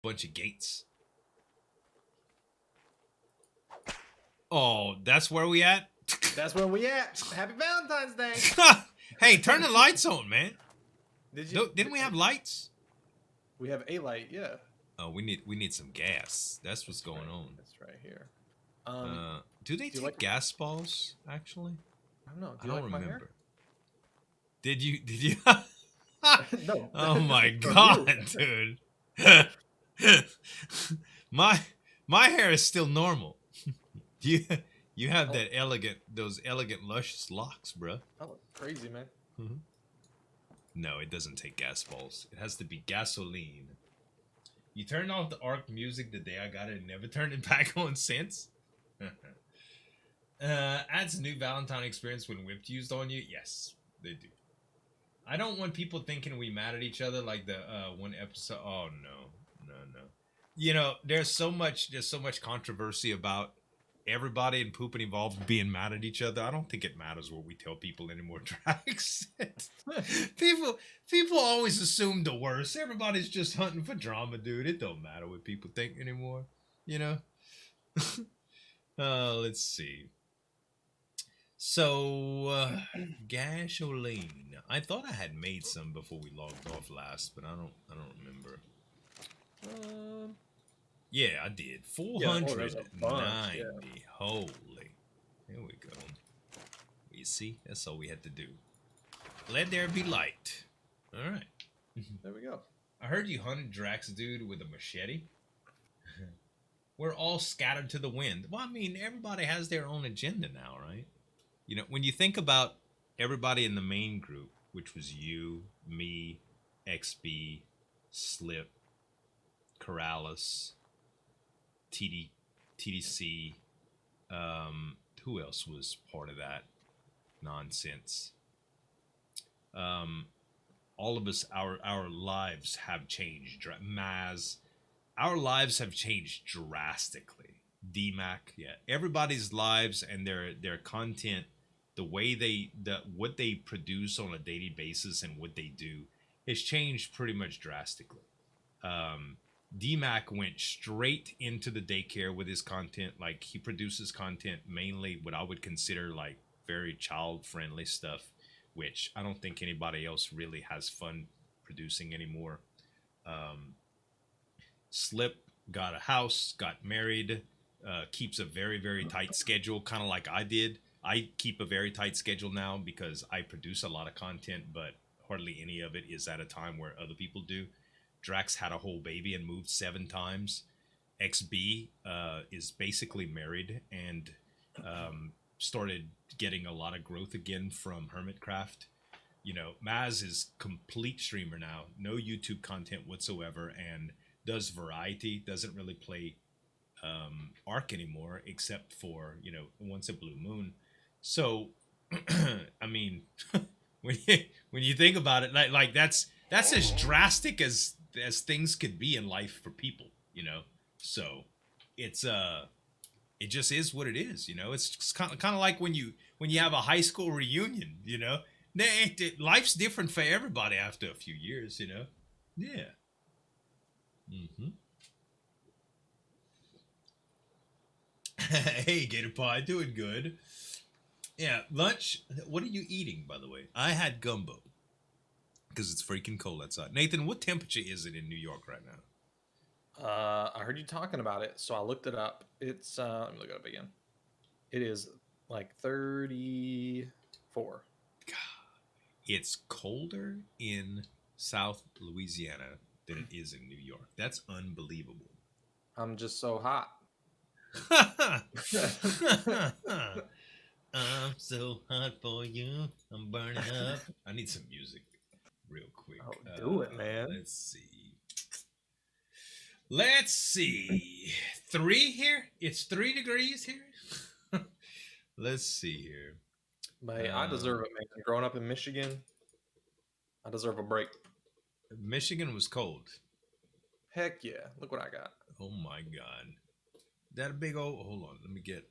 Bunch of gates. Oh, that's where we at? That's where we at. Happy Valentine's Day. Hey, turn the lights on, man. Didn't we have lights? We have a light, yeah. Oh, we need some gas. That's what's going on. That's right here. Do they take gas balls, actually? I don't know. I don't remember. My hair? Did you? No. Oh my god, dude. my hair is still normal. You have those elegant luscious locks, bro. I look crazy, man. Mm-hmm. No, it doesn't take gas balls. It has to be gasoline. You turned off the ARK music the day I got it and never turned it back on since. Adds a new Valentine experience when whipped used on you. Yes, they do. I don't want people thinking we mad at each other like the one episode. Oh no. You know, there's so much controversy about everybody in Poop and Evolved being mad at each other. I don't think it matters what we tell people anymore, Drax. people always assume the worst. Everybody's just hunting for drama, dude. It don't matter what people think anymore. You know? Let's see. So, gasoline. I thought I had made some before we logged off last, but I don't remember. Yeah, I did. 490. Yeah. Holy. There we go. You see? That's all we had to do. Let there be light. All right. There we go. I heard you hunted Drax, dude, with a machete. We're all scattered to the wind. Well, I mean, everybody has their own agenda now, right? You know, when you think about everybody in the main group, which was you, me, XB, Slip, Corrales, TDC, who else was part of that nonsense? All of us, our lives have changed. Maz, our lives have changed drastically. DMAC, yeah, everybody's lives and their content, the way what they produce on a daily basis and what they do has changed pretty much drastically. DMAC went straight into the daycare with his content. Like, he produces content mainly what I would consider like very child friendly stuff, which I don't think anybody else really has fun producing anymore. Slip got a house, got married, keeps a very, very tight schedule, kind of like I did. I keep a very tight schedule now because I produce a lot of content, but hardly any of it is at a time where other people do. Drax had a whole baby and moved 7 times. XB is basically married and started getting a lot of growth again from Hermitcraft. You know, Maz is complete streamer now, no YouTube content whatsoever, and does variety, doesn't really play ARK anymore, except for, you know, once a blue moon. So, I mean, when you think about it, like that's as drastic as things could be in life for people, you know. So, it's it just is what it is, you know. It's kind of like when you have a high school reunion, you know. Life's different for everybody after a few years, you know. Yeah. Mm-hmm. Hey, Gator Pie, doing good. Yeah, lunch. What are you eating, by the way? I had gumbo because it's freaking cold outside. Nathan, what temperature is it in New York right now? I heard you talking about it, so I looked it up. It's let me look it up again. It is like 34. God, it's colder in South Louisiana than it is in New York. That's unbelievable. I'm just so hot. I'm so hot for you. I'm burning up. I need some music real quick. Oh, do it, man. Let's see. 3 here? It's 3 degrees here? Let's see here. But I deserve it, man. Growing up in Michigan, I deserve a break. Michigan was cold. Heck yeah. Look what I got. Oh my god. That a big old, hold on. Let me get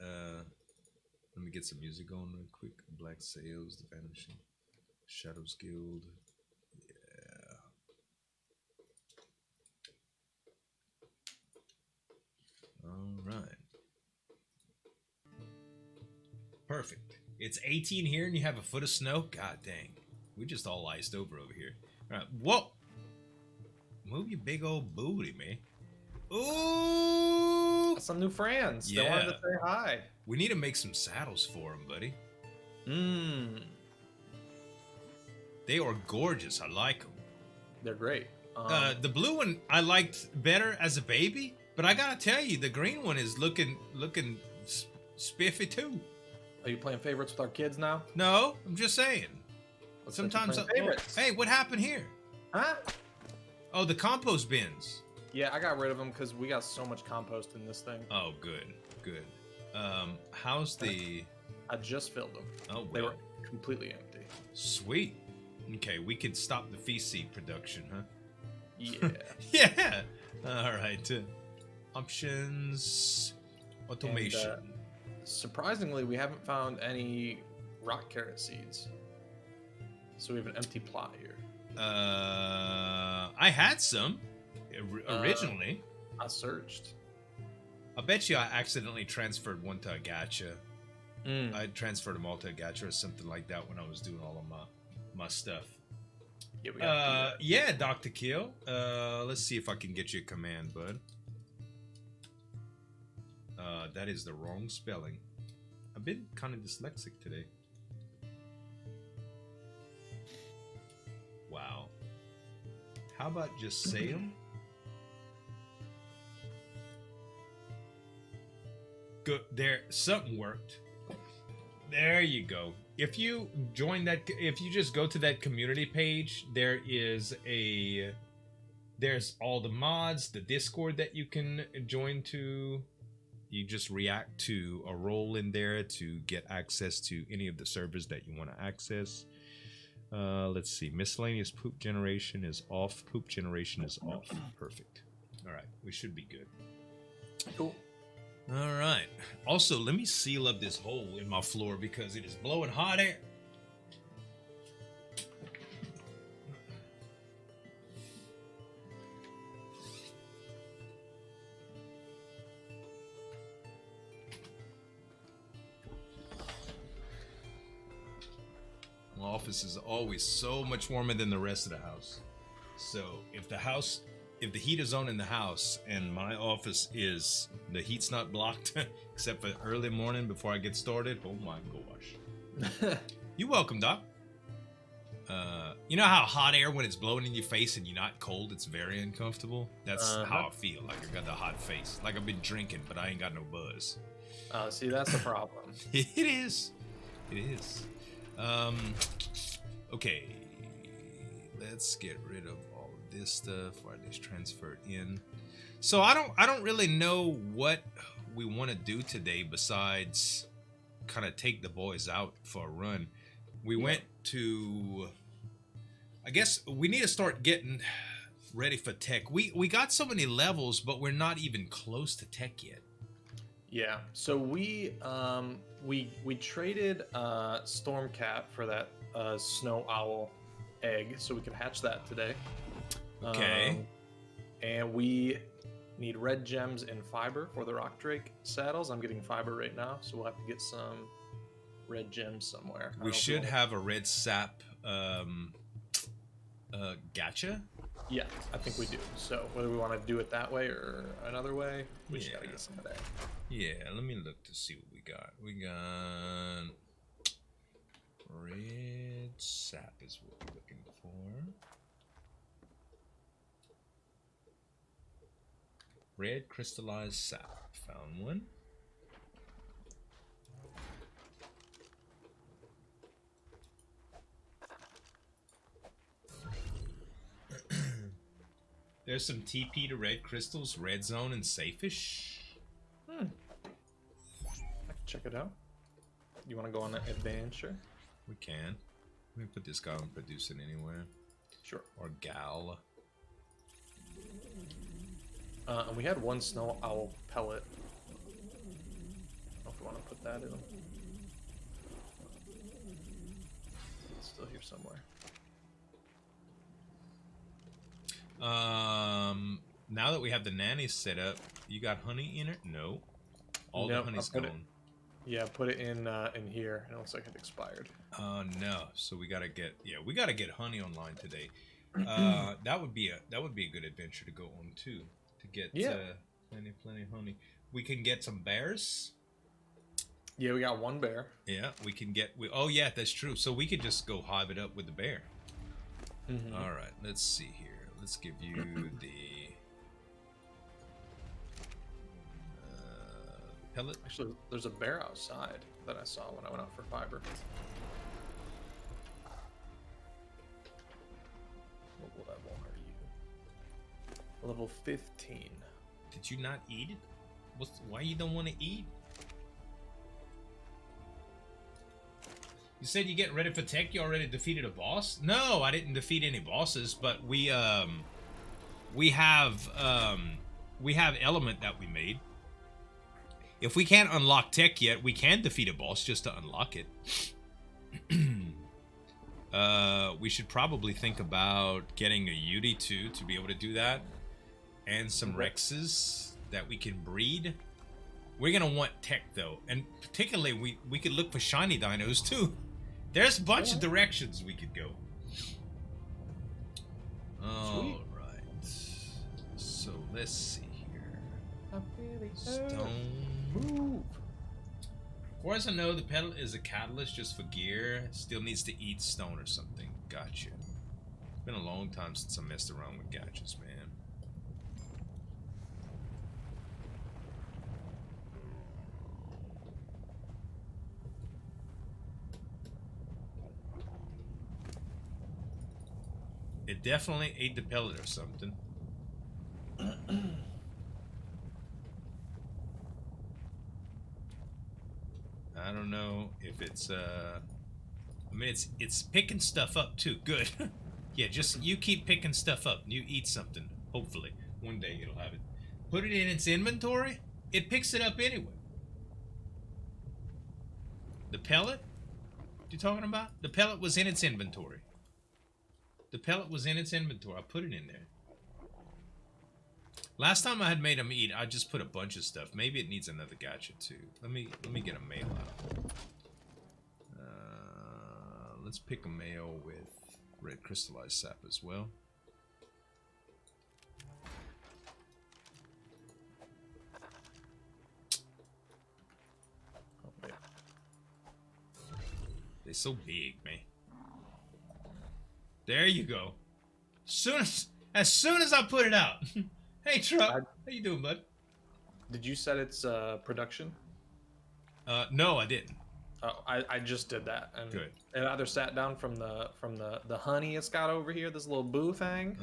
some music going real quick. Black Sails, The Vanishing, Shadows Guild. Yeah. All right. Perfect. It's 18 here and you have a foot of snow? God dang. We just all iced over here. All right. Whoa. Move your big old booty, man. Ooh. Got some new friends. They wanted to say hi. We need to make some saddles for them, buddy. Mmm. They are gorgeous. I like them. They're great. The blue one I liked better as a baby, but I gotta tell you, the green one is looking spiffy too. Are you playing favorites with our kids now? No, I'm just saying. Sometimes. Hey, what happened here? Huh? Oh, the compost bins. Yeah, I got rid of them because we got so much compost in this thing. Oh, good. How's the? I just filled them. Oh, well. They were completely empty. Sweet. Okay, we can stop the feces production, huh? Yeah. Yeah. All right. Options. Automation. And, surprisingly, we haven't found any rock carrot seeds. So we have an empty plot here. I had some originally. I searched. I bet you I accidentally transferred one to a gacha. I transferred them all to a gacha or something like that when I was doing all of my stuff. Yeah, we got yeah, Dr. Kill. Let's see if I can get you a command, bud. That is the wrong spelling. I've been kind of dyslexic today. Wow. How about just say them? Good. There, something worked. There you go. If you join that, if you just go to that community page, there's all the mods, the Discord that you can join to. You just react to a role in there to get access to any of the servers that you want to access. Let's see. Miscellaneous poop generation is off. Poop generation is off. Perfect. All right. We should be good. Cool. All right. Also, let me seal up this hole in my floor because it is blowing hot air. My office is always so much warmer than the rest of the house. So if the heat is on in the house and my office is, the heat's not blocked except for early morning before I get started, oh my gosh. You're welcome, Doc. You know how hot air, when it's blowing in your face and you're not cold, it's very uncomfortable? That's how I feel. Like I got the hot face. Like I've been drinking, but I ain't got no buzz. See, that's the problem. It is. It is. Okay. Let's get rid of all of this stuff, or at least transfer it in. So I don't really know what we want to do today besides kind of take the boys out for a run. We went to, I guess we need to start getting ready for tech. We got so many levels, but we're not even close to tech yet. Yeah. So we traded Stormcat for that snow owl egg, so we could hatch that today. Okay. And we need red gems and fiber for the rock drake saddles. I'm getting fiber right now, so we'll have to get some red gems somewhere. We should have a red sap gacha. Yeah, I think we do. So whether we want to do it that way or another way, we just gotta get some of that. Yeah, let me look to see what we got. We got red sap is what we're looking for. Red crystallized sap. Found one. There's some TP to red crystals, red zone, and safe-ish. I can check it out. You want to go on an adventure? We can. Let me put this guy on producing anywhere. Sure. Or gal. And we had one snow owl pellet. I don't know if we want to put that in them. It's still here somewhere. Now that we have the nannies set up, you got honey in it? No. All the Nope, honey's put it- gone. Yeah, put it in here. It looks like it expired. Oh no. So we gotta get we gotta get honey online today. That would be a good adventure to go on too. To get plenty of honey. We can get some bears. Yeah, we got one bear. Yeah, we can get. Oh yeah, that's true. So we could just go hive it up with the bear. All right, let's see here. Let's give you the pellet. Actually, there's a bear outside that I saw when I went out for fiber. What level are you? Level 15. Did you not eat it? Why you don't want to eat? You said you're getting ready for tech. You already defeated a boss? No, I didn't defeat any bosses, but we have element that we made. If we can't unlock tech yet, we can defeat a boss just to unlock it. We should probably think about getting a Yuri too to be able to do that, and some Rexes that we can breed. We're gonna want tech though, and particularly we could look for shiny dinos too. There's a bunch of directions we could go. All right. So let's see here. Stone. Move. Of course, I know the pedal is a catalyst just for gear. Still needs to eat stone or something. Gotcha. It's been a long time since I messed around with gadgets, man. It definitely ate the pellet or something. I don't know if it's I mean it's picking stuff up too. Good. Yeah, just you keep picking stuff up. You eat something. Hopefully. One day it'll have it. Put it in its inventory. It picks it up anyway. The pellet? What you talking about? The pellet was in its inventory. The pellet was in its inventory. I put it in there. Last time I had made them eat, I just put a bunch of stuff. Maybe it needs another gadget too. Let me get a mail out. Let's pick a mail with red crystallized sap as well. They're so big, man. There you go. As soon as I put it out. Hey, Truck. How you doing, bud? Did you set its production? No, I didn't. Oh, I just did that. And Good. It either sat down from the honey it's got over here, this little boo thing,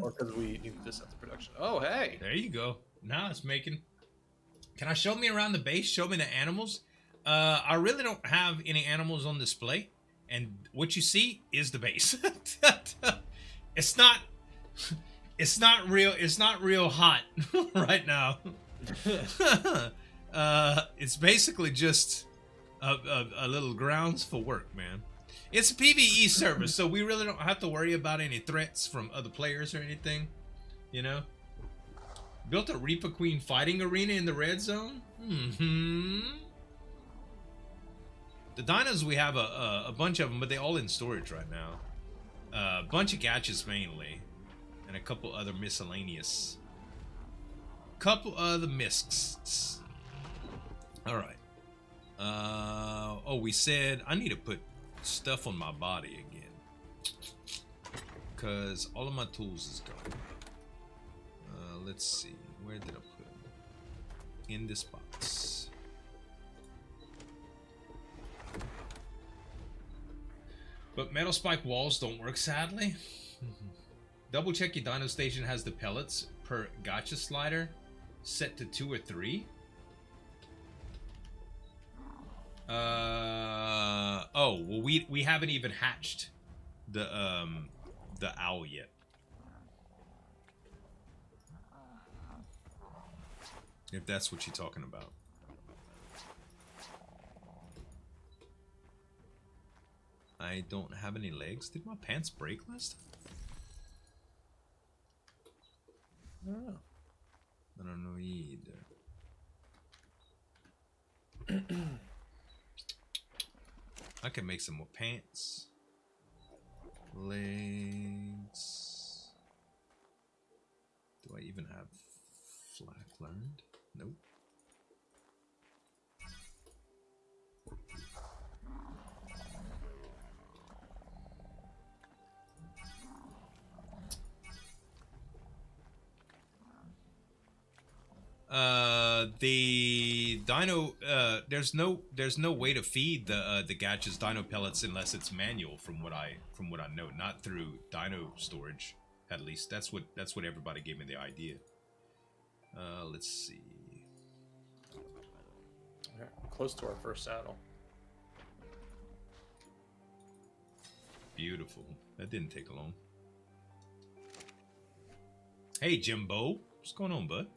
or because we need to set the production. Oh, hey. There you go. Now it's making. Can I show me around the base? Show me the animals. I really don't have any animals on display. And what you see is the base. It's not real hot right now. It's basically just a little grounds for work, man. It's a PvE server, so we really don't have to worry about any threats from other players or anything. You know? Built a Reaper Queen fighting arena in the red zone? The dinos, we have a bunch of them, but they're all in storage right now. A bunch of gadgets mainly, and a couple other miscellaneous. Couple other miscs. All right. Oh, we said I need to put stuff on my body again, cause all of my tools is gone. Let's see, where did I put them? In this box. But metal spike walls don't work, sadly. Double check your dino station has the pellets per gacha slider set to 2 or 3. Oh, well we haven't even hatched the owl yet. If that's what you're talking about. I don't have any legs. Did my pants break last time? Oh. I don't know either. I can make some more pants. Legs. Do I even have flak learned? Nope. The dino, there's no way to feed the Gatcha's dino pellets unless it's manual, from what I know, not through dino storage. At least that's what everybody gave me the idea. Let's see. Okay, close to our first saddle. Beautiful. That didn't take long. Hey, Jimbo. What's going on, bud?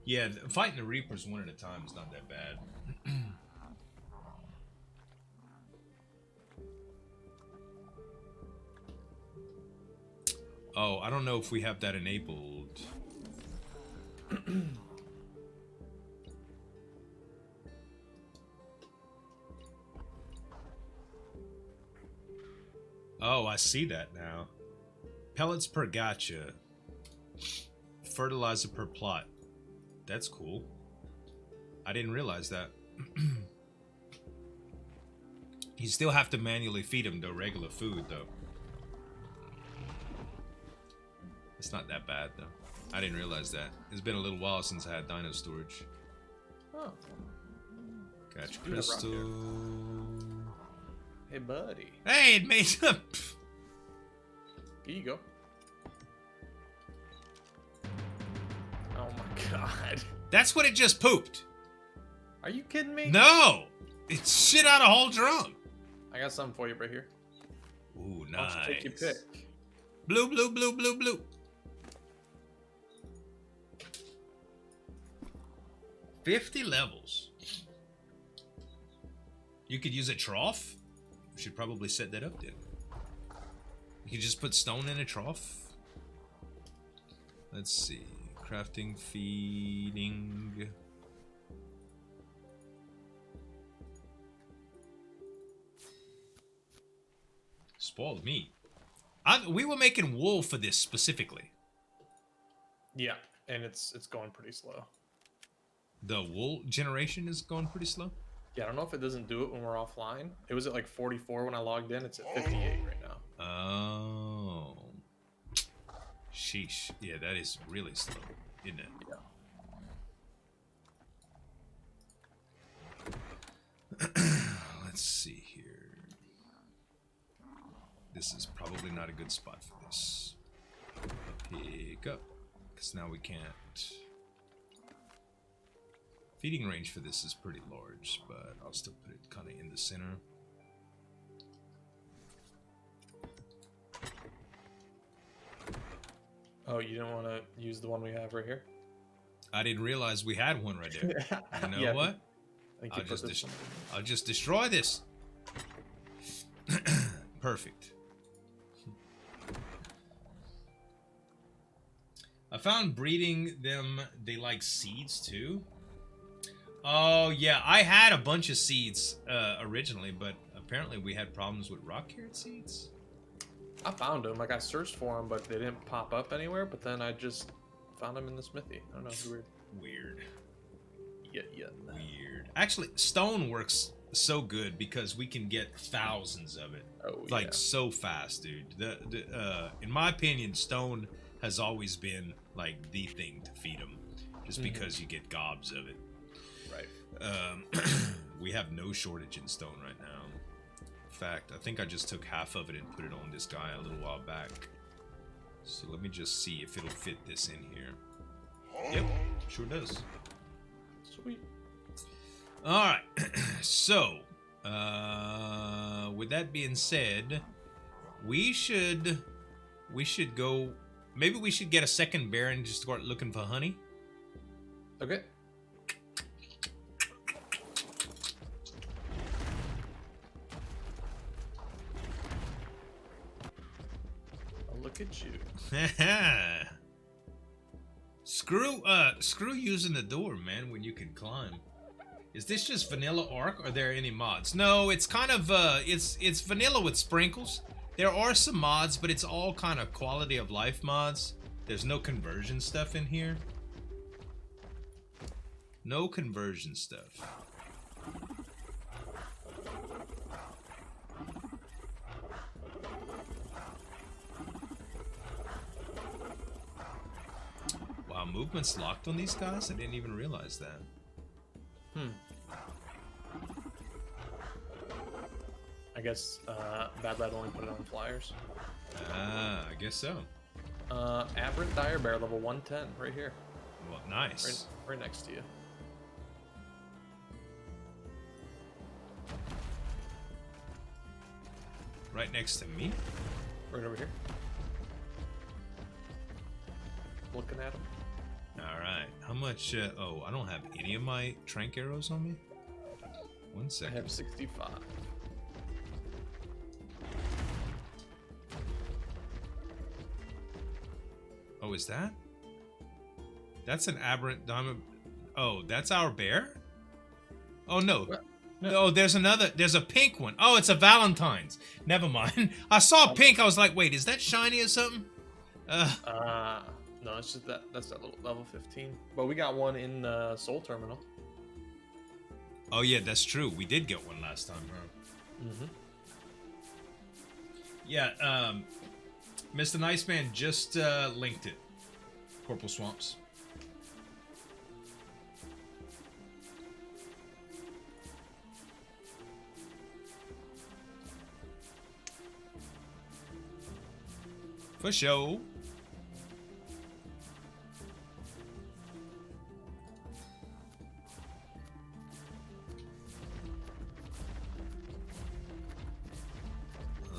Yeah, fighting the Reapers one at a time is not that bad. Oh, I don't know if we have that enabled. Oh, I see that now. Pellets per gacha. Fertilizer per plot. That's cool. I didn't realize that. You still have to manually feed them the regular food, though. It's not that bad, though. I didn't realize that. It's been a little while since I had dino storage. Oh. Catch crystal. Hey, buddy. Hey, it made up. Here you go. Oh my god. That's what it just pooped. Are you kidding me? No! It shit out a whole drum. I got something for you right here. Ooh, Why nice. don't you take your pick? Blue, blue, blue, blue, blue. 50 levels. You could use a trough. We should probably set that up then. You could just put stone in a trough. Let's see. Crafting, feeding. Spoiled meat. We were making wool for this specifically. Yeah, and it's going pretty slow. The wool generation is going pretty slow. Yeah, I don't know if it doesn't do it when we're offline. It was at like 44 when I logged in. It's at 58 right now. Oh. Sheesh. Yeah, that is really slow, isn't it? Yeah. Let's see here. This is probably not a good spot for this. Pick up. Because now we can't. Feeding range for this is pretty large, but I'll still put it kind of in the center. Oh, you didn't want to use the one we have right here? I didn't realize we had one right there. You know Yeah, what? I think I'll just destroy this. Perfect. I found breeding them, they like seeds too. Oh yeah, I had a bunch of seeds originally, but apparently we had problems with rock carrot seeds. I found them. Like, I searched for them, but they didn't pop up anywhere. But then I just found them in the smithy. I don't know. It's weird. Weird. Yeah. Weird. Actually, stone works so good because we can get thousands of it. Oh, like yeah. so fast, dude. In my opinion, stone has always been like the thing to feed them, just because you get gobs of it. Right. We have no shortage in stone right now. In fact, I think I just took half of it and put it on this guy a little while back. So let me just see if it'll fit this in here. Yep, sure does. Sweet. All right. So, with that being said, we should go. Maybe we should get a second Baron and just start looking for honey. Okay. Look at you. Screw using the door, man, when you can climb. Is this just vanilla ARK, or are there any mods? No, it's kind of, it's vanilla with sprinkles. There are some mods, but it's all kind of quality of life mods. There's no conversion stuff in here. No conversion stuff. Wow, movement's locked on these guys? I didn't even realize that. I guess Bad Lad only put it on flyers. Ah, I guess so. Aberrant Dire Bear, level 110, right here. Well, nice. Right next to you. Right next to me? Right over here. Looking at him. Alright. How much, oh, I don't have any of my trank arrows on me? 1 I second. have 65. Oh, is that? That's an aberrant diamond. Oh, that's our bear? Oh, no. What? No, there's another. There's a pink one. Oh, it's a Valentine's. Never mind. I saw pink. I was like, wait, is that shiny or something? No, it's just that's that little level 15. But we got one in Soul Terminal. Oh, yeah, that's true. We did get one last time, huh? Mm-hmm. Yeah, Mr. Niceman just linked it. Corporal Swamps. For sure.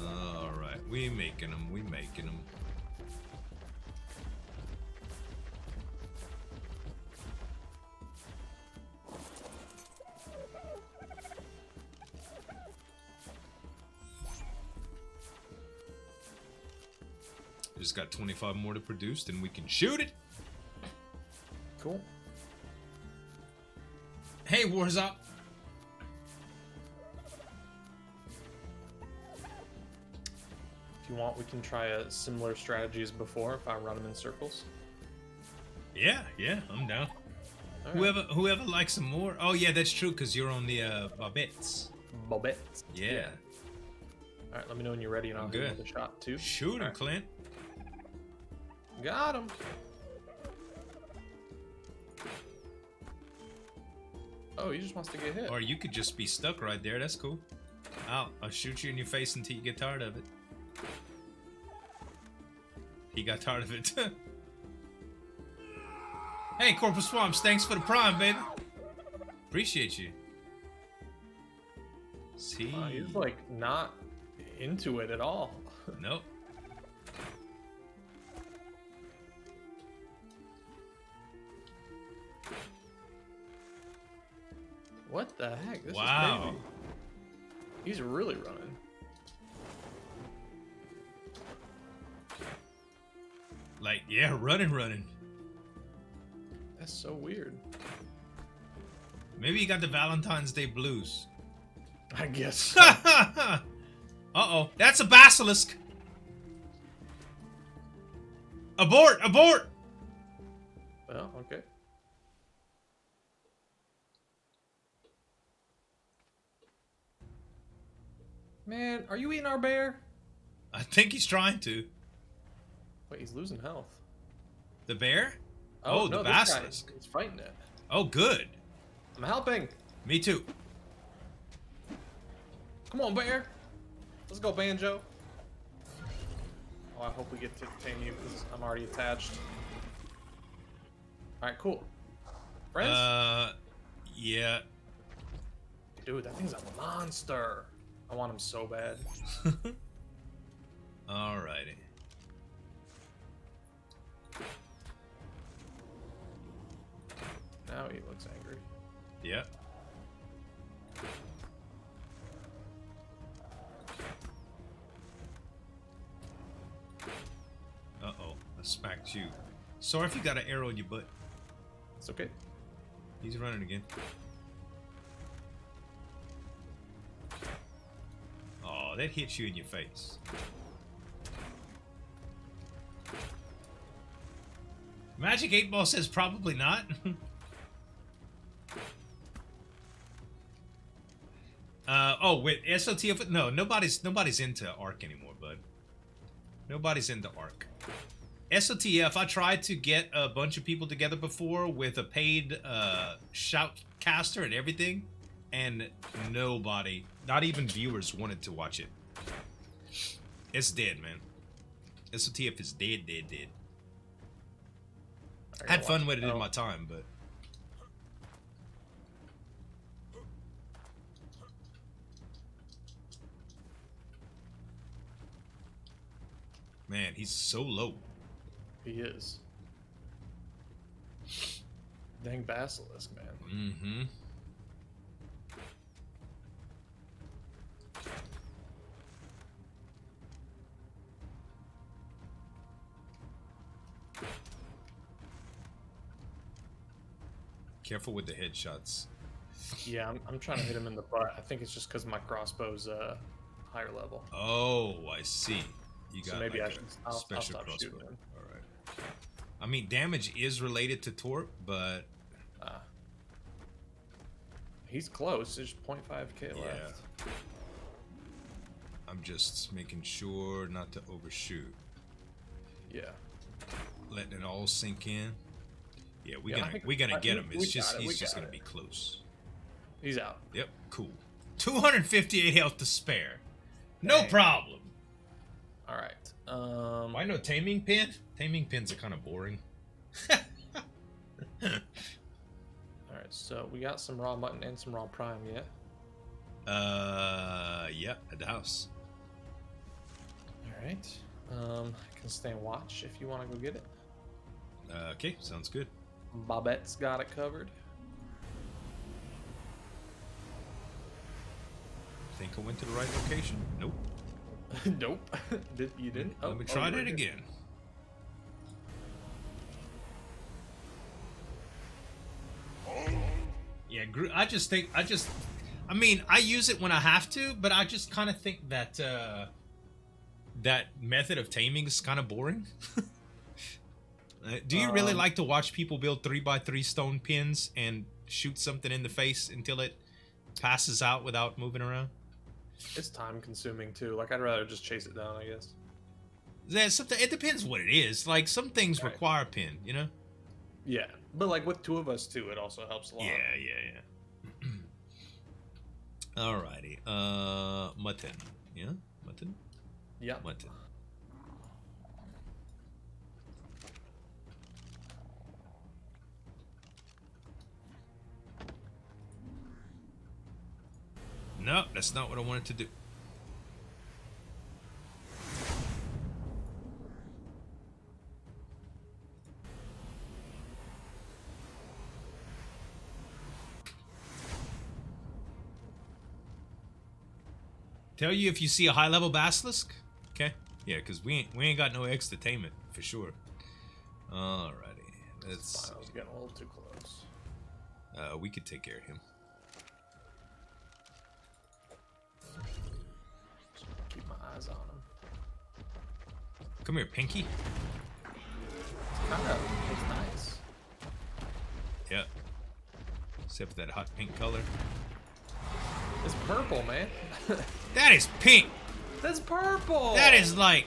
Alright, we making them, we making them. Just got 25 more to produce, then we can shoot it. Cool. Hey, Warzop. If you want, we can try a similar strategy as before if I run them in circles. Yeah, I'm down. All right. Whoever likes some more. Oh yeah, that's true, because you're on the Bobettes. Bobettes. Yeah. All right, let me know when you're ready, and I'll hit another shot too. Shoot him, All right. Clint. Got him. Oh, he just wants to get hit. Or you could just be stuck right there. That's cool. I'll shoot you in your face until you get tired of it. He got tired of it. Hey, Corporal Swamps, thanks for the prime, baby. Appreciate you. See? He's like not into it at all. Nope. What the heck? This Wow. is crazy. He's really running. Like, yeah, running. That's so weird. Maybe he got the Valentine's Day blues. I guess. Uh-oh, that's a basilisk. Abort! Well, okay. Man, are you eating our bear? I think he's trying to. Wait, he's losing health. The bear? Oh, the no, this basilisk. guy, he's fighting it. Oh, good. I'm helping. Me too. Come on, bear. Let's go, Banjo. Oh, I hope we get to tame you because I'm already attached. All right, cool. Friends? Yeah. Dude, that thing's a monster. I want him so bad. Alrighty. Now he looks angry. Yep. smacked you. Sorry if you got an arrow in your butt. It's okay. He's running again. Oh, that hits you in your face. Magic 8 Ball says probably not. Oh, wait, SOTF? No, nobody's into ARK anymore, bud. Nobody's into ARK. SOTF, I tried to get a bunch of people together before with a paid shoutcaster and everything, and nobody, not even viewers, wanted to watch it. It's dead, man. SOTF is dead, dead, dead. I had fun with it in my time, but... Man, he's so low. He is. Dang basilisk, man. Mm-hmm. Careful with the headshots. Yeah, I'm trying to hit him in the butt. I think it's just because my crossbow's higher level. Oh, I see. You got so maybe like I'll special stop crossbow. shooting him. All right. I mean, damage is related to torp, but he's close. There's 0.5k left. I'm just making sure not to overshoot. Yeah. Letting it all sink in. Yeah, we're gonna get him. It's just he's just gonna be close. He's out. Yep, cool. 258 health to spare. No problem. All right. Why no taming pin? Taming pins are kind of boring. All right, so we got some raw mutton and some raw prime yet. Yeah, at the house. All right. I can stay and watch if you want to go get it. Okay, sounds good. Bobette's got it covered. Think I went to the right location? Nope. Nope. You didn't? Let me try that again. Yeah, I mean, I use it when I have to, but I just kind of think that that method of taming is kind of boring. Do you really like to watch people build 3x3 stone pins and shoot something in the face until it passes out without moving around? It's time consuming too. Like, I'd rather just chase it down, I guess. There's something, it depends what it is. Like, some things require pin, you know? Yeah, but like with two of us too, it also helps a lot. Yeah. Alrighty. Mutton. Yeah? Mutton? Yeah. Mutton. No, that's not what I wanted to do. Tell you if you see a high level basilisk. Okay. Yeah, because we ain't got no eggs to tame it for sure. Alrighty. Let's. I was getting a little too close. We could take care of him. Keep my eyes on him. Come here, Pinky. It's nice. Yeah. Except for that hot pink color. It's purple, man. That is pink. That's purple. That is like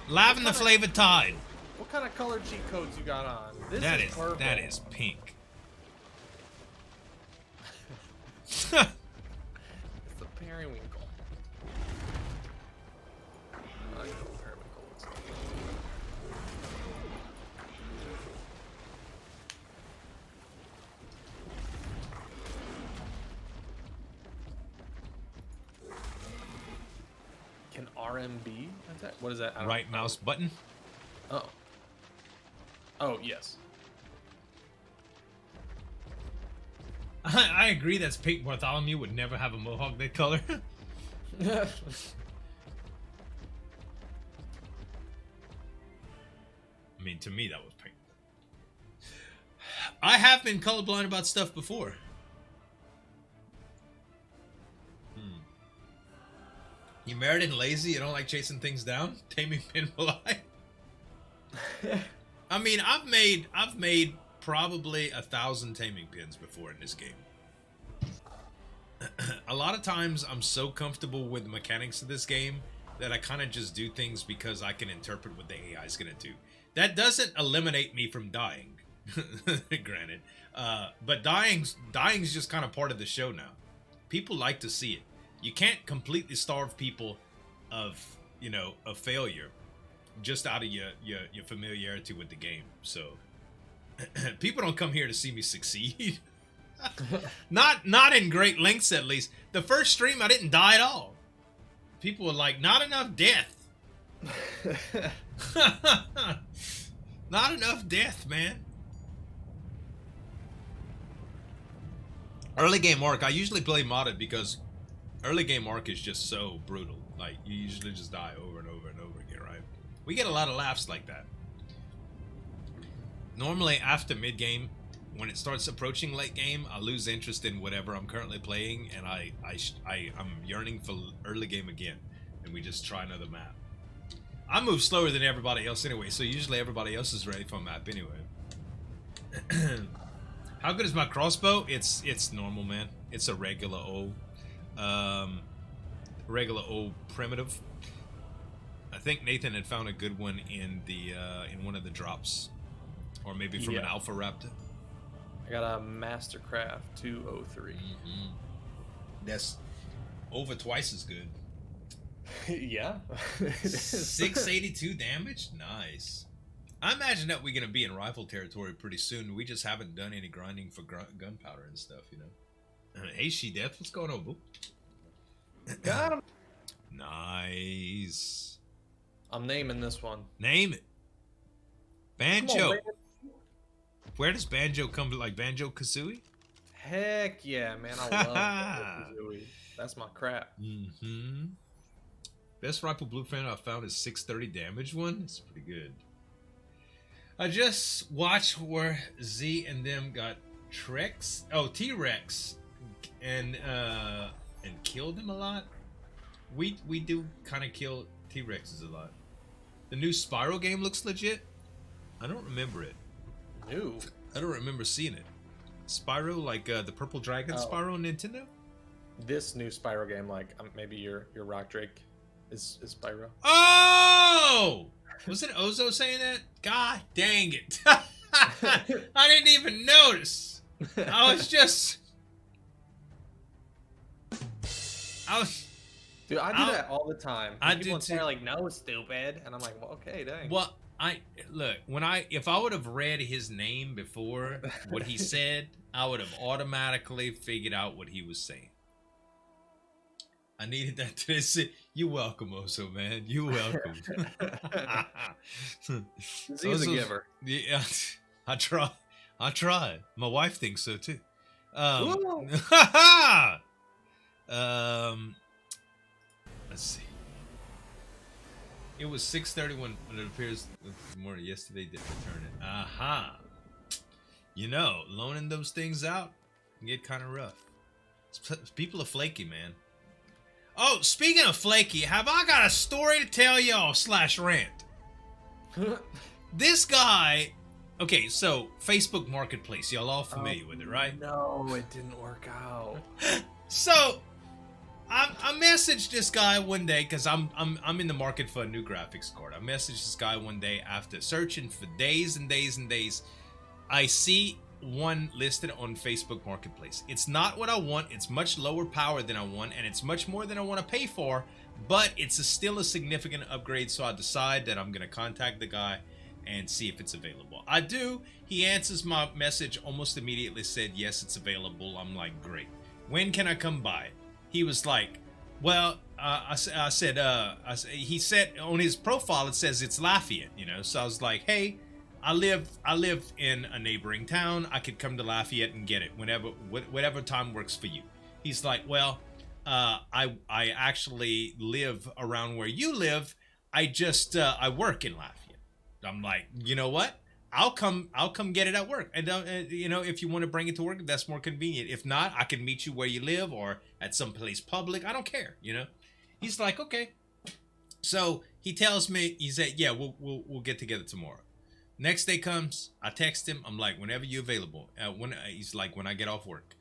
lavender flavored Tide. What kind of color cheat codes you got on? This is purple. That is pink. It's the periwinkle. I know what periwinkle looks like. Can RMB attack? What is that? I don't Right know. mouse button. Oh. Oh, yes. I agree that's pink. Bartholomew would never have a mohawk that color. mean, to me, that was painful. I have been colorblind about stuff before. You married and lazy? You don't like chasing things down? Taming pin will I? I mean, I've made probably 1,000 taming pins before in this game. A lot of times I'm so comfortable with the mechanics of this game that I kind of just do things because I can interpret what the AI is going to do. That doesn't eliminate me from dying, granted. But dying's just kind of part of the show now. People like to see it. You can't completely starve people of, you know, of failure just out of your familiarity with the game. So people don't come here to see me succeed. not in great lengths, at least. The first stream I didn't die at all. People were like, not enough death. Not enough death, man. Early game ARK, I usually play modded because early game ARK is just so brutal. Like, you usually just die over and over and over again, right? We get a lot of laughs like that. Normally, after mid-game, when it starts approaching late game, I lose interest in whatever I'm currently playing, and I'm yearning for early game again, and we just try another map. I move slower than everybody else anyway, so usually everybody else is ready for a map anyway. How good is my crossbow? It's normal, man. It's a regular old primitive. I think Nathan had found a good one in the in one of the drops, or maybe from an Alpha Raptor. I got a Mastercraft 203. Mm-hmm. That's over twice as good. Yeah. 682 damage? Nice. I imagine that we're going to be in rifle territory pretty soon. We just haven't done any grinding for gunpowder and stuff, you know. Hey, She-Death, what's going on, boo? Got him. Nice. I'm naming this one. Name it. Banjo. On, where does Banjo come to, like Banjo-Kazooie? Heck yeah, man. I love Banjo-Kazooie. That's my crap. Mm-hmm. Best rifle blueprint I found is 630 damage one. It's pretty good. I just watched where Z and them got T-Rex and killed them a lot. We do kind of kill T-Rexes a lot. The new Spyro game looks legit. I don't remember it. New? I don't remember seeing it. Spyro, like the Purple Dragon Spyro on Nintendo? This new Spyro game, like maybe your Rock Drake is Spyro. Oh! Was it Ozo saying that? God dang it. I didn't even notice. I was just... Dude, I do that all the time. I people do too. Are like, no, stupid. And I'm like, well, okay, dang. Well, if I would have read his name before what he said, I would have automatically figured out what he was saying. I needed that to say, you're welcome, Oso, man. You're welcome. He's a giver. Yeah, I try. My wife thinks so too. Let's see. It was 6:30 when it appears more yesterday didn't return it. Aha. You know, loaning those things out can get kind of rough. People are flaky, man. Oh, speaking of flaky, have I got a story to tell y'all / rant? This guy, okay, so Facebook Marketplace, y'all all familiar with it, right? No, it didn't work out. So, I messaged this guy one day because I'm in the market for a new graphics card. I messaged this guy one day after searching for days and days and days. I see one listed on Facebook Marketplace. It's not what I want. It's much lower power than I want, and it's much more than I want to pay for, but it's still a significant upgrade, so I decide that I'm going to contact the guy and see if it's available. I do. He answers my message almost immediately, said, yes, it's available. I'm like, great. When can I come by? He was like, well, he said on his profile, it says it's Lafayette, you know, so I was like, hey, I live in a neighboring town. I could come to Lafayette and get it whatever time works for you. He's like, well, I actually live around where you live. I work in Lafayette. I'm like, you know what? I'll come get it at work. And you know, if you want to bring it to work, that's more convenient. If not, I can meet you where you live or at some place public. I don't care, you know. He's like, okay. So he tells me, he said, yeah, we'll get together tomorrow. Next day comes, I text him. I'm like, whenever you're available. He's like, when I get off work.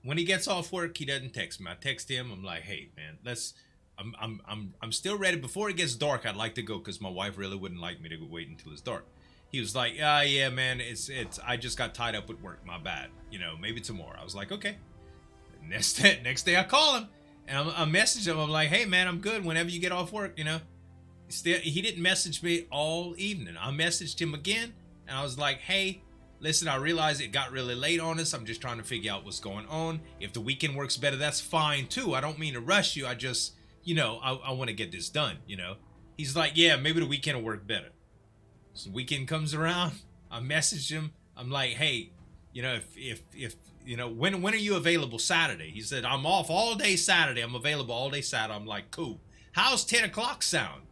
When he gets off work, he doesn't text me. I text him. I'm like, hey man, I'm still ready. Before it gets dark, I'd like to go because my wife really wouldn't like me to wait until it's dark. He was like, yeah man, it's I just got tied up with work. My bad. You know, maybe tomorrow. I was like, okay. Next day I call him and I message him. I'm like, hey man, I'm good. Whenever you get off work, you know. Still, he didn't message me all evening. I messaged him again, and I was like, hey, listen, I realize it got really late on us. I'm just trying to figure out what's going on. If the weekend works better, that's fine, too. I don't mean to rush you. I just, you know, I want to get this done, you know. He's like, yeah, maybe the weekend will work better. So the weekend comes around. I messaged him. I'm like, hey, you know, if you know, when are you available Saturday? He said, I'm off all day Saturday. I'm available all day Saturday. I'm like, cool. How's 10 o'clock sound?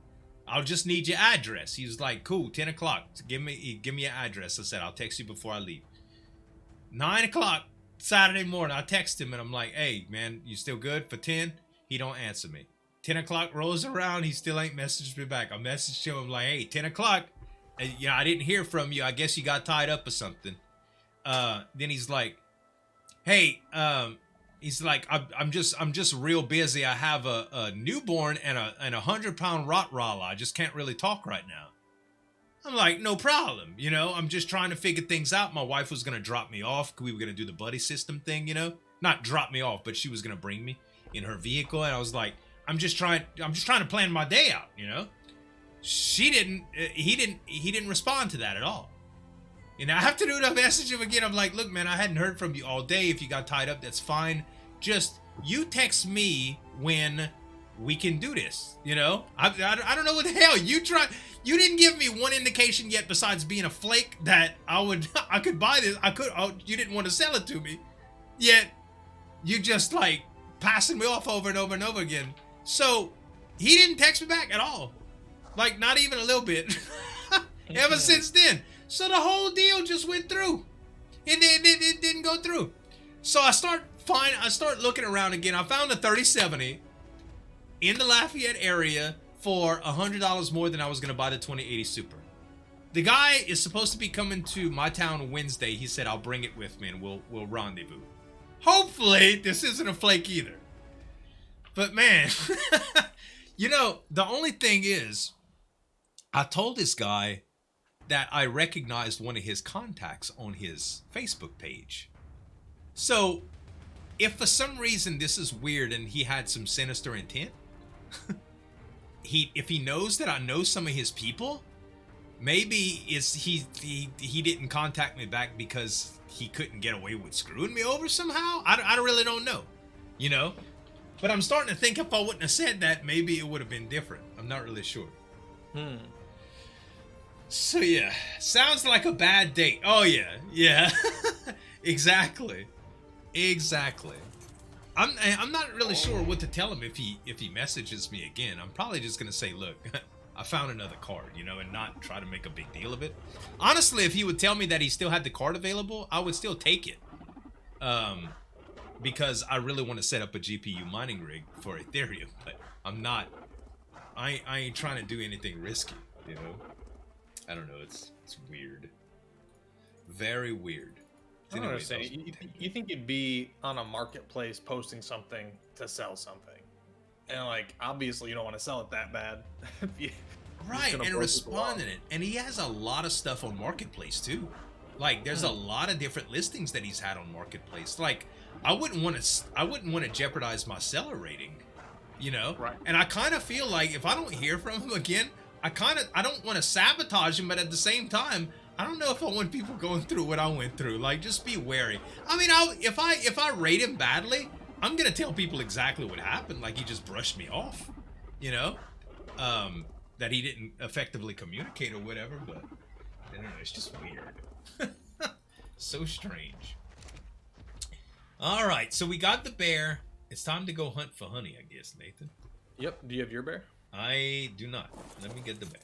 I'll just need your address. He was like, cool, 10 o'clock. Give me your address. I said, I'll text you before I leave. 9 o'clock Saturday morning, I text him and I'm like, hey, man, you still good for 10? He don't answer me. 10 o'clock rolls around. He still ain't messaged me back. I messaged him. I'm like, hey, 10 o'clock. You know, I didn't hear from you. I guess you got tied up or something. Then he's like, hey, he's like, I'm just real busy. I have a newborn and a 100-pound Rottweiler. I just can't really talk right now. I'm like, no problem. You know, I'm just trying to figure things out. My wife was going to drop me off. We were going to do the buddy system thing, you know, not drop me off, but she was going to bring me in her vehicle. And I was like, I'm just trying to plan my day out, you know. He didn't respond to that at all. And afternoon, I messaged him again. I'm like, look, man, I hadn't heard from you all day. If you got tied up, that's fine. Just you text me when we can do this. You know, I don't know what the hell you try. You didn't give me one indication yet besides being a flake that I could buy this. You didn't want to sell it to me. Yet you just like passing me off over and over and over again. So he didn't text me back at all. Like not even a little bit. Ever since then. So the whole deal just went through. It didn't go through. So I start looking around again. I found a 3070 in the Lafayette area for $100 more than I was going to buy the 2080 Super. The guy is supposed to be coming to my town Wednesday. He said, I'll bring it with me and we'll rendezvous. Hopefully this isn't a flake either. But man, you know, the only thing is, I told this guy that I recognized one of his contacts on his Facebook page. So, if for some reason this is weird and he had some sinister intent, if he knows that I know some of his people, maybe he didn't contact me back because he couldn't get away with screwing me over somehow. I really don't know, you know. But I'm starting to think if I wouldn't have said that, maybe it would have been different. I'm not really sure. So yeah, sounds like a bad date. Oh yeah. Exactly. I'm not really sure what to tell him if he messages me again. I'm probably just gonna say, look, I found another card, you know, and not try to make a big deal of it. Honestly, if he would tell me that he still had the card available, I would still take it. Because I really want to set up a GPU mining rig for Ethereum, but I ain't trying to do anything risky, you know. I don't know. It's weird. Very weird. I don't understand. You think you'd be on a marketplace posting something to sell something, and like obviously you don't want to sell it that bad. Right, and responding it. And he has a lot of stuff on Marketplace too. Like there's a lot of different listings that he's had on Marketplace. Like I wouldn't want to jeopardize my seller rating, you know. Right. And I kind of feel like if I don't hear from him again, I don't want to sabotage him, but at the same time, I don't know if I want people going through what I went through. Like, just be wary. I mean, if I rate him badly, I'm gonna tell people exactly what happened. Like he just brushed me off, you know, that he didn't effectively communicate or whatever. But I don't know. It's just weird. So strange. All right, so we got the bear. It's time to go hunt for honey, I guess, Nathan. Yep. Do you have your bear? I do not. Let me get the bear.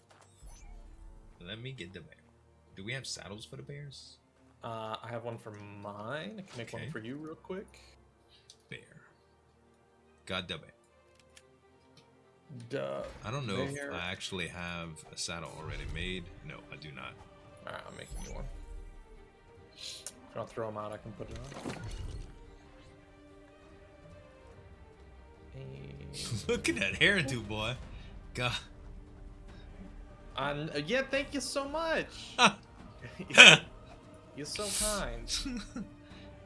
Let me get the bear. Do we have saddles for the bears? I have one for mine. I can make Okay. one for you real quick. Bear. Got the bear. Duh. I don't know if Bear. I actually have a saddle already made. No, I do not. Alright, I'm making you one. If I'll throw them out, I can put it on. And... Look at that hairdo, boy. God. yeah, thank you so much. You're so kind.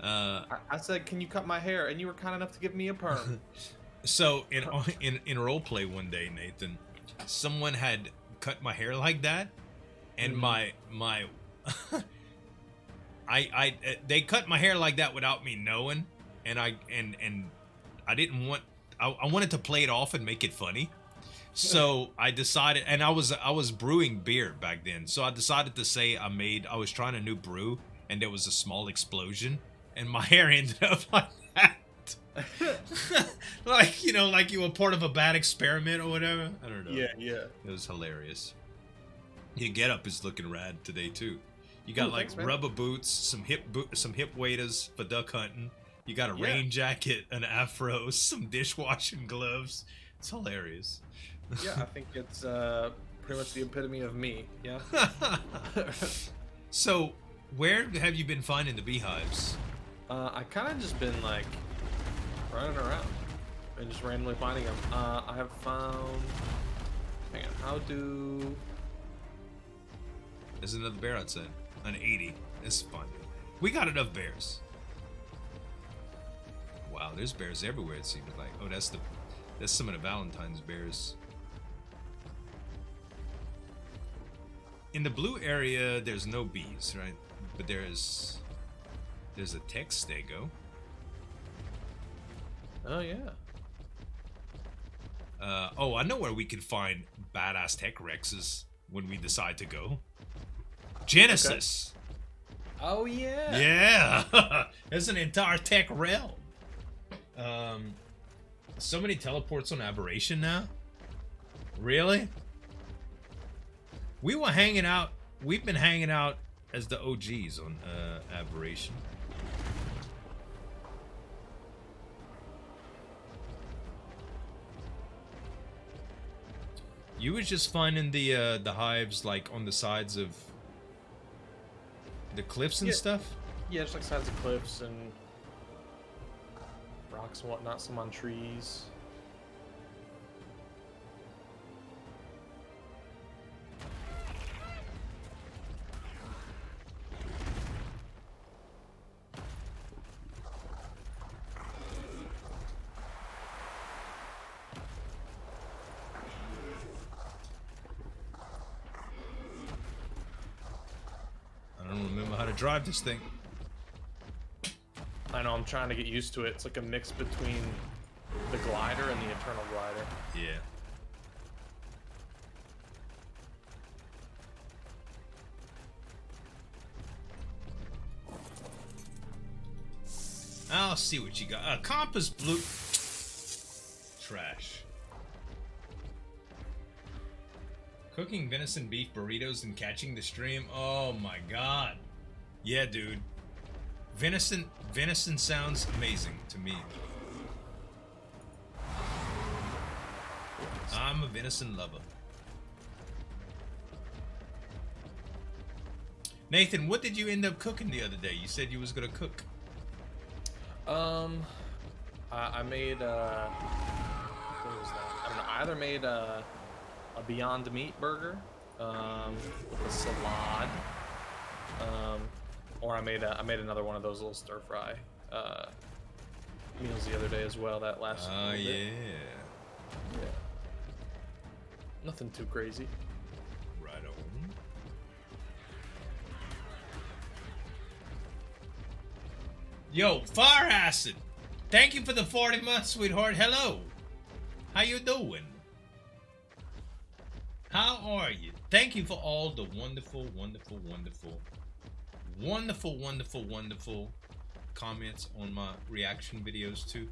I said, can you cut my hair? And you were kind enough to give me a perm. So in roleplay one day, Nathan, someone had cut my hair like that, and my they cut my hair like that without me knowing, and I didn't want I wanted to play it off and make it funny. So I decided, and I was brewing beer back then, so I decided to say I was trying a new brew, and there was a small explosion, and my hair ended up like that. like you were part of a bad experiment or whatever. I don't know. Yeah. It was hilarious. Your getup is looking rad today too. You got thanks, man. rubber boots, some hip waders for duck hunting. You got a rain jacket, an afro, some dishwashing gloves. It's hilarious. Yeah, I think it's pretty much the epitome of me. Yeah. So, where have you been finding the beehives? I kind of just been like running around and just randomly finding them. I have found. Hang on. How do? There's another bear outside. An 80. It's fun. We got enough bears. Wow, there's bears everywhere. It seems like. Oh, that's some of the Valentine's bears. In the blue area, there's no bees, right? But there's a tech stego. Oh yeah. Oh, I know where we can find badass tech rexes when we decide to go. Genesis. Okay. Oh yeah. Yeah. There's an entire tech realm. So many teleports on Aberration now. Really? We were hanging out. We've been hanging out as the OGs on Aberration. You was just finding the hives like on the sides of the cliffs and stuff? Yeah, just like sides of cliffs and rocks and whatnot, some on trees. I don't remember how to drive this thing. I know, I'm trying to get used to it. It's like a mix between the glider and the eternal glider. Yeah. I'll see what you got. Compass blue. Trash. Cooking venison beef burritos and catching the stream. Oh my god. Yeah, dude. Venison sounds amazing to me. I'm a venison lover. Nathan, what did you end up cooking the other day? You said you was gonna cook. I made what was that? I don't know. I either made a Beyond Meat burger with a salad, or I made another one of those little stir fry meals the other day as well. That last. Oh yeah. Yeah. Nothing too crazy. Right on. Yo, Fire Acid. Thank you for the 40 months, sweetheart. Hello. How you doing? How are you? Thank you for all the wonderful comments on my reaction videos too.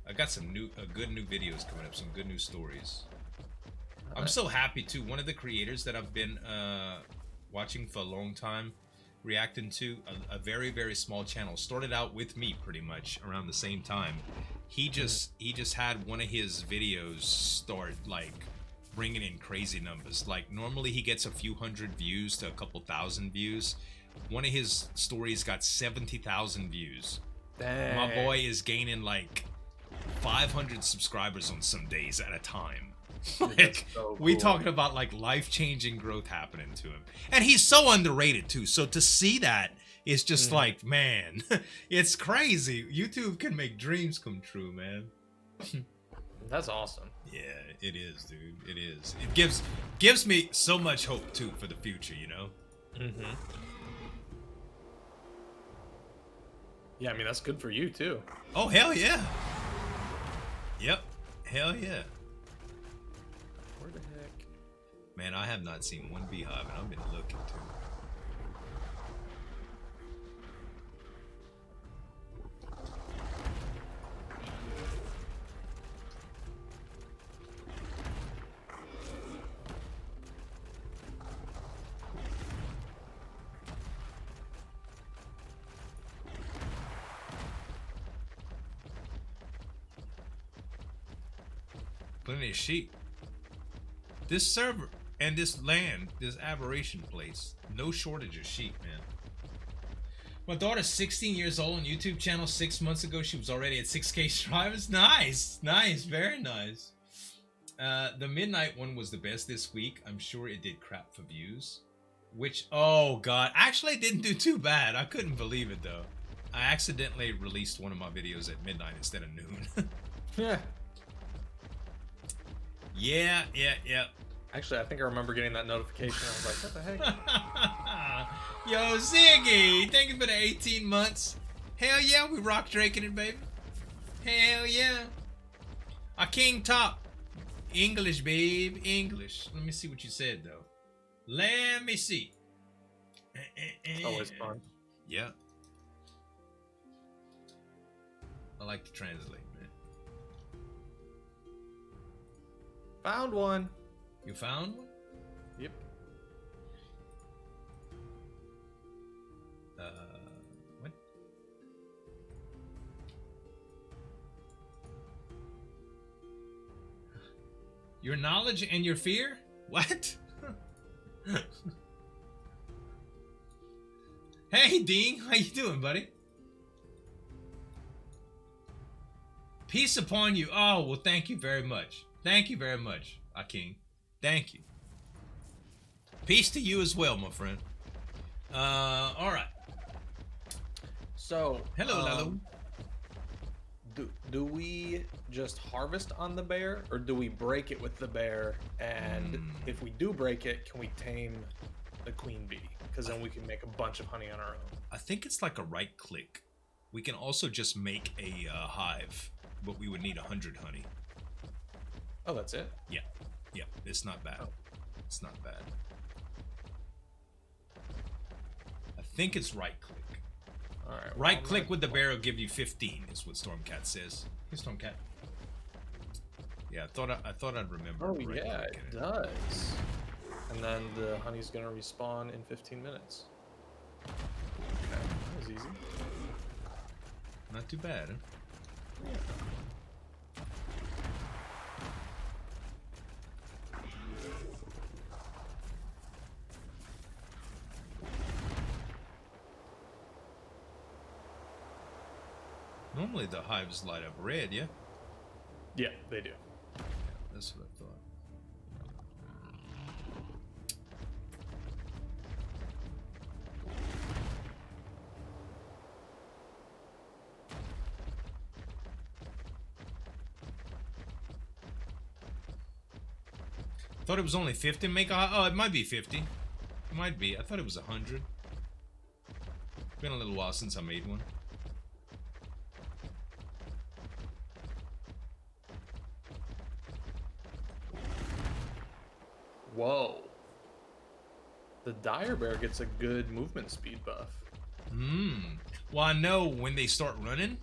I got some good new videos coming up, some good new stories. I'm so happy too. One of the creators that I've been watching for a long time, reacting to a very, very small channel, started out with me pretty much around the same time. He just had one of his videos start like bringing in crazy numbers. Like normally he gets a few hundred views to a couple thousand views. One of his stories got 70,000 views. Dang. My boy is gaining like 500 subscribers on some days at a time. Dude, Like, so we cool. talking about like life-changing growth happening to him, and he's so underrated too. So to see that is just like, man, it's crazy. YouTube can make dreams come true, man. That's awesome. Yeah, it is, dude. It is. It gives me so much hope too for the future, you know. Yeah, I mean that's good for you too. Oh hell yeah. Yep. Hell yeah. Where the heck? Man, I have not seen one beehive, and I've been looking too. Plenty of sheep. This server and this land, this aberration place, no shortage of sheep, man. My daughter's 16 years old on YouTube channel. 6 months ago, she was already at 6K subscribers. Nice, nice, very nice. The midnight one was the best this week. I'm sure it did crap for views. Which, oh god, actually it didn't do too bad. I couldn't believe it though. I accidentally released one of my videos at midnight instead of noon. Yeah. Yeah. Actually, I think I remember getting that notification. I was like, what the heck? Yo, Ziggy, thank you for the 18 months. Hell yeah, we rock draking it, baby. Hell yeah. A king top. English, babe, English. Let me see what you said, though. Let me see. Always fun. Yeah. I like to translate, man. Found one. You found one? Yep. What? Your knowledge and your fear? What? Hey, Dean, how you doing, buddy? Peace upon you. Oh, well, thank you very much. Thank you very much, Aking. Thank you. Peace to you as well, my friend. All right. So, Hello, Lalo. do we just harvest on the bear, or do we break it with the bear? And if we do break it, can we tame the queen bee? Because then we can make a bunch of honey on our own. I think it's like a right click. We can also just make a hive, but we would need 100 honey. Oh, that's it? Yeah. It's not bad. Oh. It's not bad. I think it's right click. All right. Right click with the bear will give you 15, is what Stormcat says. Hey, Stormcat. Yeah, I thought I'd remember. Oh, right yeah, click it in does. And then the honey's gonna respawn in 15 minutes. Okay, that was easy. Not too bad, huh? Yeah. Normally the hives light up red, yeah? Yeah, they do. That's what I thought. Thought it was only 50 make a... Oh, it might be 50. It might be. I thought it was 100. Been a little while since I made one. Whoa. The dire bear gets a good movement speed buff. Well, I know when they start running,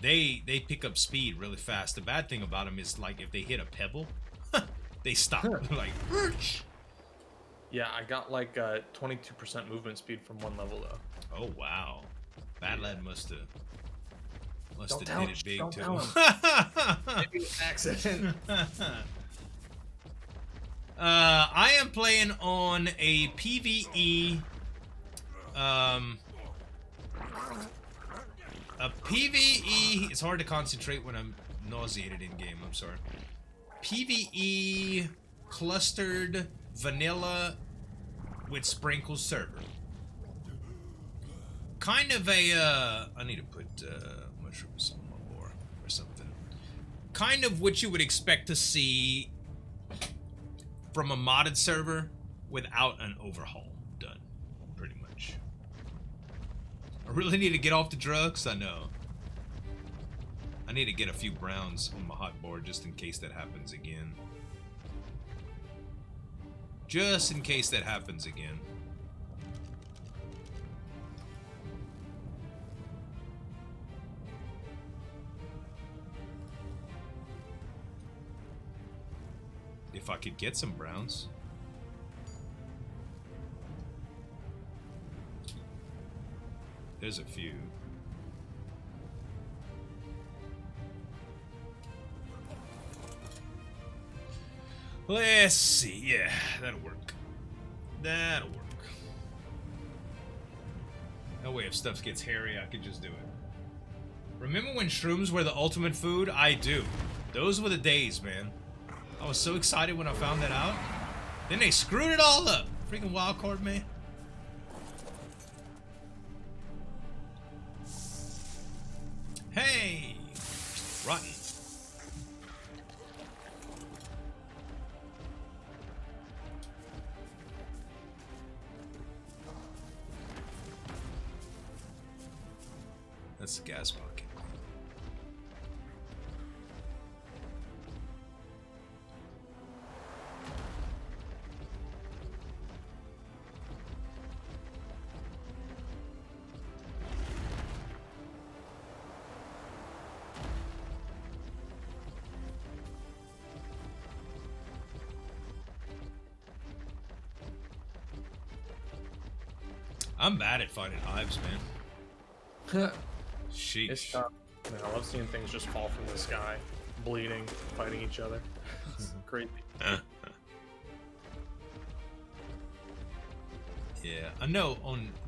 they pick up speed really fast. The bad thing about them is, like, if they hit a pebble, They stop. They're like, "Urch." Yeah, I got like 22% movement speed from one level though. Oh wow, Bad Lad must have Don't did tell him. it big Don't too. tell him. Maybe an accident. I am playing on a PvE. A PvE. It's hard to concentrate when I'm nauseated in game. I'm sorry. PvE clustered vanilla with sprinkles server. Kind of a. I need to put mushrooms on my board or something. Kind of what you would expect to see from a modded server without an overhaul done, pretty much. I really need to get off the drugs, I know. I need to get a few browns on my hot board just in case that happens again. Just in case that happens again. If I could get some browns. There's a few. Let's see. Yeah, that'll work. That'll work. That way if stuff gets hairy, I could just do it. Remember when shrooms were the ultimate food? I do. Those were the days, man. I was so excited when I found that out. Then they screwed it all up. Freaking wildcard, man. Hey! Rotten. That's the gas pocket. I'm bad at finding hives, man. Sheesh. It's tough. Man, I love seeing things just fall from the sky, bleeding, fighting each other. It's crazy. Yeah, I know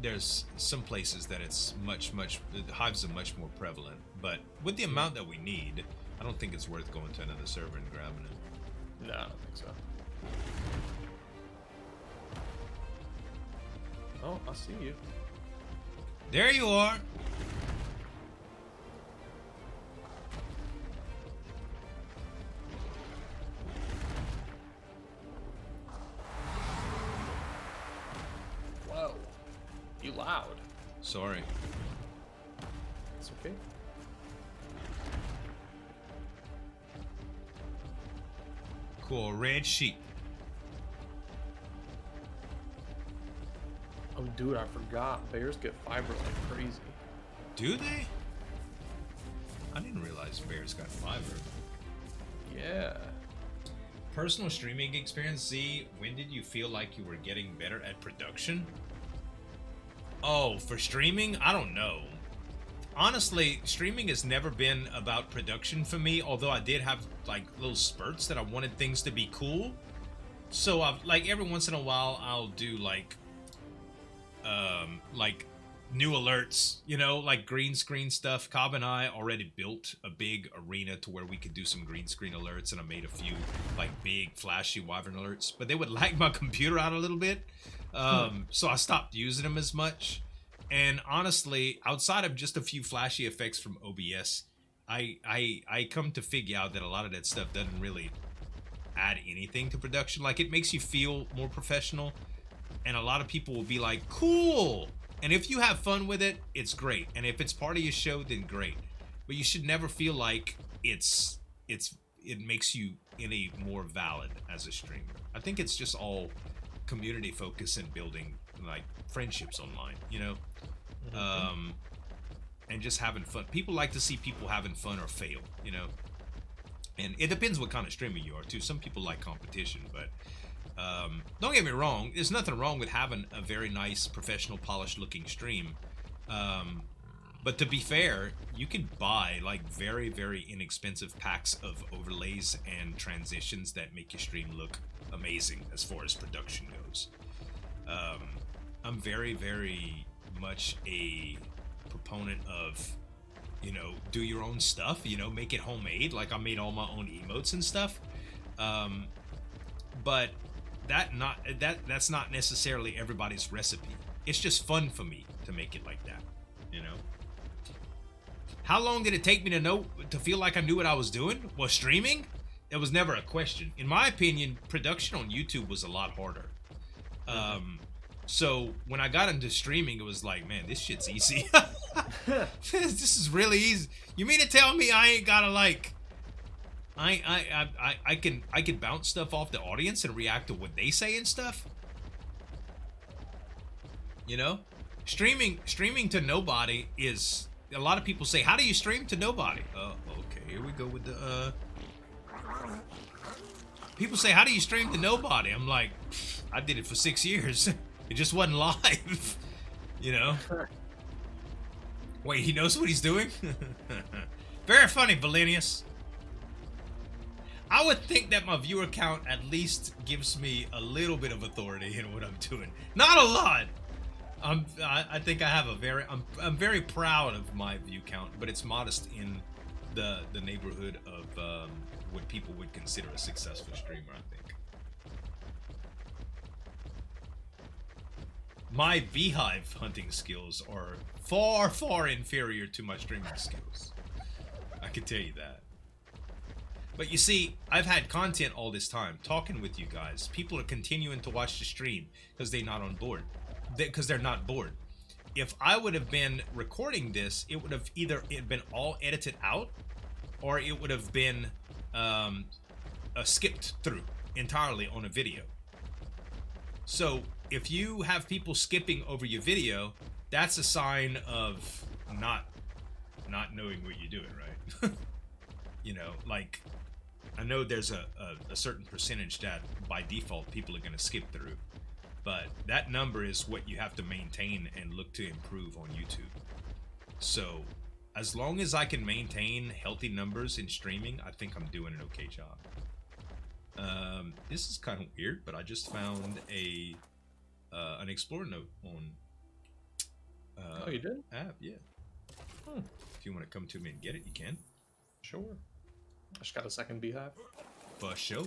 there's some places that it's the hives are much more prevalent, but with the amount that we need, I don't think it's worth going to another server and grabbing it. No, I don't think so. Oh, I see you. There you are. Whoa. You loud. Sorry. It's okay. Cool, red sheep. Oh, dude, I forgot. Bears get fiber like crazy. Do they? I didn't realize bears got fiber. Yeah. Personal streaming experience, Z, when did you feel like you were getting better at production? Oh, for streaming? I don't know. Honestly, streaming has never been about production for me, although I did have like little spurts that I wanted things to be cool. So I've like every once in a while I'll do like new alerts, you know, like green screen stuff. Cobb and I already built a big arena to where we could do some green screen alerts, and I made a few like big flashy wyvern alerts, but they would lag my computer out a little bit. So I stopped using them as much. And honestly, outside of just a few flashy effects from OBS, I come to figure out that a lot of that stuff doesn't really add anything to production. Like, it makes you feel more professional, and a lot of people will be like, cool. And if you have fun with it, it's great. And if it's part of your show, then great. But you should never feel like it makes you any more valid as a streamer. I think it's just all community focus and building like friendships online, you know? And just having fun. People like to see people having fun or fail, you know? And it depends what kind of streamer you are too. Some people like competition, but don't get me wrong. There's nothing wrong with having a very nice, professional, polished-looking stream. But to be fair, you can buy like very, very inexpensive packs of overlays and transitions that make your stream look amazing as far as production goes. I'm very, very much a proponent of, you know, do your own stuff, you know, make it homemade. Like I made all my own emotes and stuff. But that's not necessarily everybody's recipe. It's just fun for me to make it like that, you know. How long did it take me to feel like I knew what I was doing? Well, streaming, it was never a question. In my opinion, production on YouTube was a lot harder. So when I got into streaming, it was like, man, this shit's easy. This is really easy. You mean to tell me I ain't gotta like, I can bounce stuff off the audience and react to what they say and stuff? You know, streaming to nobody is. A lot of people say, how do you stream to nobody? Okay, here we go with the, people say, how do you stream to nobody? I'm like, I did it for 6 years. It just wasn't live, you know? Wait, he knows what he's doing? Very funny, Valenius. I would think that my viewer count at least gives me a little bit of authority in what I'm doing. Not a lot. I think I have I'm very proud of my view count, but it's modest in the neighborhood of what people would consider a successful streamer, I think. My beehive hunting skills are far, far inferior to my streaming skills. I can tell you that. But you see, I've had content all this time, talking with you guys. People are continuing to watch the stream because they're not on board. Because they're not bored. If I would have been recording this, it would have either been all edited out, or it would have been skipped through entirely on a video. So if you have people skipping over your video, that's a sign of not knowing what you're doing, right? You know, like, I know there's a certain percentage that by default people are going to skip through. But that number is what you have to maintain and look to improve on YouTube. So as long as I can maintain healthy numbers in streaming, I think I'm doing an okay job. This is kind of weird, but I just found an Explorer note on oh, you did? app, yeah. If you want to come to me and get it, you can. Sure. I just got a second beehive. For sure.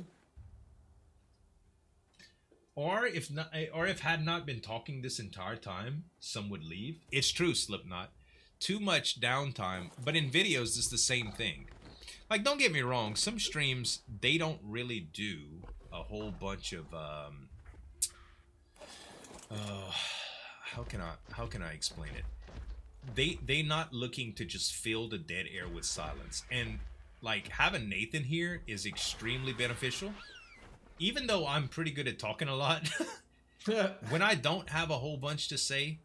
Or if had not been talking this entire time, some would leave. It's true, Slipknot. Too much downtime, but in videos, it's the same thing. Like, don't get me wrong, some streams, they don't really do a whole bunch of, how can I explain it? They not looking to just fill the dead air with silence. And, like, having Nathan here is extremely beneficial. Even though I'm pretty good at talking a lot, when I don't have a whole bunch to say,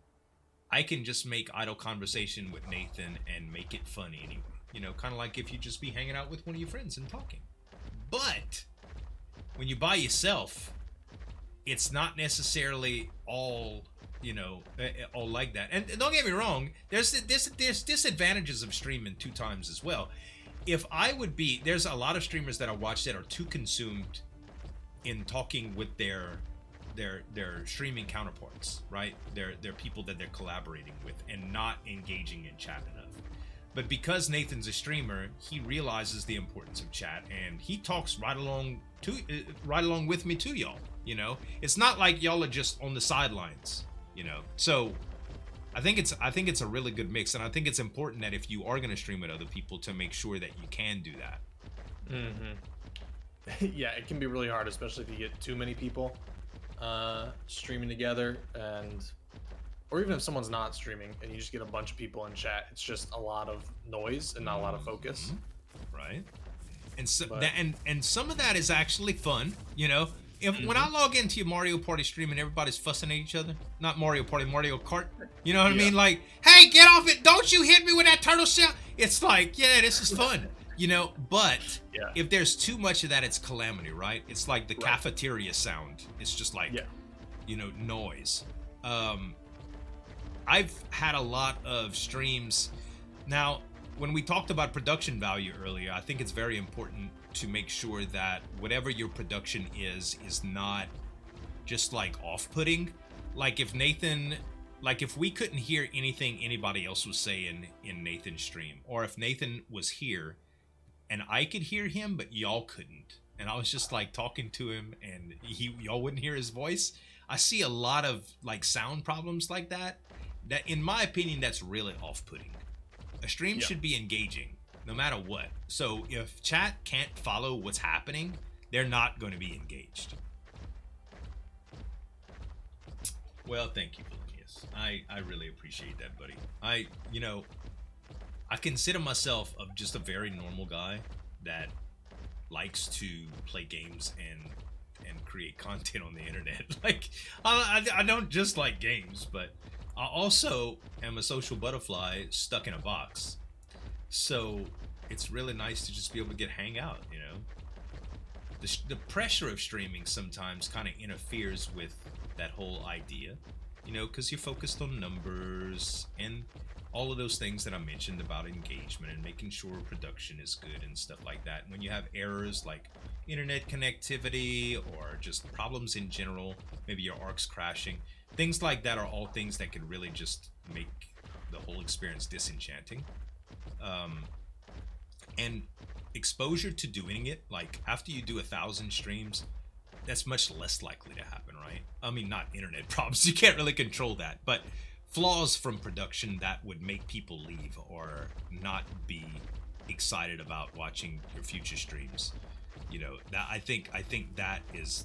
I can just make idle conversation with Nathan and make it funny anyway. You know, kind of like if you just be hanging out with one of your friends and talking. But when you by yourself, it's not necessarily all, you know, all like that. And don't get me wrong, there's disadvantages of streaming 2 times as well. If I would be, there's a lot of streamers that I watch that are too consumed in talking with their streaming counterparts, right? They're people that they're collaborating with and not engaging in chat enough. But because Nathan's a streamer, he realizes the importance of chat and he talks right along with me too, y'all. You know, it's not like y'all are just on the sidelines, you know. So I think it's a really good mix, and I think it's important that if you are going to stream with other people, to make sure that you can do that. Yeah, it can be really hard, especially if you get too many people streaming together, or even if someone's not streaming and you just get a bunch of people in chat. It's just a lot of noise and not a lot of focus. Right. And so and some of that is actually fun, you know. When I log into your Mario Party stream and everybody's fussing at each other, not Mario Party, Mario Kart, you know what I mean? Like, hey, get off it! Don't you hit me with that turtle shell! It's like, yeah, this is fun. You know, but Yeah. if there's too much of that, it's calamity, right? It's like the Right. cafeteria sound. It's just like, Yeah. you know, noise. I've had a lot of streams. Now, when we talked about production value earlier, I think it's very important to make sure that whatever your production is not just like off-putting. Like if we couldn't hear anything anybody else was saying in Nathan's stream, or if Nathan was here and I could hear him but y'all couldn't, and I was just like talking to him and y'all wouldn't hear his voice. I see a lot of like sound problems like that in my opinion, that's really off-putting. A stream should be engaging no matter what. So if chat can't follow what's happening, they're not going to be engaged. Well, thank you, Polonius. I really appreciate that, buddy. I consider myself just a very normal guy that likes to play games and create content on the internet. Like, I don't just like games, but I also am a social butterfly stuck in a box. So it's really nice to just be able to hang out, you know. The pressure of streaming sometimes kind of interferes with that whole idea, you know, because you're focused on numbers and all of those things that I mentioned about engagement and making sure production is good and stuff like that. When you have errors like internet connectivity or just problems in general, maybe your ARK's crashing, things like that are all things that could really just make the whole experience disenchanting. And exposure to doing it, like after you do 1,000 streams, that's much less likely to happen, right? I mean, not internet problems, you can't really control that, but flaws from production that would make people leave or not be excited about watching your future streams. You know, that I think that is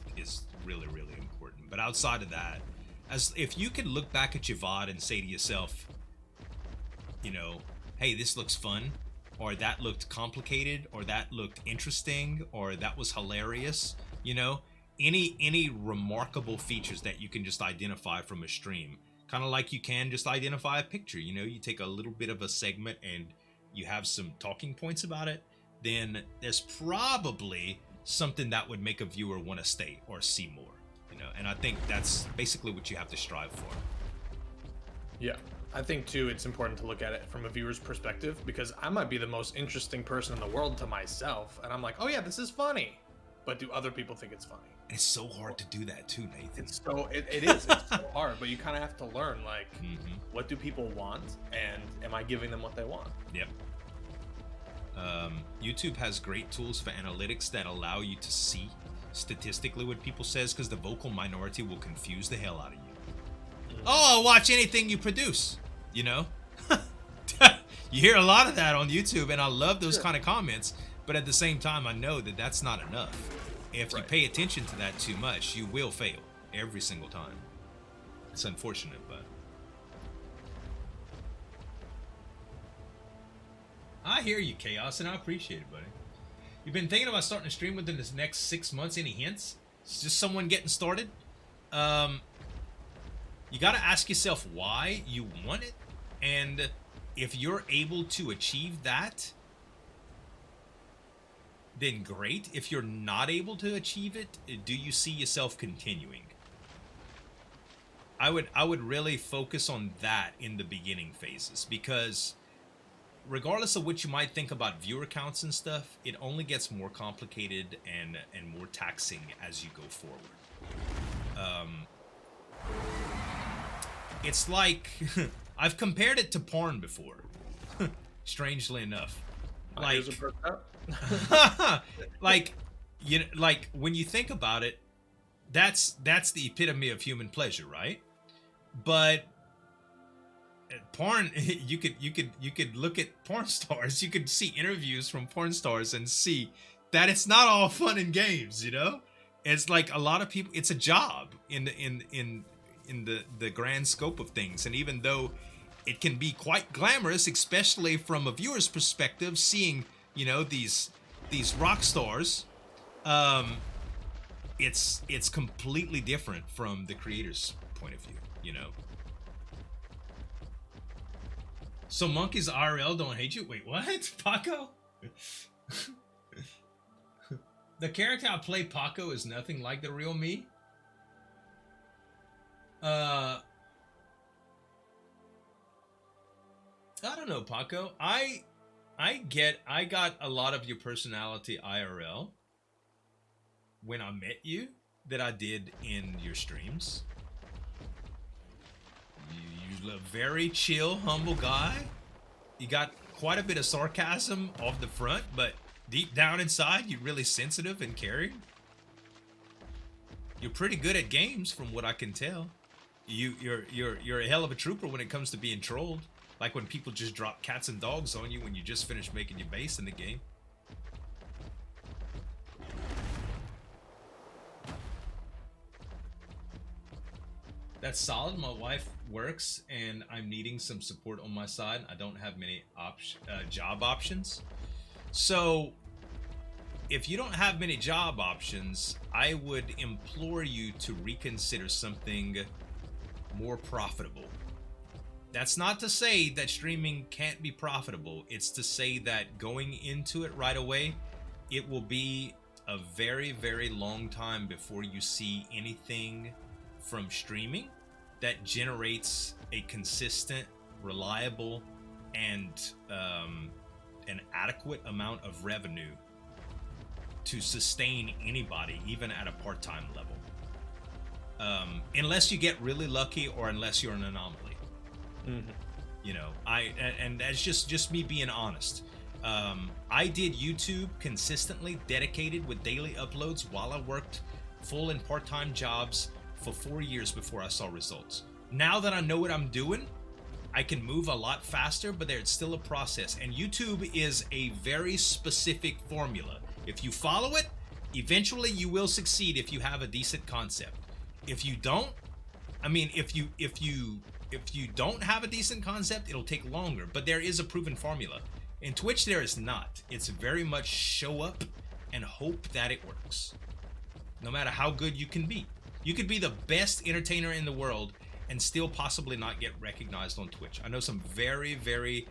really, really important. But outside of that, as if you can look back at your VOD and say to yourself, you know, hey, this looks fun, or that looked complicated, or that looked interesting, or that was hilarious, you know, any remarkable features that you can just identify from a stream, kind of like you can just identify a picture, you know, you take a little bit of a segment and you have some talking points about it, then there's probably something that would make a viewer want to stay or see more, you know, and I think that's basically what you have to strive for. Yeah. I think too it's important to look at it from a viewer's perspective, because I might be the most interesting person in the world to myself and I'm like, oh yeah, this is funny, but do other people think it's funny? It's so hard to do that too, Nathan. It's so hard, but you kind of have to learn, like, what do people want and am I giving them what they want? Yep. YouTube has great tools for analytics that allow you to see statistically what people says, because the vocal minority will confuse the hell out of you. Oh, I'll watch anything you produce, you know. You hear a lot of that on YouTube, and I love those kind of comments, but at the same time I know that that's not enough. If you pay attention to that too much, you will fail every single time. It's unfortunate, but I hear you, Chaos, and I appreciate it, buddy. You've been thinking about starting a stream within this next 6 months. Any hints? It's just someone getting started. You got to ask yourself why you want it, and if you're able to achieve that, then great. If you're not able to achieve it, do you see yourself continuing? I would really focus on that in the beginning phases, because regardless of what you might think about viewer counts and stuff, it only gets more complicated and more taxing as you go forward. It's like I've compared it to porn before. Strangely enough, like like, you know, like when you think about it, that's the epitome of human pleasure, right? But porn, you could look at porn stars, you could see interviews from porn stars and see that it's not all fun and games, you know? It's like a lot of people, it's a job in the grand scope of things. And even though it can be quite glamorous, especially from a viewer's perspective, seeing, you know, these rock stars, it's completely different from the creator's point of view, you know. So monkeys IRL don't hate you? Wait, what? Paco? The character I play, Paco, is nothing like the real me. I don't know, Paco. I got a lot of your personality IRL when I met you that I did in your streams. You're a very chill, humble guy. You got quite a bit of sarcasm off the front, but deep down inside, you're really sensitive and caring. You're pretty good at games, from what I can tell. You're a hell of a trooper when it comes to being trolled. Like when people just drop cats and dogs on you when you just finished making your base in the game. That's solid. My wife works and I'm needing some support on my side. I don't have many job options. So if you don't have many job options, I would implore you to reconsider something more profitable. That's not to say that streaming can't be profitable. It's to say that going into it right away, it will be a very, very long time before you see anything from streaming that generates a consistent, reliable, and an adequate amount of revenue to sustain anybody, even at a part-time level. Unless you get really lucky or unless you're an anomaly. Mm-hmm. You know, and that's just me being honest. I did YouTube consistently, dedicated with daily uploads while I worked full and part-time jobs for 4 years before I saw results. Now that I know what I'm doing, I can move a lot faster, but there's still a process. And YouTube is a very specific formula. If you follow it, eventually you will succeed if you have a decent concept. If you don't, I mean, if you don't have a decent concept, it'll take longer, but there is a proven formula. In Twitch, there is not. It's very much show up and hope that it works. No matter how good you can be. You could be the best entertainer in the world and still possibly not get recognized on Twitch. I know some very, very,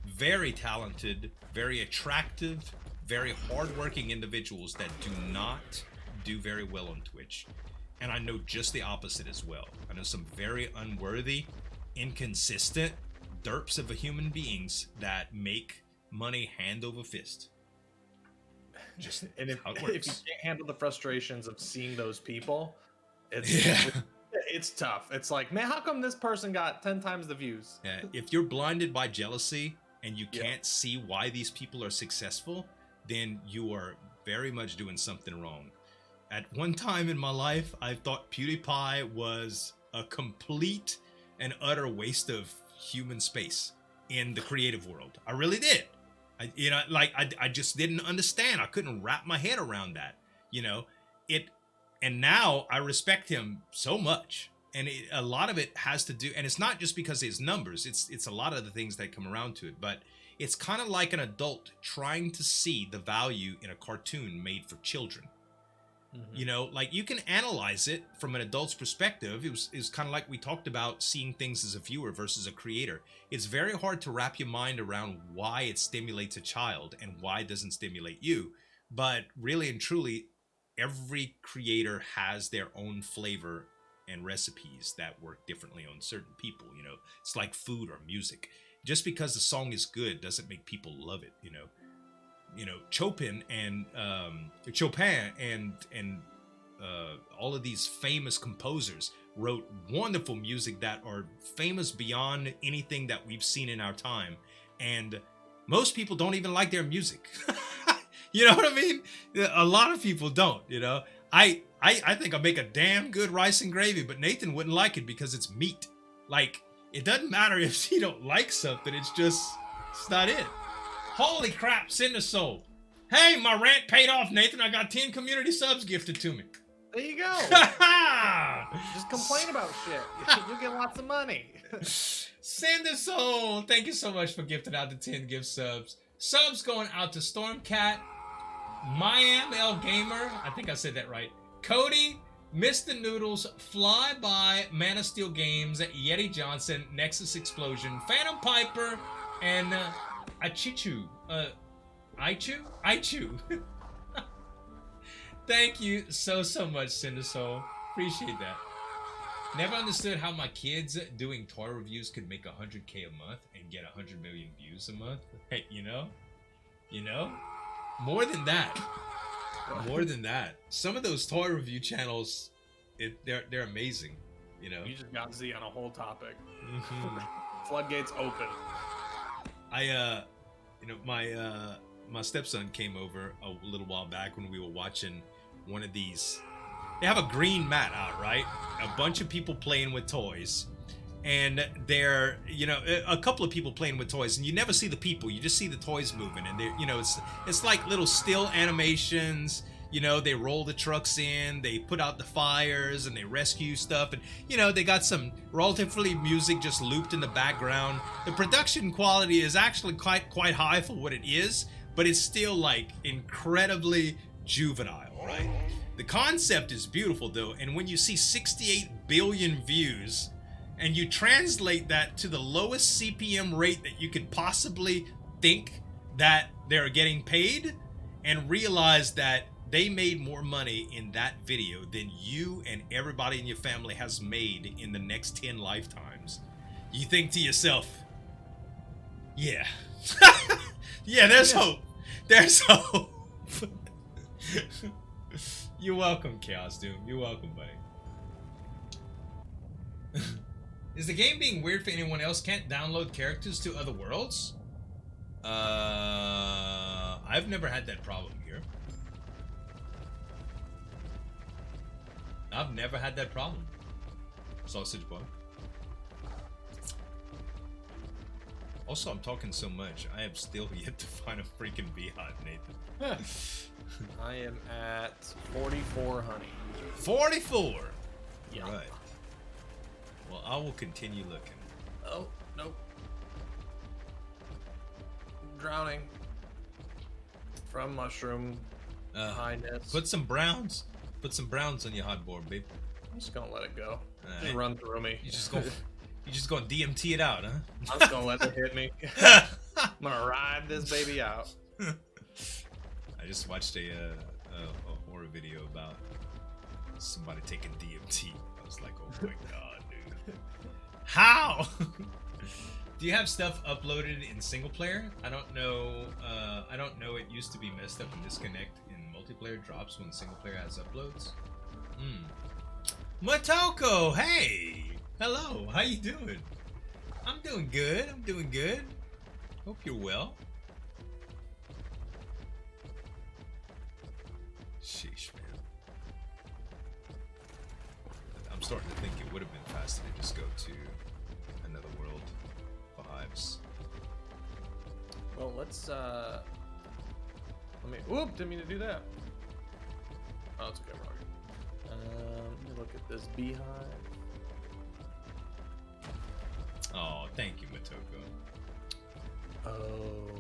very talented, very attractive, very hardworking individuals that do not do very well on Twitch. And I know just the opposite as well. I know some very unworthy, inconsistent derps of human beings that make money hand over fist. Just and if you can't handle the frustrations of seeing those people, it's tough. It's like, man, how come this person got 10 times the views? Yeah, if you're blinded by jealousy and you can't see why these people are successful, then you are very much doing something wrong. At one time in my life, I thought PewDiePie was a complete and utter waste of human space in the creative world. I really did. I just didn't understand. I couldn't wrap my head around that, and now I respect him so much. And a lot of it has to do, and it's not just because of his numbers, it's a lot of the things that come around to it, but it's kind of like an adult trying to see the value in a cartoon made for children. Mm-hmm. Like you can analyze it from an adult's perspective. It was kind of like we talked about seeing things as a viewer versus a creator. It's very hard to wrap your mind around why it stimulates a child and why it doesn't stimulate you. But really and truly, every creator has their own flavor and recipes that work differently on certain people. It's like food or music. Just because the song is good doesn't make people love it. Chopin and all of these famous composers wrote wonderful music that are famous beyond anything that we've seen in our time, and most people don't even like their music. You know what I mean? A lot of people don't. I think I make a damn good rice and gravy, but Nathan wouldn't like it because it's meat. Like, it doesn't matter if he don't like something, it's not it. Holy crap, Cinder Soul. Hey, my rant paid off, Nathan. I got 10 community subs gifted to me. There you go. Just complain about shit. You'll get lots of money. Cinder Soul, thank you so much for gifting out the 10 gift subs. Subs going out to Stormcat, Miami L Gamer, I think I said that right, Cody, Mr. Noodles, Flyby, Man of Steel Games, Yeti Johnson, Nexus Explosion, Phantom Piper, and Achichu. I chew. I chew. Thank you so much, Cindersoul. Appreciate that. Never understood how my kids doing toy reviews could make 100K a month and get 100 million views a month. Hey, you know, more than that. More than that. Some of those toy review channels, they're amazing. You know. You just got Z on a whole topic. Mm-hmm. Floodgates open. My stepson came over a little while back when we were watching one of these. They have a green mat out, right? A bunch of people playing with toys. And they're, a couple of people playing with toys, and you never see the people. You just see the toys moving, and they're, it's like little still animations. They roll the trucks in, they put out the fires, and they rescue stuff, and they got some relatively music just looped in the background. The production quality is actually quite high for what it is, but it's still like incredibly juvenile, right? The concept is beautiful though, and when you see 68 billion views, and you translate that to the lowest CPM rate that you could possibly think that they're getting paid, and realize that they made more money in that video than you and everybody in your family has made in the next 10 lifetimes, you think to yourself, yeah. Yeah, there's hope. There's hope. You're welcome, Chaos Doom. You're welcome, buddy. Is the game being weird for anyone else? Can't download characters to other worlds? I've never had that problem here. I've never had that problem. Sausage boy. Also, I'm talking so much. I have still yet to find a freaking beehive, Nathan. I am at 44 honey. 44! Yeah. Right. Well, I will continue looking. Oh, nope. I'm drowning. From mushroom highness. Put some browns. Put some browns on your hot board, babe. I'm just gonna let it go. Just run through me. You just gonna DMT it out, huh? I'm just gonna let it hit me. I'm gonna ride this baby out. I just watched a horror video about somebody taking DMT. I was like, oh my god, dude. How? Do you have stuff uploaded in single player? I don't know. I don't know. It used to be messed up and disconnect in multiplayer drops when single player has uploads. Motoko, hey, hello. How you doing? I'm doing good. I'm doing good. Hope you're well. Sheesh, man. I'm starting to think it would have been faster to just go to another world vibes. Well, let's let me. Whoop! Didn't mean to do that. Oh, it's okay, Roger. Let me look at this beehive. Oh, thank you, Motoko. Oh,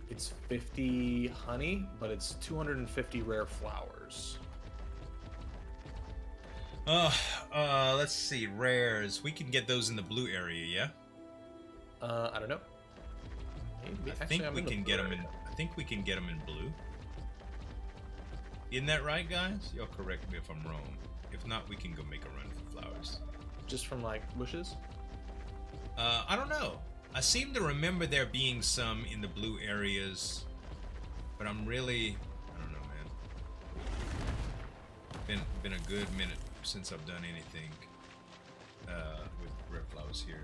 it's 50 honey, but it's 250 rare flowers. Let's see, rares. We can get those in the blue area, yeah? I don't know. Maybe. I think we can get them in. I think we can get them in blue. Isn't that right, guys? Y'all correct me if I'm wrong. If not, we can go make a run for flowers. Just from like bushes? I don't know. I seem to remember there being some in the blue areas, but I don't know, man. Been a good minute since I've done anything with red flowers here.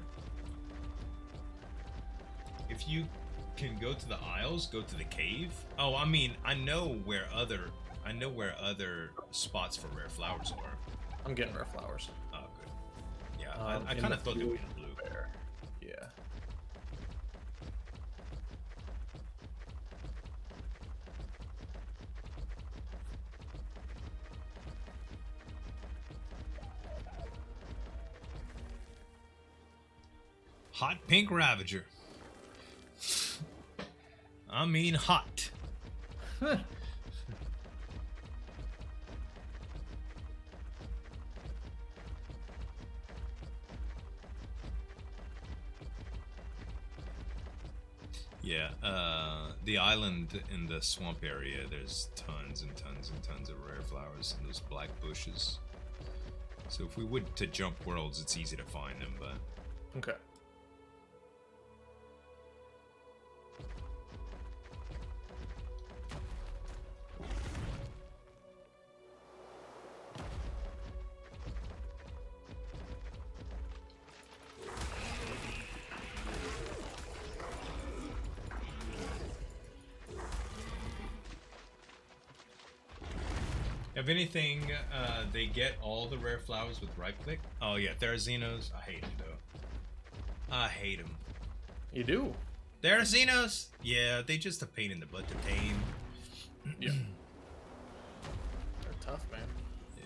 If you can go to the Isles, go to the cave. Oh, I mean, I know where other spots for rare flowers are. I'm getting rare flowers. Oh, good. Yeah, I kind of thought they were in blue. Bear. Yeah. Hot pink Ravager. I mean hot. Yeah, the island in the swamp area, there's tons and tons and tons of rare flowers and those black bushes. So if we would to jump worlds, it's easy to find them, but... Okay. If anything, they get all the rare flowers with right click. Oh yeah, Therazinos. I hate them though. I hate them. You do? Therazinos? Yeah, they just a pain in the butt to tame. Yeah. They're tough, man. Yeah.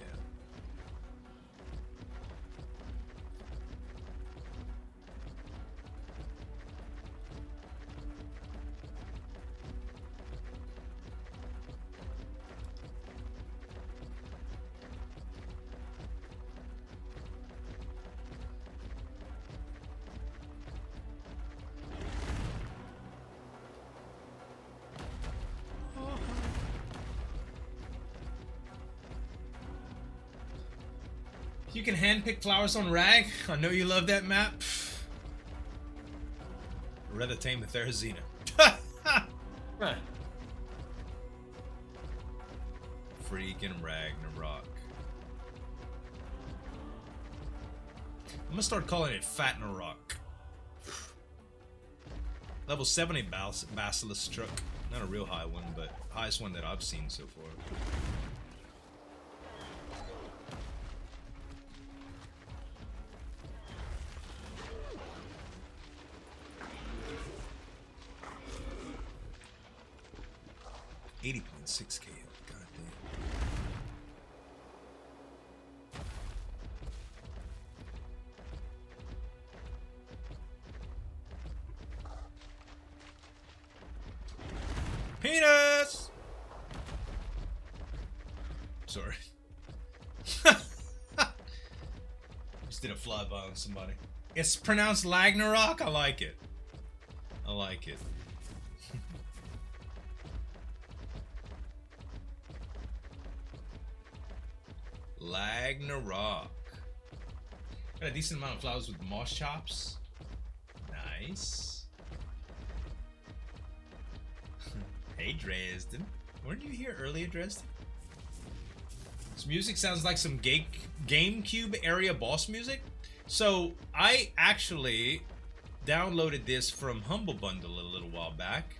You can handpick flowers on Rag. I know you love that map. I'd rather tame a Therazina. Huh. Freaking Ragnarok. I'm gonna start calling it Fatnarok. Level 70 Basilisk struck. Not a real high one, but highest one that I've seen so far. $80.6K. God damn. Penis! Sorry. Just did a flyby on somebody. It's pronounced Lagnarok? I like it. I like it. Lagnarok. Got a decent amount of flowers with moss chops. Nice. Hey Dresden. Weren't you here earlier, Dresden? This music sounds like some GameCube area boss music. So I actually downloaded this from Humble Bundle a little while back.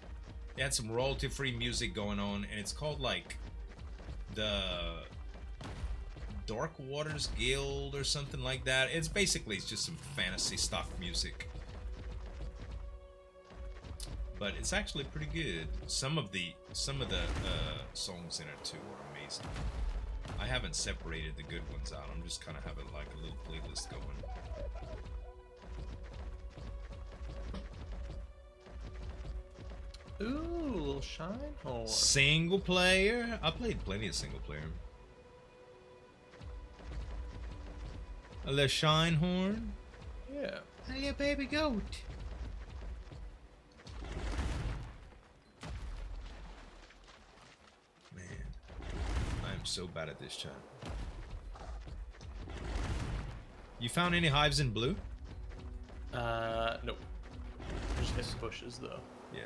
They had some royalty-free music going on, and it's called like the Dark Waters Guild or something like that. It's just some fantasy stock music, but it's actually pretty good. Some of the songs in it too are amazing. I haven't separated the good ones out. I'm just kind of having like a little playlist going. Ooh, little shine hole. Single player? I played plenty of single player. A little shine horn? Yeah. A little baby goat. Man, I am so bad at this chat. You found any hives in blue? Nope. Just hit bushes though. Yeah.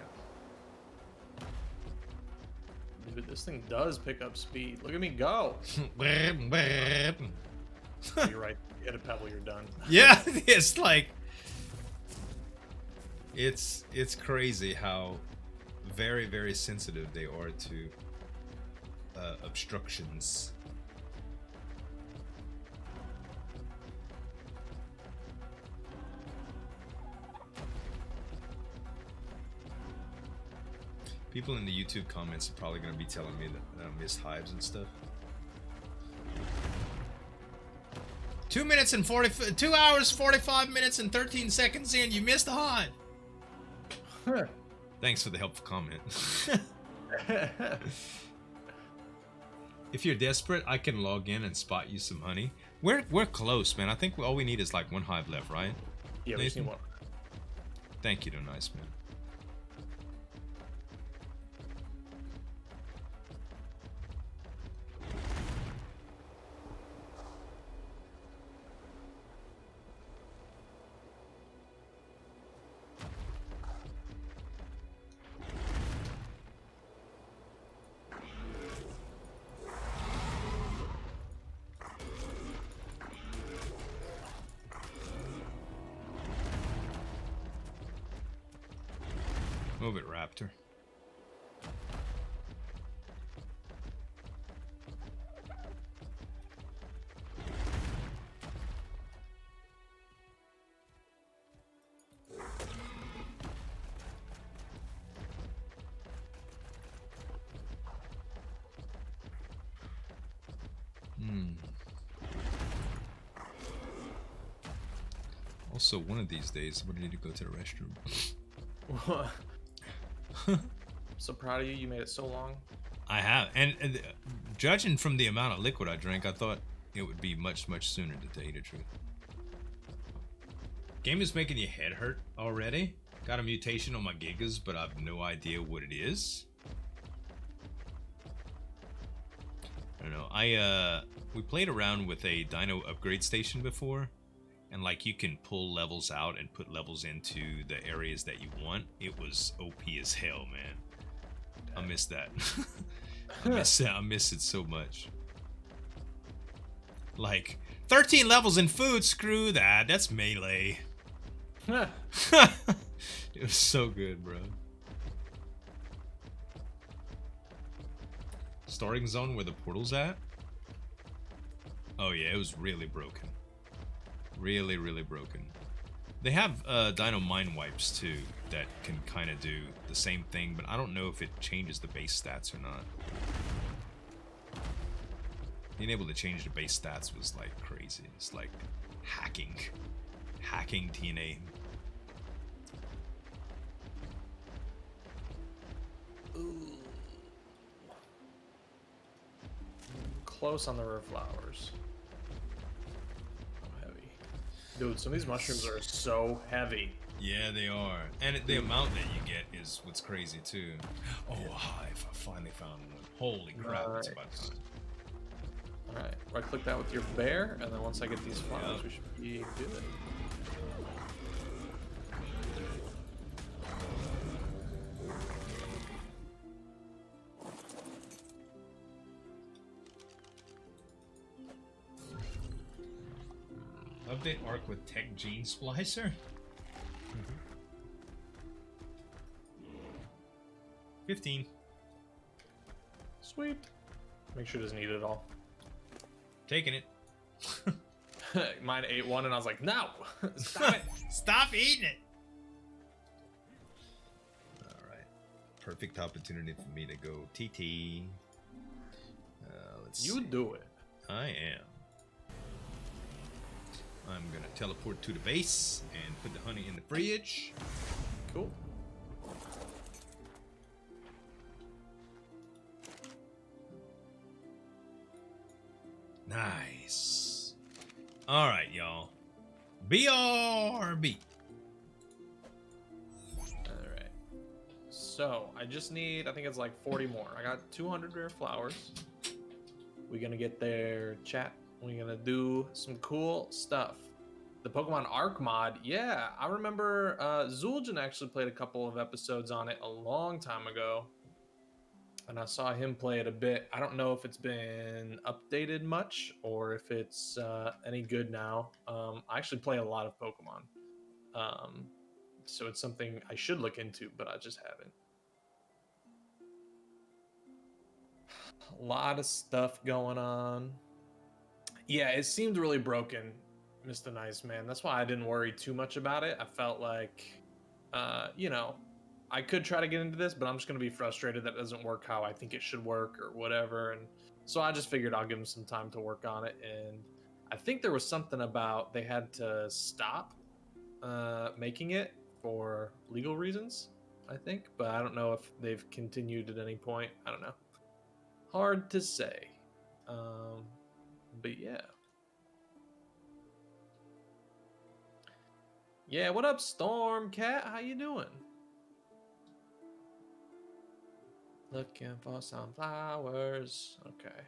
Dude, this thing does pick up speed. Look at me go. You're right. You hit a pebble, you're done. Yeah, it's like it's crazy how very, very sensitive they are to obstructions. People in the YouTube comments are probably going to be telling me that I missed hives and stuff. 2 hours, 45 minutes, and 13 seconds in, you missed a hive. Thanks for the helpful comment. If you're desperate, I can log in and spot you some honey. We're close, man. I think all we need is like one hive left, right? Yeah, we just need one. Thank you, though, nice man. Move it, Raptor. Also, one of these days, I'm gonna need to go to the restroom. So proud of you. You made it so long. I have, and judging from the amount of liquid I drank, I thought it would be much sooner, to tell you the truth. Game is making your head hurt already. Got a mutation on my gigas, but I have no idea what it is. I don't know. We played around with a dino upgrade station before, and like you can pull levels out and put levels into the areas that you want. It was OP as hell, man. I miss that. I miss it so much. Like 13 levels in food, screw that. That's melee. It was so good, bro. Starting zone where the portal's at? Oh yeah, it was really broken. Really broken. They have dino mine wipes too that can kind of do the same thing, but I don't know if it changes the base stats or not. Being able to change the base stats was like crazy. It's like hacking TNA. Ooh. Close on the rare flowers. Oh, heavy. Dude, some of these mushrooms are so heavy. Yeah, they are. And the amount that you get is what's crazy too. Oh, a hive. I finally found one. Holy crap, it's about time. Alright, right click that with your bear, and then once I get these flowers, we should be good. Update ARK with Tech Gene Splicer? 15. Sweet. Make sure it doesn't eat it all. Taking it. Mine ate one, and I was like, no! Stop it! Stop eating it! Alright. Perfect opportunity for me to go TT. Let's see. You do it. I am. I'm gonna teleport to the base and put the honey in the fridge. Cool. Nice. All right, y'all. BRB. All right. So I just need, I think it's like 40 more. I got 200 rare flowers. We're gonna get there, chat. We're gonna do some cool stuff. The Pokemon ARK mod, yeah, I remember Zueljin actually played a couple of episodes on it a long time ago. And I saw him play it a bit. I don't know if it's been updated much or if it's any good now. I actually play a lot of Pokemon. So it's something I should look into, but I just haven't. A lot of stuff going on. Yeah, it seemed really broken, Mr. Nice Man. That's why I didn't worry too much about it. I felt like, you know, I could try to get into this, but I'm just going to be frustrated that it doesn't work how I think it should work or whatever. And so I just figured I'll give him some time to work on it. And I think there was something about they had to stop making it for legal reasons, I think. But I don't know if they've continued at any point. I don't know. Hard to say. But yeah. Yeah, what up, Storm Cat? How you doing? Looking for some flowers. Okay.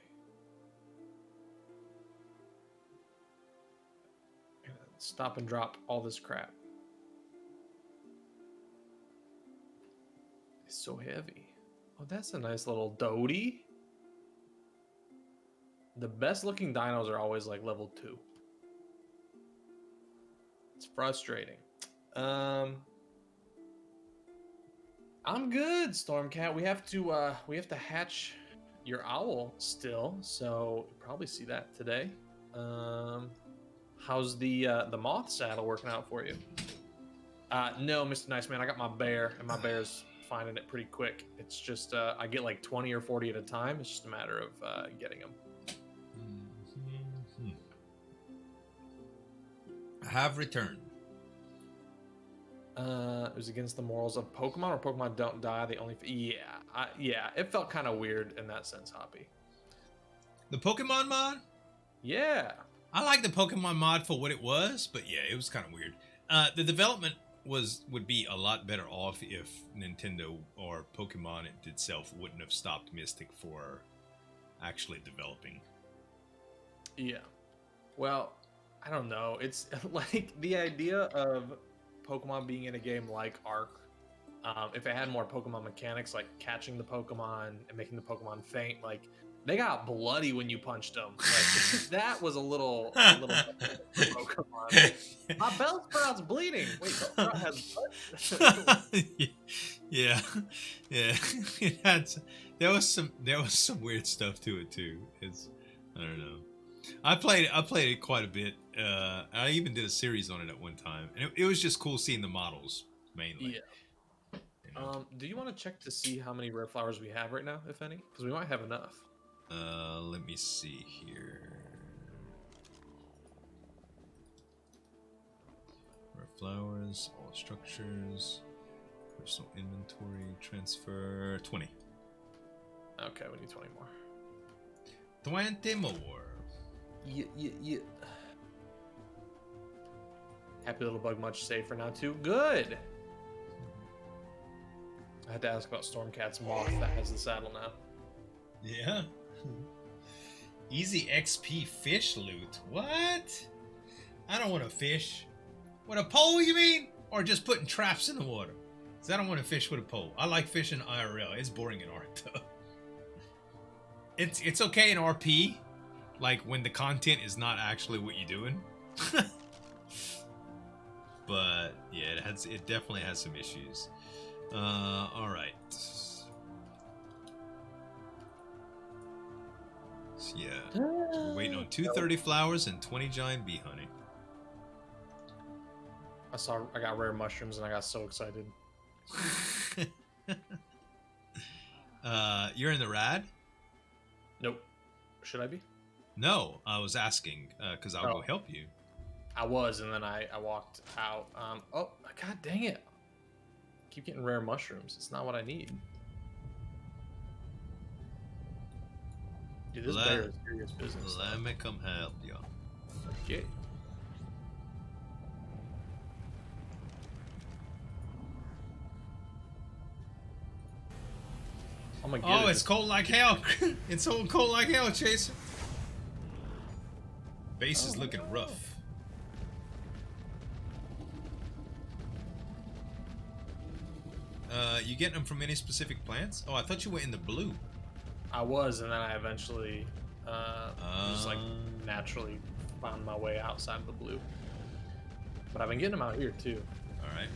Stop and drop all this crap. It's so heavy. Oh, that's a nice little Doty. The best looking dinos are always like level 2. It's frustrating. I I'm good, Stormcat. We have to hatch your owl still, so you'll probably see that today. How's the moth saddle working out for you? No, Mr. Nice Man, I got my bear, and my bear's finding it pretty quick. It's just I get like 20 or 40 at a time. It's just a matter of getting them. I have returned. It was against the morals of Pokemon, or Pokemon don't die. They only yeah. It felt kind of weird in that sense, Hoppy. The Pokemon mod? Yeah. I like the Pokemon mod for what it was, but yeah, it was kind of weird. The development would be a lot better off if Nintendo or Pokemon itself wouldn't have stopped Mystic for actually developing. Yeah. Well, I don't know. It's like the idea of Pokemon being in a game like ARK. If it had more Pokemon mechanics, like catching the Pokemon and making the Pokemon faint, like they got bloody when you punched them. Like, that was a little Pokemon. My Bellsprout's bleeding. Wait, Bellsprout has blood? yeah. It had there was some weird stuff to it too. I don't know. I played it quite a bit. I even did a series on it at one time, and it was just cool seeing the models mainly. Yeah. Do you want to check to see how many rare flowers we have right now, if any? Because we might have enough. Let me see here. Rare flowers, all structures, personal inventory, transfer, 20. Okay, we need 20 more. 20 more. Yeah. Happy Little Bug much safer now too. Good. I had to ask about Stormcat's moth that has the saddle now. Yeah. Easy XP fish loot. What? I don't want to fish. With a pole, you mean? Or just putting traps in the water? Because I don't want to fish with a pole. I like fishing IRL. It's boring in ARK though. It's okay in RP, like when the content is not actually what you're doing. But yeah, it definitely has some issues. All right. So, yeah, we're waiting on 230 flowers and 20 giant bee honey. I got rare mushrooms and I got so excited. You're in the rad? Nope. Should I be? No, I was asking because I'll go help you. I was, and then I walked out. Oh, god dang it. Keep getting rare mushrooms. It's not what I need. Dude, this bear is serious business. Let me come help you. Okay. Oh, it's cold like hell. It's so cold like hell, Chaser. Base is looking rough. You getting them from any specific plants? Oh, I thought you went in the blue. I was, and then I eventually just like naturally found my way outside of the blue. But I've been getting them out here too. All right.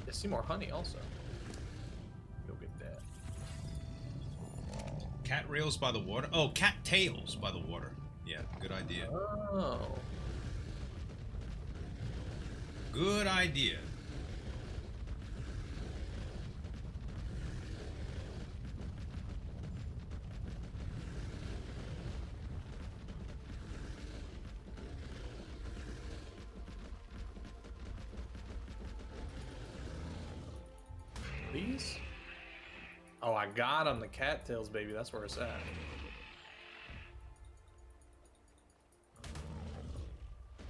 I see more honey also. Go get that. Cat rails by the water. Oh, cat tails by the water. Yeah, good idea. Oh. Good idea. These? Oh, I got them. The cattails, baby. That's where it's at.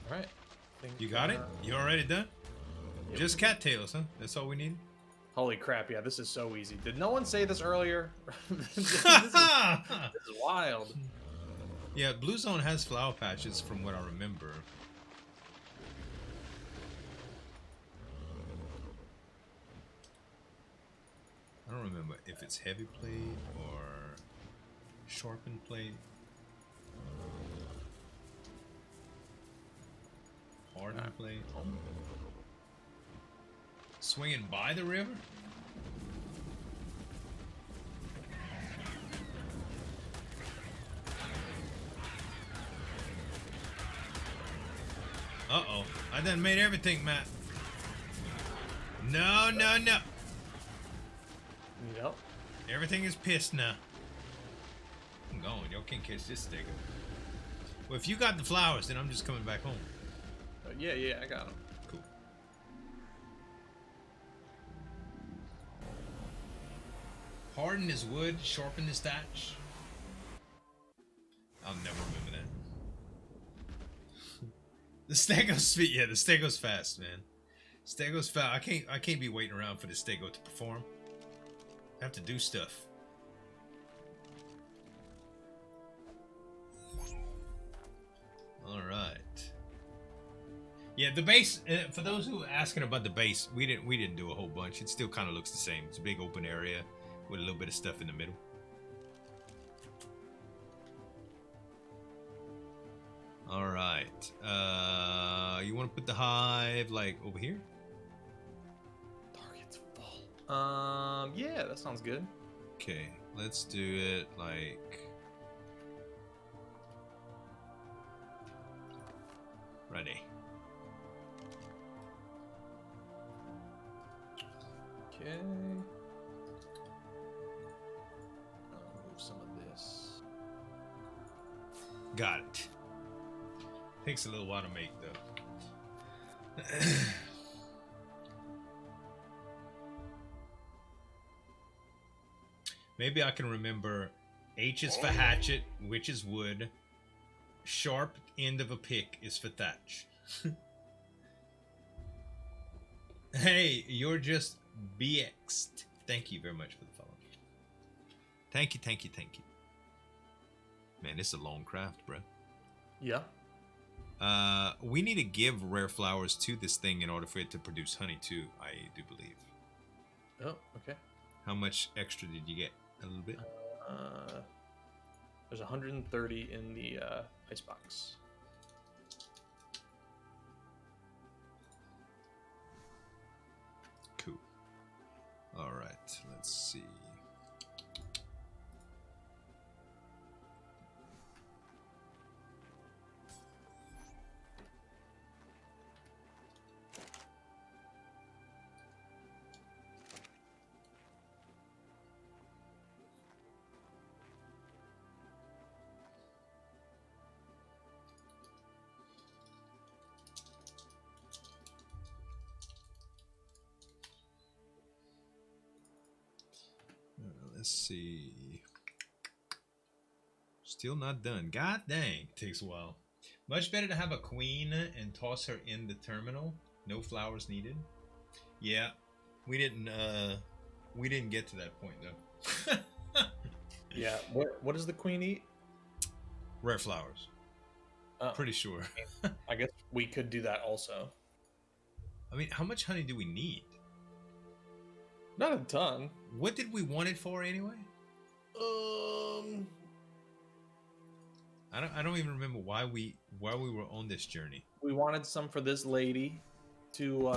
All right. You got it? You already done? Yep. Just cattails, huh? That's all we need? Holy crap, yeah, this is so easy. Did no one say this earlier? this is wild. Yeah, Blue Zone has flower patches from what I remember. I don't remember if it's heavy plate or sharpened plate. Hardened plate. Swinging by the river? Uh-oh. I done made everything, Matt. No, no, no. Yep. Everything is pissed now. I'm going. Y'all can't catch this stego. Well, if you got the flowers, then I'm just coming back home. Yeah, I got them. Cool. Harden his wood, sharpen his thatch. I'll never remember that. The stego's speed, yeah, the stego's fast, man. Stego's fast. I can't be waiting around for the stego to perform. I have to do stuff. All right. Yeah, the base. For those who are asking about the base, we didn't do a whole bunch. It still kind of looks the same. It's a big open area with a little bit of stuff in the middle. All right. You want to put the hive like over here? Target's full. Yeah, that sounds good. Okay, let's do it like ready. Okay. I'll move some of this. Got it. Takes a little while to make though. Maybe I can remember H is for hatchet, which is wood. Sharp end of a pick is for thatch. Hey, you're just BX'd. Thank you very much for the follow. Thank you. Man, this is a long craft, bro. Yeah. We need to give rare flowers to this thing in order for it to produce honey too, I do believe. Oh, okay. How much extra did you get? A little bit? There's 130 in the icebox. Cool. All right, let's see. Let's see. Still not done. God dang, takes a while. Much better to have a queen and toss her in the terminal. No flowers needed. Yeah, we didn't get to that point though. Yeah. What does the queen eat? Rare flowers. Pretty sure. I guess we could do that also. I mean, how much honey do we need? Not a ton. What did we want it for anyway? I don't even remember why we were on this journey. We wanted some for this lady to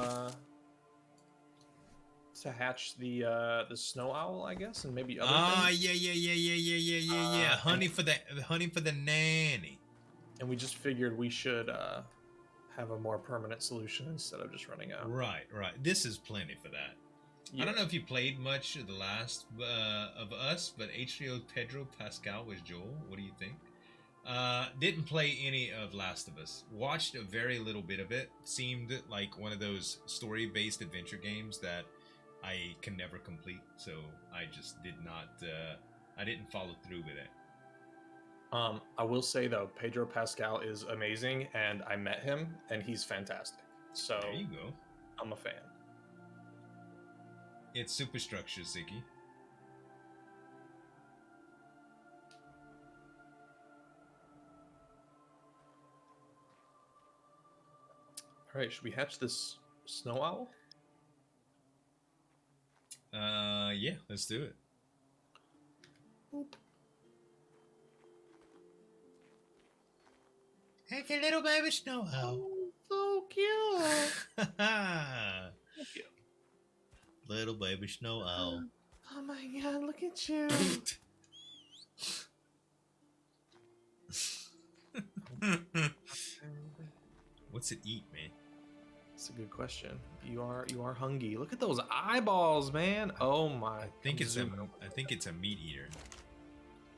hatch the snow owl, I guess, and maybe other things. Yeah. Honey for the nanny. And we just figured we should have a more permanent solution instead of just running out. Right. This is plenty for that. Yeah. I don't know if you played much of the last of us, but H3O, Pedro, Pascal was Joel. What do you think? Didn't play any of Last of Us. Watched a very little bit of it. Seemed like one of those story-based adventure games that I can never complete. So I just did not. I didn't follow through with it. I will say though, Pedro Pascal is amazing, and I met him, and he's fantastic. So there you go. I'm a fan. It's superstructure, Ziggy. All right, should we hatch this snow owl? Yeah, let's do it. Boop. Heck, a little baby snow owl. Oh, so cute. Thank you. little baby snow owl. Oh my god, look at you. What's it eat, man? That's a good question. You are hungry. Look at those eyeballs, man. Oh my. I think it's a meat eater.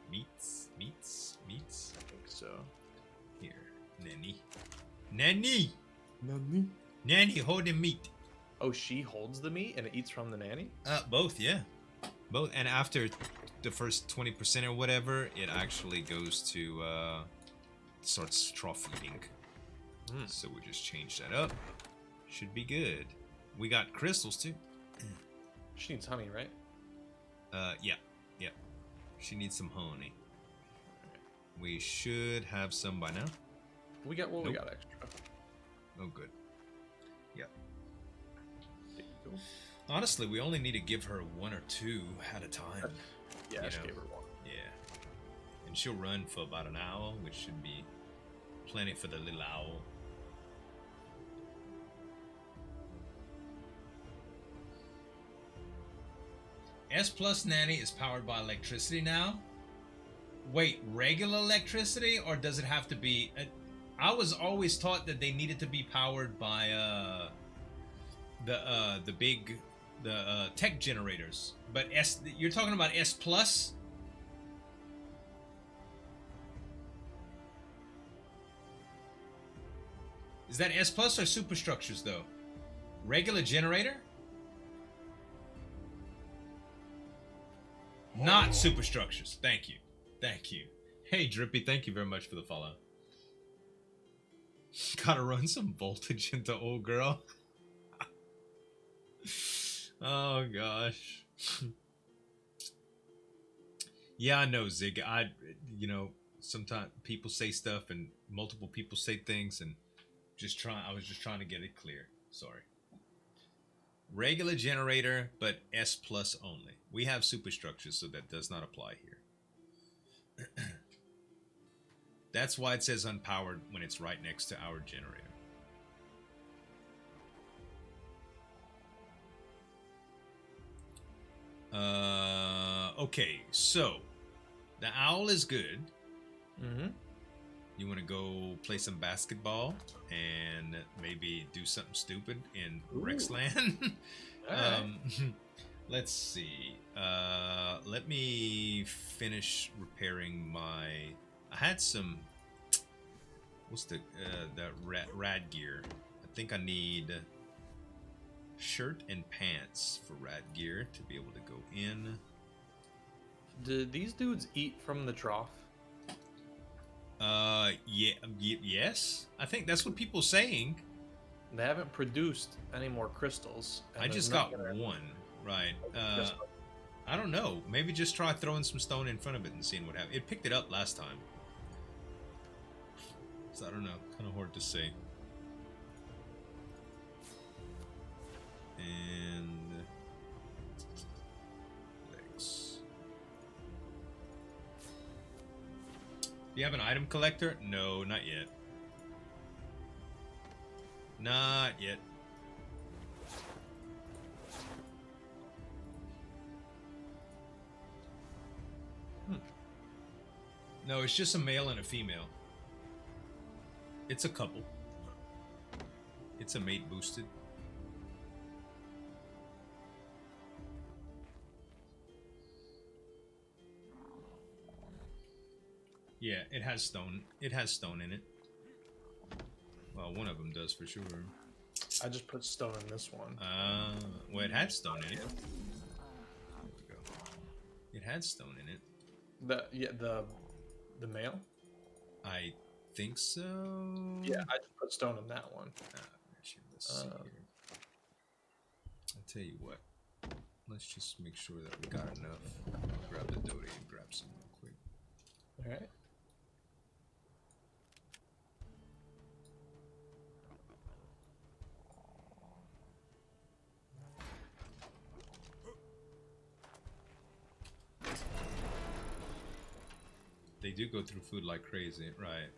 Meats. I think so. Here, Nanny, hold the meat. Oh, she holds the meat and it eats from the nanny? Both, yeah. Both, and after the first 20% or whatever, it actually goes to, starts trough eating. So we just change that up. Should be good. We got crystals, too. She needs honey, right? Yeah. She needs some honey. We should have some by now. We got, we got extra. Oh, good. Yeah. There you go. Honestly, we only need to give her 1 or 2 at a time. Yeah, I just gave her 1. Yeah. And she'll run for about an hour, which should be plenty for the little owl. S Plus Nanny is powered by electricity now? Wait, regular electricity, or does it have to be... I was always taught that they needed to be powered by the big tech generators. But you're talking about S Plus? Is that S Plus or superstructures though? Regular generator? Not superstructures. Thank you. Hey Drippy, thank you very much for the follow. Gotta run some voltage into old girl. Oh gosh. Yeah, I know, Zig. Sometimes people say stuff and multiple people say things, and I was just trying to get it clear. Sorry. Regular generator, but S plus only. We have superstructures, so that does not apply here. That's why it says unpowered when it's right next to our generator. Okay, so the owl is good. Mm-hmm. You want to go play some basketball and maybe do something stupid in Rexland? Let's see. Let me finish repairing my... I had some... What's the rad gear? I think I need shirt and pants for rad gear to be able to go in. Did these dudes eat from the trough? Yes. I think that's what people are saying. They haven't produced any more crystals. I just got one. Right. I don't know. Maybe just try throwing some stone in front of it and seeing what happens. It picked it up last time. So I don't know. Kind of hard to say. And... legs. Do you have an item collector? No, not yet. Not yet. No, it's just a male and a female. It's a couple. It's a mate boosted. Yeah, it has stone. It has stone in it. Well, one of them does for sure. I just put stone in this one. Well, it had stone in it. There we go. It had stone in it. The male? I think so. Yeah, I just put stone in that one. Let's see here. I'll tell you what. Let's just make sure that we got enough. I'll grab the Dota and grab some real quick. Alright. They do go through food like crazy, right?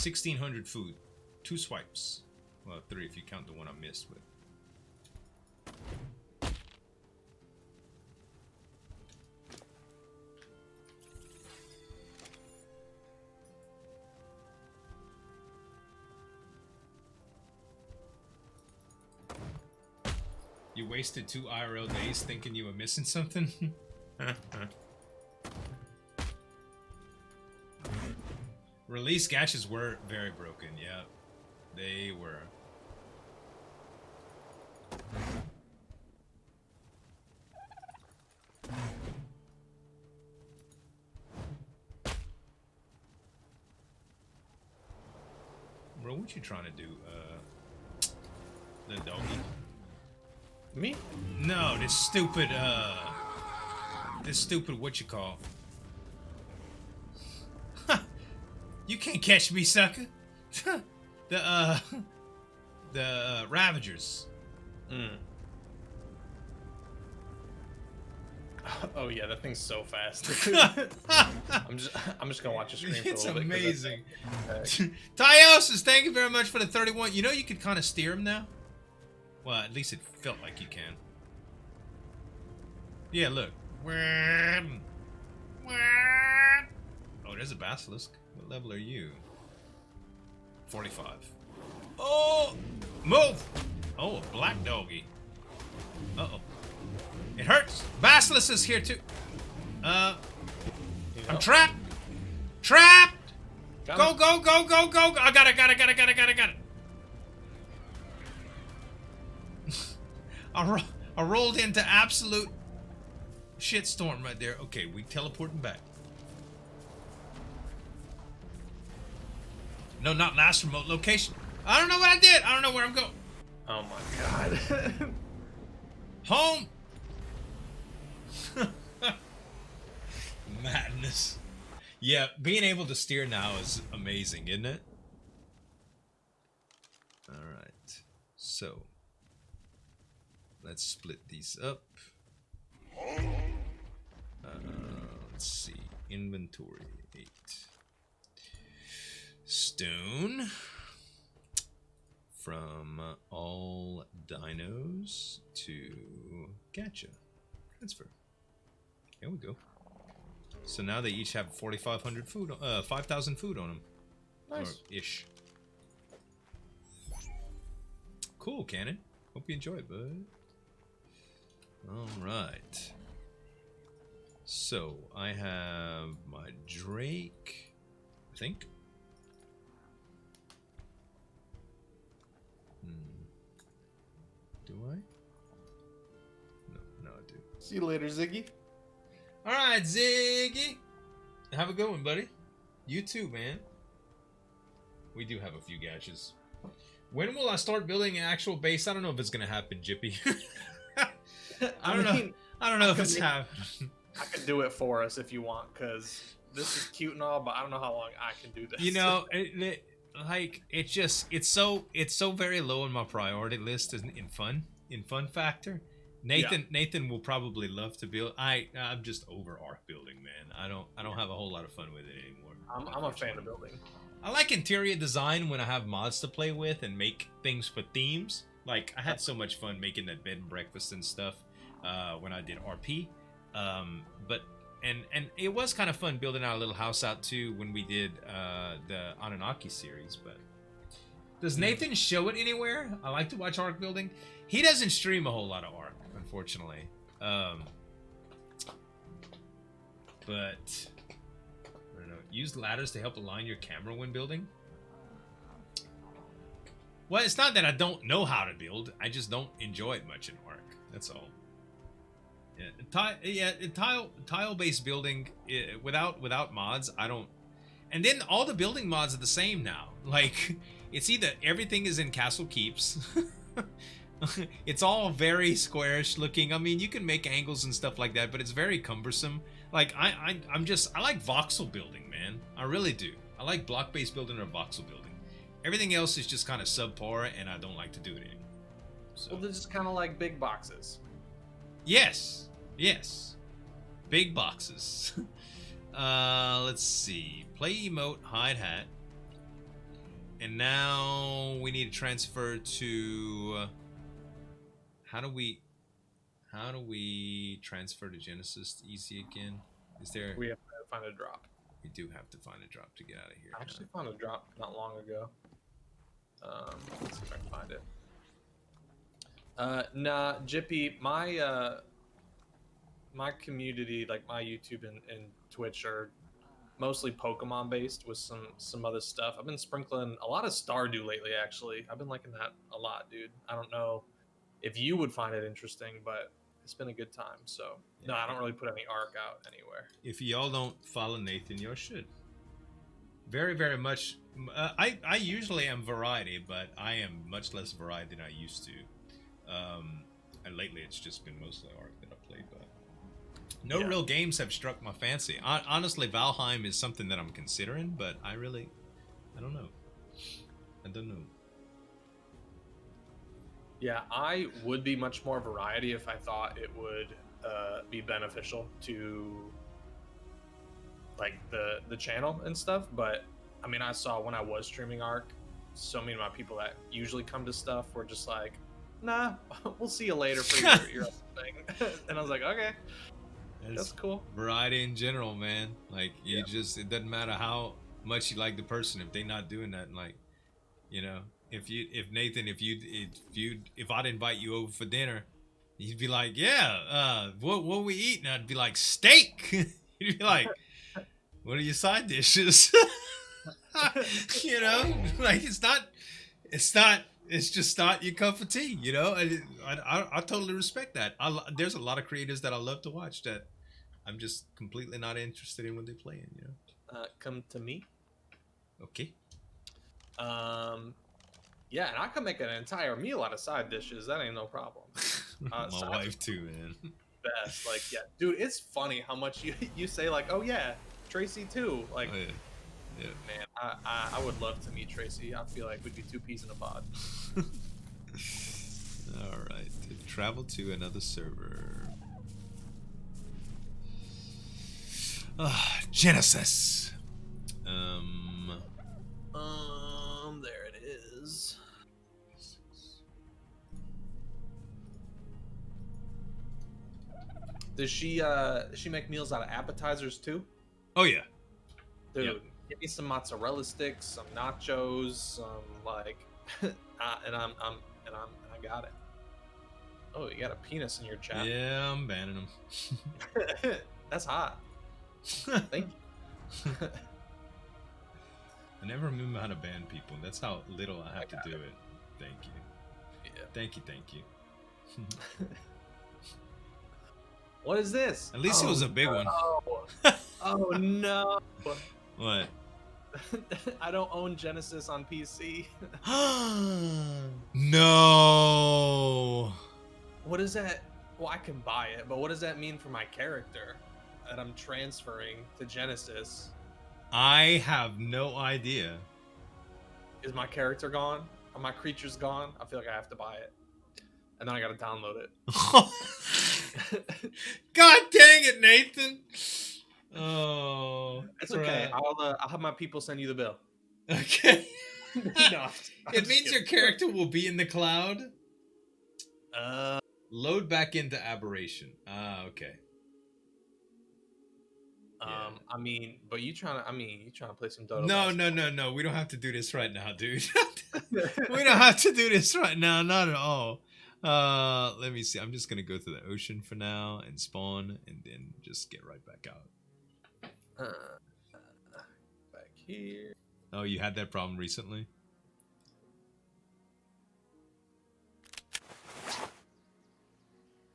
1,600 food. 2 swipes. Well, 3 if you count the one I missed with. You wasted 2 IRL days thinking you were missing something? Release gaches were very broken, yeah. They were. Bro, what you trying to do? The doggy? Me? No, this stupid, what you call? You can't catch me, sucker. The Ravagers. Oh yeah, that thing's so fast. I'm just gonna watch a screen for It's a little amazing. bit. Tyos, thank you very much for the 31. You know you could kind of steer him now? Well, at least it felt like you can. Yeah, look. Oh, there's a basilisk. What level are you? 45. Oh! Move! Oh, a black doggy. Uh-oh. It hurts. Basilisk is here too. I'm trapped. Trapped! Go, go, go, go, go, go. I got it. I rolled into absolute shitstorm right there. Okay, we teleporting back. No, not last remote location. I don't know what I did. I don't know where I'm going. Oh my god. Home. Madness. Yeah, being able to steer now is amazing, isn't it? All right. So, let's split these up. Let's see. Inventory 8. Stone. From all dinos to gacha. Transfer. There we go. So now they each have 4,500 food, 5,000 food on them. Nice. Or ish. Cool, Cannon. Hope you enjoy it, bud. Alright. So, I have my Drake, I think. Do I? No, I do. See you later, Ziggy. Alright, Ziggy. Have a good one, buddy. You too, man. We do have a few gaches. When will I start building an actual base? I don't know if it's gonna happen, Jippy. I don't know if it's happening. I can do it for us if you want, because this is cute and all, but I don't know how long I can do this. You know, it's so very low on my priority list in fun factor. Nathan will probably love to build. I'm just over ARK building, man. I don't have a whole lot of fun with it anymore. I'm a fan of building. I like interior design when I have mods to play with and make things for themes. Like, I had so much fun making that bed and breakfast and stuff when I did RP. But it was kind of fun building our little house out too when we did the Anunnaki series. But does Nathan show it anywhere? I like to watch ARK building. He doesn't stream a whole lot of ARK, unfortunately. But I don't know. Use ladders to help align your camera when building. Well, it's not that I don't know how to build. I just don't enjoy it much in ARK. That's all. Tile-based building without mods, I don't. And then all the building mods are the same now. Like, it's either everything is in Castle Keeps. It's all very squarish looking. I mean, you can make angles and stuff like that, but it's very cumbersome. Like, I like voxel building, man. I really do. I like block-based building or voxel building. Everything else is just kind of subpar, and I don't like to do it anymore. So. Well, they're just kind of like big boxes. Yes. Big boxes. Let's see. Play emote, hide hat. And now we need to transfer to. How do we transfer to Genesis easy again? Is there? We have to find a drop. We do have to find a drop to get out of here. I actually found a drop not long ago. Let's see if I can find it. Nah, Jippy, my community, like my YouTube and Twitch, are mostly Pokemon based with some other stuff. I've been sprinkling a lot of Stardew lately. Actually, I've been liking that a lot, dude. I don't know if you would find it interesting, but it's been a good time. So no, I don't really put any ARK out anywhere. If y'all don't follow Nathan, y'all should. Very, very much. I usually am variety, but I am much less variety than I used to. And lately, it's just been mostly ARK that I played. But no real games have struck my fancy. Honestly, Valheim is something that I'm considering, but I don't know. I don't know. Yeah, I would be much more variety if I thought it would be beneficial to like the channel and stuff. But I mean, I saw when I was streaming ARK, so many of my people that usually come to stuff were just like, "Nah, we'll see you later for your thing." And I was like, "Okay, that's cool." Variety in general, man. Like it doesn't matter how much you like the person if they're not doing that. Like, you know, if I'd invite you over for dinner, you'd be like, "Yeah, what we eating?" I'd be like, "Steak." You'd be like, "What are your side dishes?" You know, like it's just not your cup of tea. You know, I totally respect that. There's a lot of creators that I love to watch that I'm just completely not interested in what they're playing. You know, come to me. Okay. Yeah, and I can make an entire meal out of side dishes. That ain't no problem. My wife too, man. Best, like, yeah, dude, it's funny how much you say like, oh yeah, Tracy too. Like, Oh, yeah. man, I would love to meet Tracy. I feel like we'd be two peas in a pod. All right, to travel to another server. Genesis. There it is. Does she make meals out of appetizers too? Oh yeah. Dude, Yep. give me some mozzarella sticks, some nachos, some like, and I got it. Oh, you got a penis in your chat. Yeah, I'm banning them. That's hot. Thank you. I never remember how to ban people. That's how little I have to do it. Thank you. Yeah. Thank you. What is this? At least it was a big one. Oh no. What? I don't own Genesis on PC. No. What is that? Well, I can buy it, but what does that mean for my character that I'm transferring to Genesis? I have no idea. Is my character gone? Are my creatures gone? I feel like I have to buy it. And then I gotta download it. God dang it, Nathan. Oh. It's okay. I'll have my people send you the bill. Okay. No, It means your character will be in the cloud. Load back into Aberration. Ah, okay. Yeah. I mean, but you trying to play some Dodo? No. We don't have to do this right now, dude. We don't have to do this right now. Not at all. Let me see. I'm just gonna go to the ocean for now and spawn, and then just get right back out. Back here. Oh, you had that problem recently?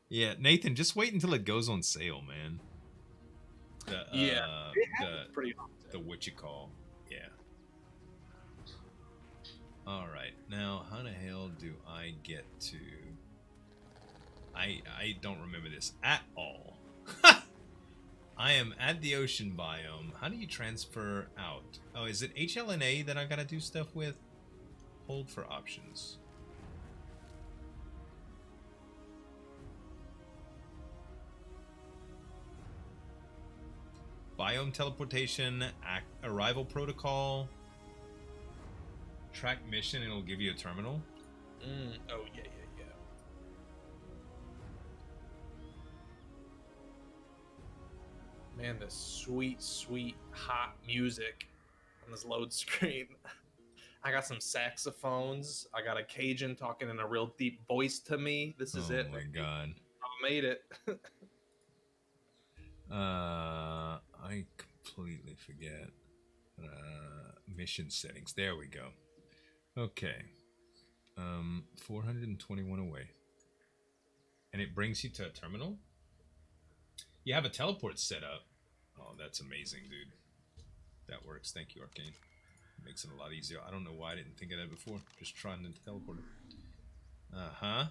Yeah, Nathan, just wait until it goes on sale, man. Pretty often. The what you call. Yeah. All right. Now, how the hell do I get to... I don't remember this at all. I am at the ocean biome. How do you transfer out? Oh, is it HLNA that I gotta do stuff with? Hold for options. Biome teleportation, arrival protocol, track mission and it'll give you a terminal. Oh yeah. Man, this sweet, sweet, hot music on this load screen. I got some saxophones. I got a Cajun talking in a real deep voice to me. This is it. Oh my god. I made it. I completely forget. Mission settings. There we go. Okay. 421 away. And it brings you to a terminal? You have a teleport set up. Oh, that's amazing, dude. That works. Thank you, Arcane. Makes it a lot easier. I don't know why I didn't think of that before. Just trying to teleport it. Uh-huh.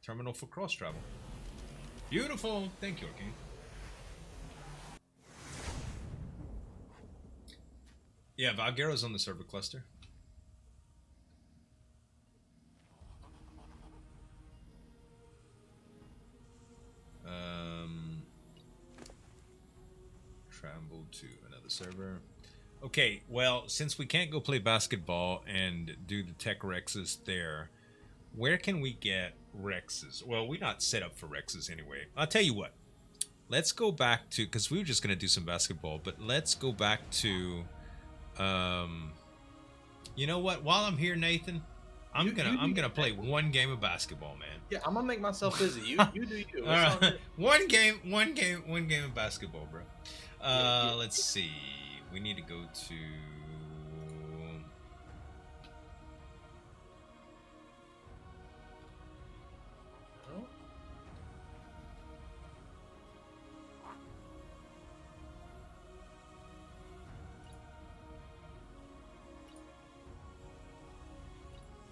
Terminal for cross travel. Beautiful. Thank you, Arcane. Yeah, Valguero's on the server cluster. Travel to another server. Okay, well, since we can't go play basketball and do the tech Rexes there, where can we get Rexes? Well, we're not set up for Rexes anyway. I'll tell you what. Let's go back to, because we were just going to do some basketball, but let's go back to, you know what? While I'm here, Nathan, I'm gonna play one game of basketball, man. Yeah, I'm gonna make myself busy. You do you. All right. One game of basketball, bro. Let's see. We need to go to. Oh.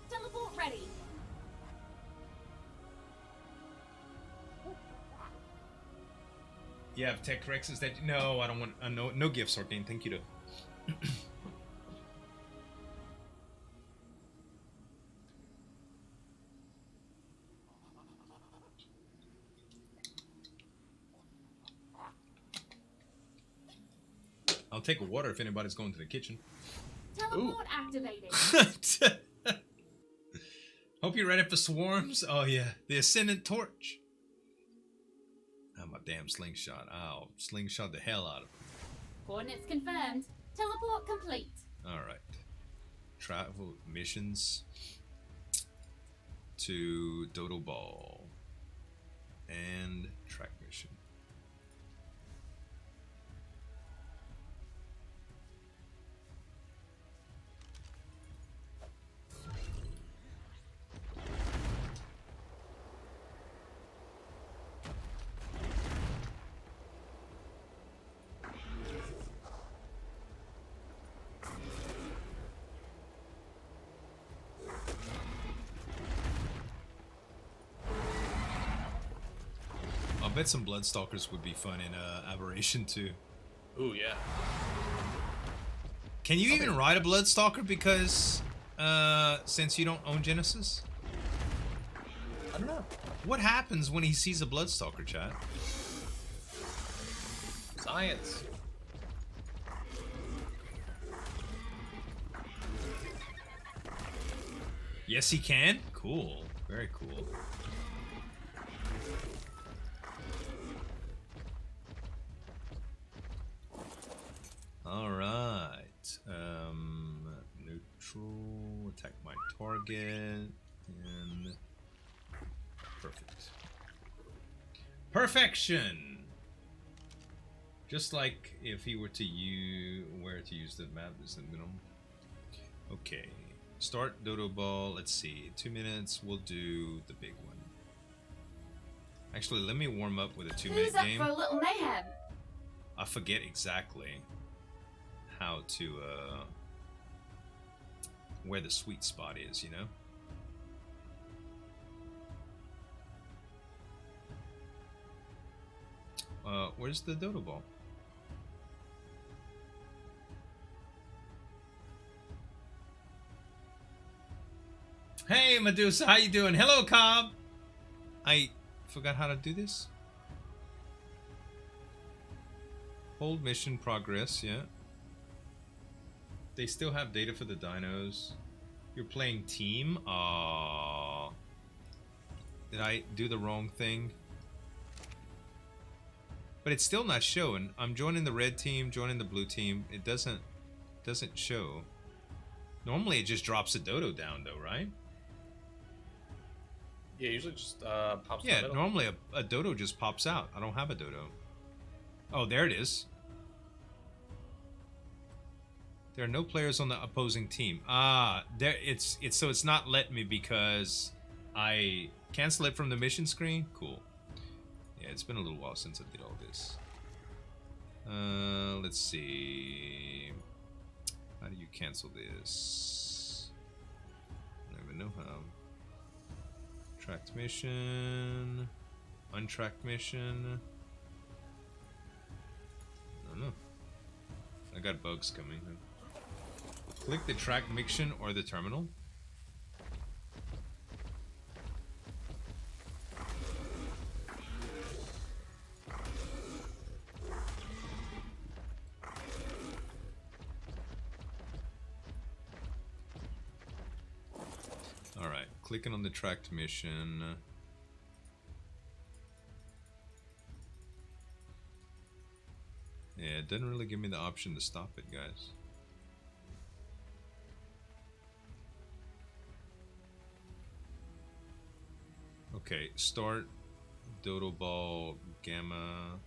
Teleport ready. You have tech Rexes that no, I don't want no gifts, Ordain. Thank you to. I'll take a water if anybody's going to the kitchen. Teleport activated. Hope you're ready for swarms. Oh yeah, the Ascendant Torch. Oh, my damn slingshot. I'll slingshot the hell out of him. Coordinates confirmed. Teleport complete. Alright. Travel missions to Dodo Ball. And track mission. I bet some Bloodstalkers would be fun in Aberration too. Ooh, yeah. Can you even ride a Bloodstalker because since you don't own Genesis? I don't know. What happens when he sees a Bloodstalker, chat? Science. Yes, he can? Cool. Very cool. Alright. Neutral. Attack my target. And... perfect. Perfection! Just like if he were to use... where to use the map is the minimum. Okay. Start Dodo Ball. Let's see. 2 minutes. We'll do the big one. Actually, let me warm up with a 2-minute game. Who's up for a little mayhem? I forget exactly how to where the sweet spot is, you know? Where's the Dodo Ball? Hey Medusa, how you doing? Hello Cobb! I forgot how to do this. Hold mission progress, yeah. They still have data for the dinos. You're playing team? Aww. Did I do the wrong thing? But it's still not showing. I'm joining the red team, joining the blue team. It doesn't show. Normally it just drops a dodo down though, right? Yeah, usually just pops in the Yeah, middle. normally a dodo just pops out. I don't have a dodo. Oh, there it is. There are no players on the opposing team. Ah, there it's so it's not letting me because I cancel it from the mission screen. Cool. Yeah, it's been a little while since I did all this. Let's see. How do you cancel this? I don't even know how. Tracked mission. Untracked mission. I don't know. I got bugs coming. Click the track mission or the terminal. Alright, clicking on the tracked mission. Yeah, it doesn't really give me the option to stop it, guys. Okay, start Dodo Ball Gamma.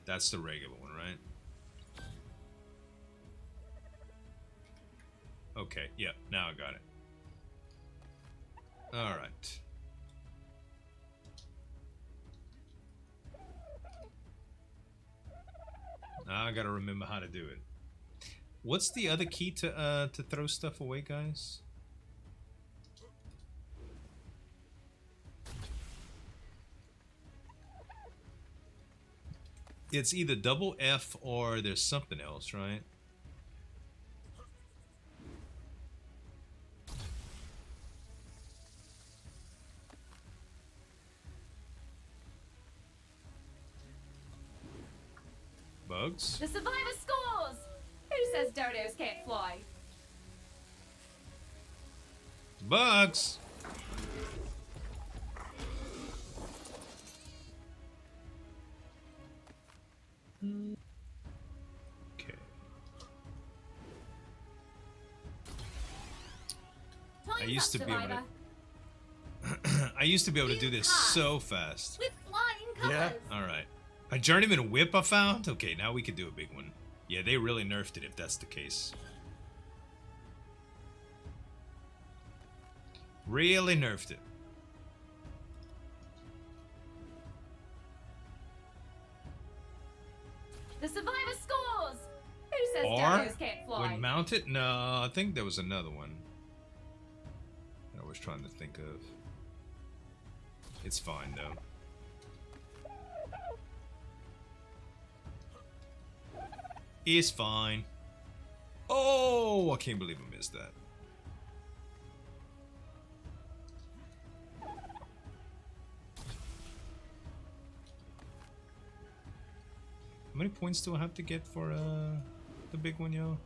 That's the regular one, right? Okay, yeah, now I got it. Alright. Now I gotta remember how to do it. What's the other key to throw stuff away, guys? It's either double F or there's something else, right? Bugs? The survivor scores! Who says dodos can't fly? Bugs! Okay. I Time's used up, to be able survivor. to I used to be able to do this pass. so fast. With flying Yeah. colors. Alright. A journeyman whip I found? Okay, now we could do a big one. Yeah, they really nerfed it if that's the case. Really nerfed it. The survivor scores! Who says Or dodos can't fly? would mount it? No, I think there was another one that I was trying to think of. It's fine though. It's fine. Oh, I can't believe I missed that. How many points do I have to get for the big one, yo?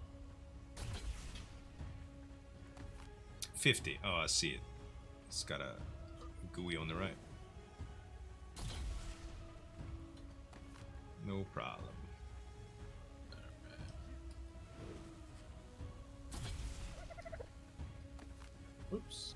50. Oh, I see it. It's got a GUI on the right. No problem. Oops.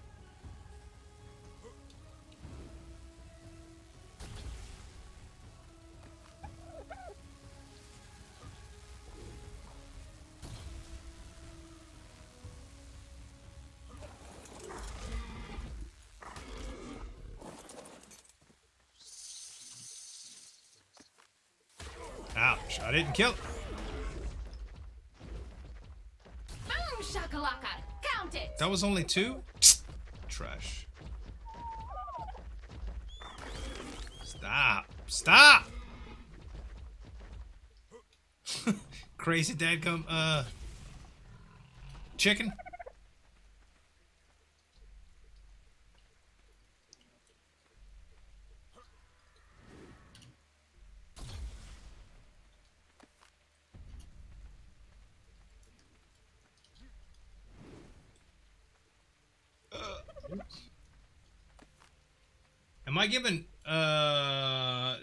Ouch, I didn't kill. Boom shakalaka! Count it! That was only 2? Trash. Stop. Stop! Crazy dadgum, chicken? Am I giving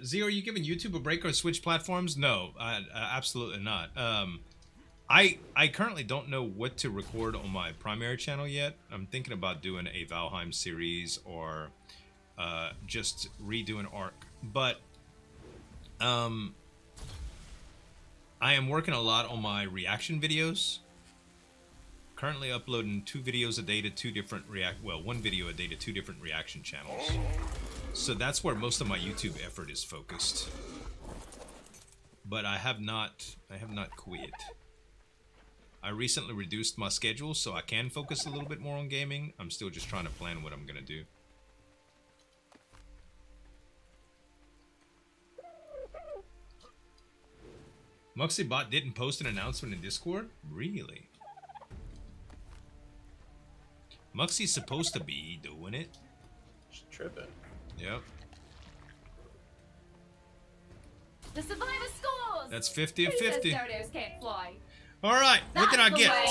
Zio? Are you giving YouTube a break or switch platforms? No, absolutely not. I currently don't know what to record on my primary channel yet. I'm thinking about doing a Valheim series or just redoing ARK. But I am working a lot on my reaction videos. Currently uploading 2 videos a day to 2 different one video a day to 2 different reaction channels. So that's where most of my YouTube effort is focused. But I have not quit. I recently reduced my schedule so I can focus a little bit more on gaming. I'm still just trying to plan what I'm gonna do. MuxieBot didn't post an announcement in Discord? Really? Muxie's supposed to be doing it. Just tripping. Yep. The survivor scores! That's 50 of Who says 50. dodos can't fly? Alright, what did I That's the get? way.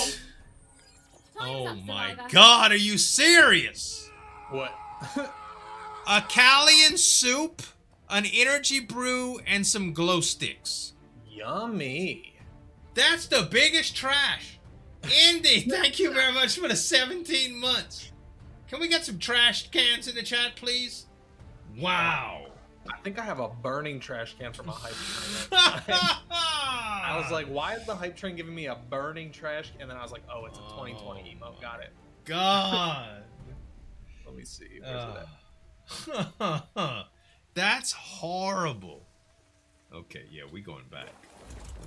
Time's Oh up, my survivor. god, are you serious? What? A Callian soup, an energy brew, and some glow sticks. Yummy. That's the biggest trash. Indy, thank you very much for the 17 months. Can we get some trash cans in the chat, please? Wow. I think I have a burning trash can from a hype train. I was like, why is the hype train giving me a burning trash can? And then I was like, oh, it's a 2020 emo. Got it. God. Let me see. Where's it at? That's horrible. Okay, yeah, we going back.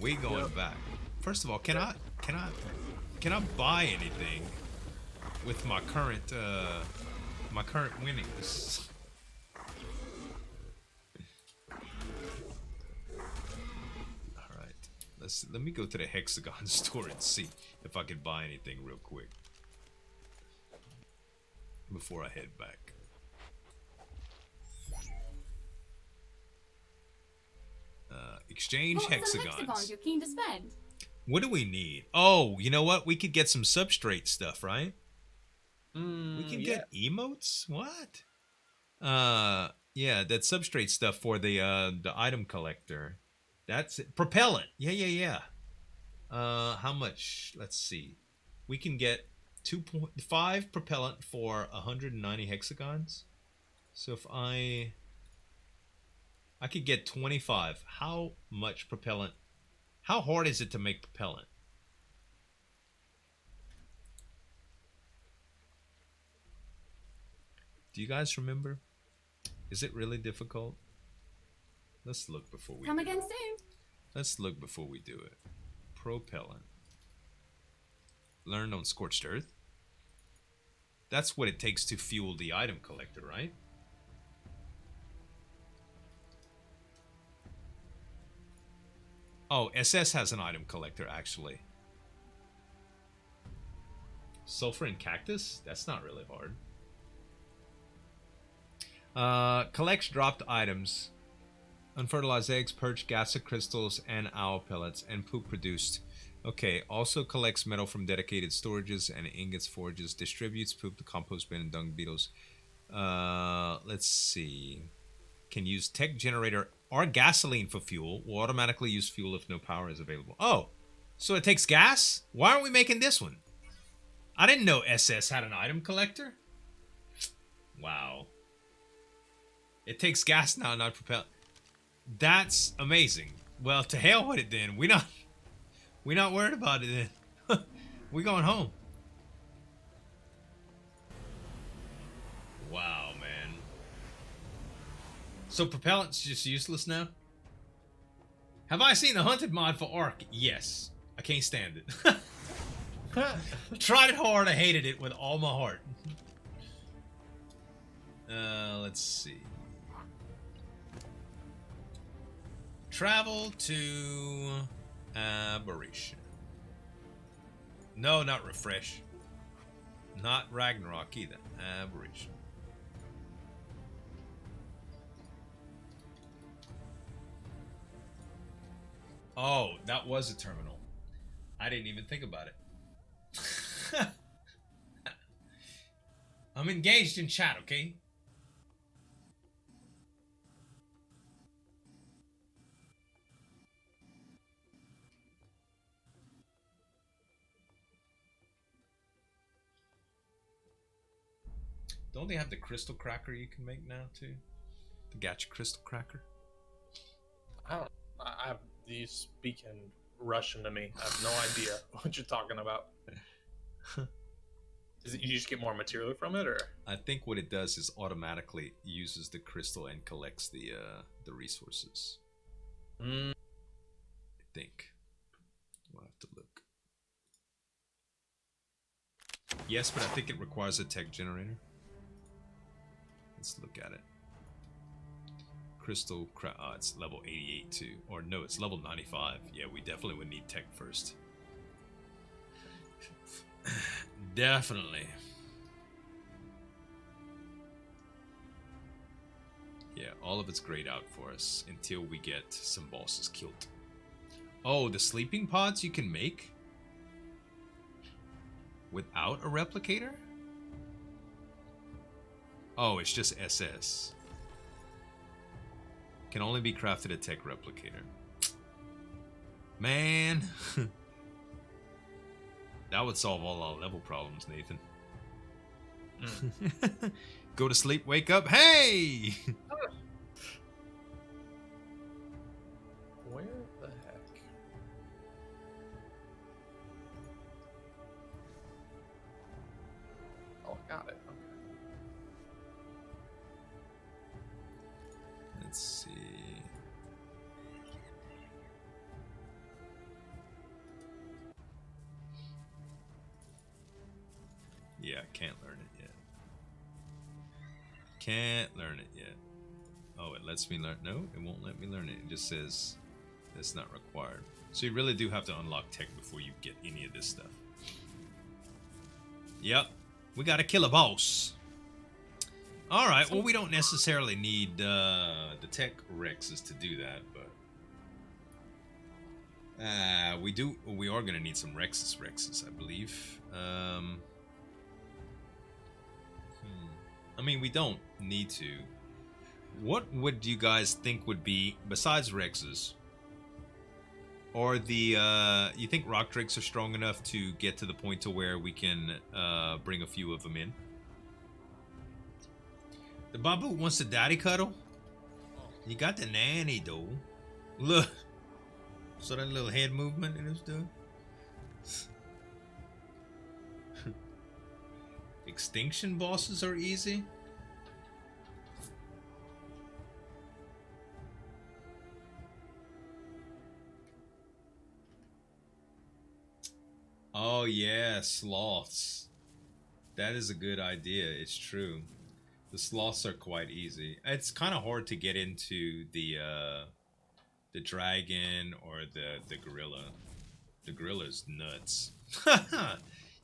We going back. First of all, can I buy anything with my current winnings? All right, let me go to the Hexagon store and see if I can buy anything real quick before I head back. Exchange What are some hexagons. hexagons you're keen to spend? What do we need? Oh, you know what? We could get some substrate stuff, right? We can get emotes? What? Yeah, that substrate stuff for the item collector. That's it. Propellant. Yeah. How much? Let's see. We can get 2.5 propellant for 190 hexagons. So if I could get 25. How much propellant? How hard is it to make propellant? Do you guys remember? Is it really difficult? Let's look before we Come do again it. soon. Let's look before we do it. Propellant. Learn on Scorched Earth. That's what it takes to fuel the item collector, right? Oh, SS has an item collector, actually. Sulfur and cactus? That's not really hard. Collects dropped items. Unfertilized eggs, perch, gasa crystals, and owl pellets, and poop produced. Okay, also collects metal from dedicated storages and ingots forges. Distributes poop to compost bin and dung beetles. Let's see. Can use tech generator or gasoline for fuel. Will automatically use fuel if no power is available. Oh, so it takes gas? Why aren't we making this one? I didn't know SS had an item collector. Wow. It takes gas now, not propel. That's amazing. Well, to hell with it then. We're not worried about it then. We're going home. Wow, man. So propellant's just useless now? Have I seen the hunted mod for ARK? Yes. I can't stand it. Tried it hard, I hated it with all my heart. Let's see. Travel to Aberration. No, not Refresh. Not Ragnarok either. Aberration. Oh, that was a terminal. I didn't even think about it. I'm engaged in chat, okay? Don't they have the crystal cracker you can make now too? The gacha crystal cracker. I don't. You speak in Russian to me. I have no idea what you're talking about. Is it you just get more material from it, or? I think what it does is automatically uses the crystal and collects the resources. Mm. I think. We'll have to look. Yes, but I think it requires a tech generator. Let's look at it. Crystal it's level 88 too. Or no, it's level 95. Yeah, we definitely would need tech first. Definitely. Yeah, all of it's grayed out for us until we get some bosses killed. Oh, the sleeping pods you can make without a replicator? Oh, it's just SS. Can only be crafted at tech replicator. Man. That would solve all our level problems, Nathan. Go to sleep, wake up, hey! Where the heck? Oh, I got it. Okay. Let's see. Yeah, can't learn it yet. Can't learn it yet. Oh, it lets me learn. No, it won't let me learn it. It just says it's not required. So you really do have to unlock tech before you get any of this stuff. Yep. We gotta kill a boss. Alright, well we don't necessarily need the tech Rexes to do that, but we are gonna need some Rexes, I believe. I mean, we don't need to. What would you guys think would be, besides Rexes, or the, you think Rock Drakes are strong enough to get to the point to where we can bring a few of them in? The Babu wants the daddy cuddle? You got the nanny, though. Look. So that little head movement it was doing? Extinction bosses are easy? Oh yeah, sloths. That is a good idea. It's true. The sloths are quite easy. It's kind of hard to get into the dragon or the gorilla. The gorilla's nuts.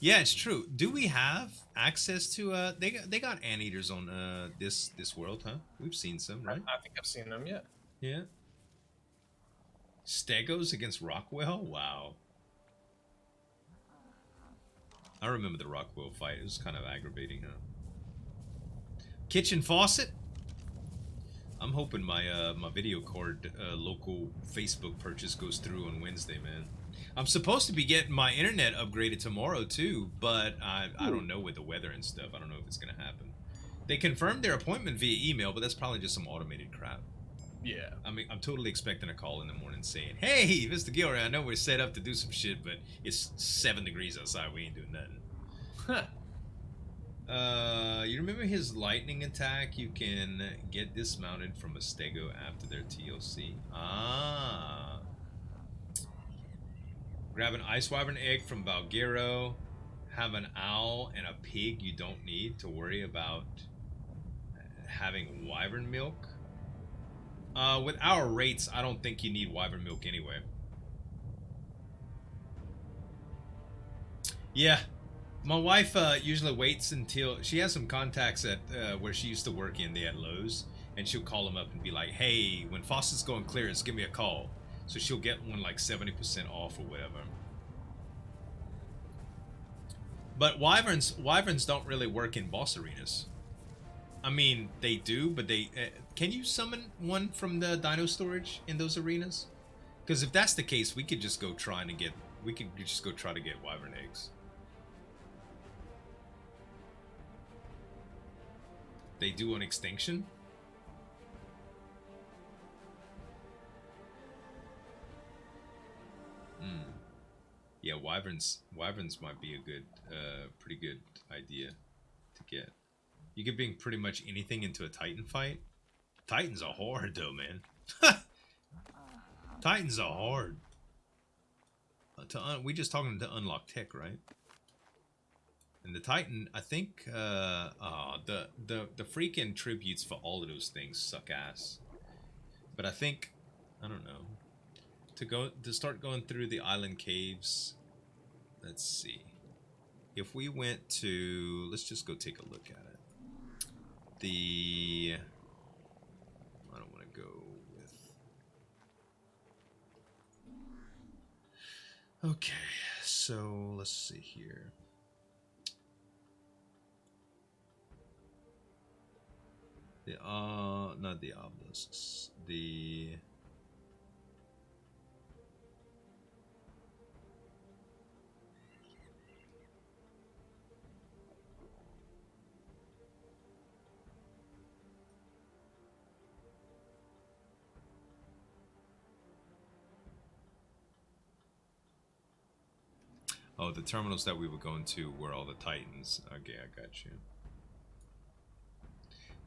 Yeah, it's true. Do we have access to they got anteaters on this world, huh? We've seen some, right? I think I've seen them, yeah. Yeah. Stegos against Rockwell? Wow. I remember the Rockwell fight. It was kind of aggravating, huh? Kitchen faucet? I'm hoping my my video card local Facebook purchase goes through on Wednesday, man. I'm supposed to be getting my internet upgraded tomorrow too, but I don't know with the weather and stuff. I don't know if it's gonna happen. They confirmed their appointment via email, but that's probably just some automated crap. Yeah. I mean, I'm totally expecting a call in the morning saying, "Hey, Mr. Gilroy, I know we're set up to do some shit, but it's 7 degrees outside. We ain't doing nothing." Huh. You remember his lightning attack? You can get dismounted from a stego after their TLC. Ah. Grab an ice wyvern egg from Valguero. Have an owl and a pig you don't need to worry about having wyvern milk. With our rates, I don't think you need wyvern milk anyway. Yeah. My wife usually waits until she has some contacts at where she used to work in. They at Lowe's, and she'll call them up and be like, "Hey, when faucet's going clearance, give me a call." So she'll get one like 70% off or whatever. But wyverns don't really work in boss arenas. I mean, they do, but they can you summon one from the dino storage in those arenas? Because if that's the case, we could just go try to get wyvern eggs. They do on extinction. Yeah, wyverns might be a good, pretty good idea to get. You could bring pretty much anything into a Titan fight. Titans are hard though, man. Titans are hard. We just talking to unlock tech, right? And the Titan, I think, the freaking tributes for all of those things suck ass. But I think, I don't know. To start going through the island caves, let's see. If we went to, let's just go take a look at it. I don't want to go with. Okay, so let's see here. Not the obelisks. Oh, the terminals that we were going to were all the Titans. Okay, I got you.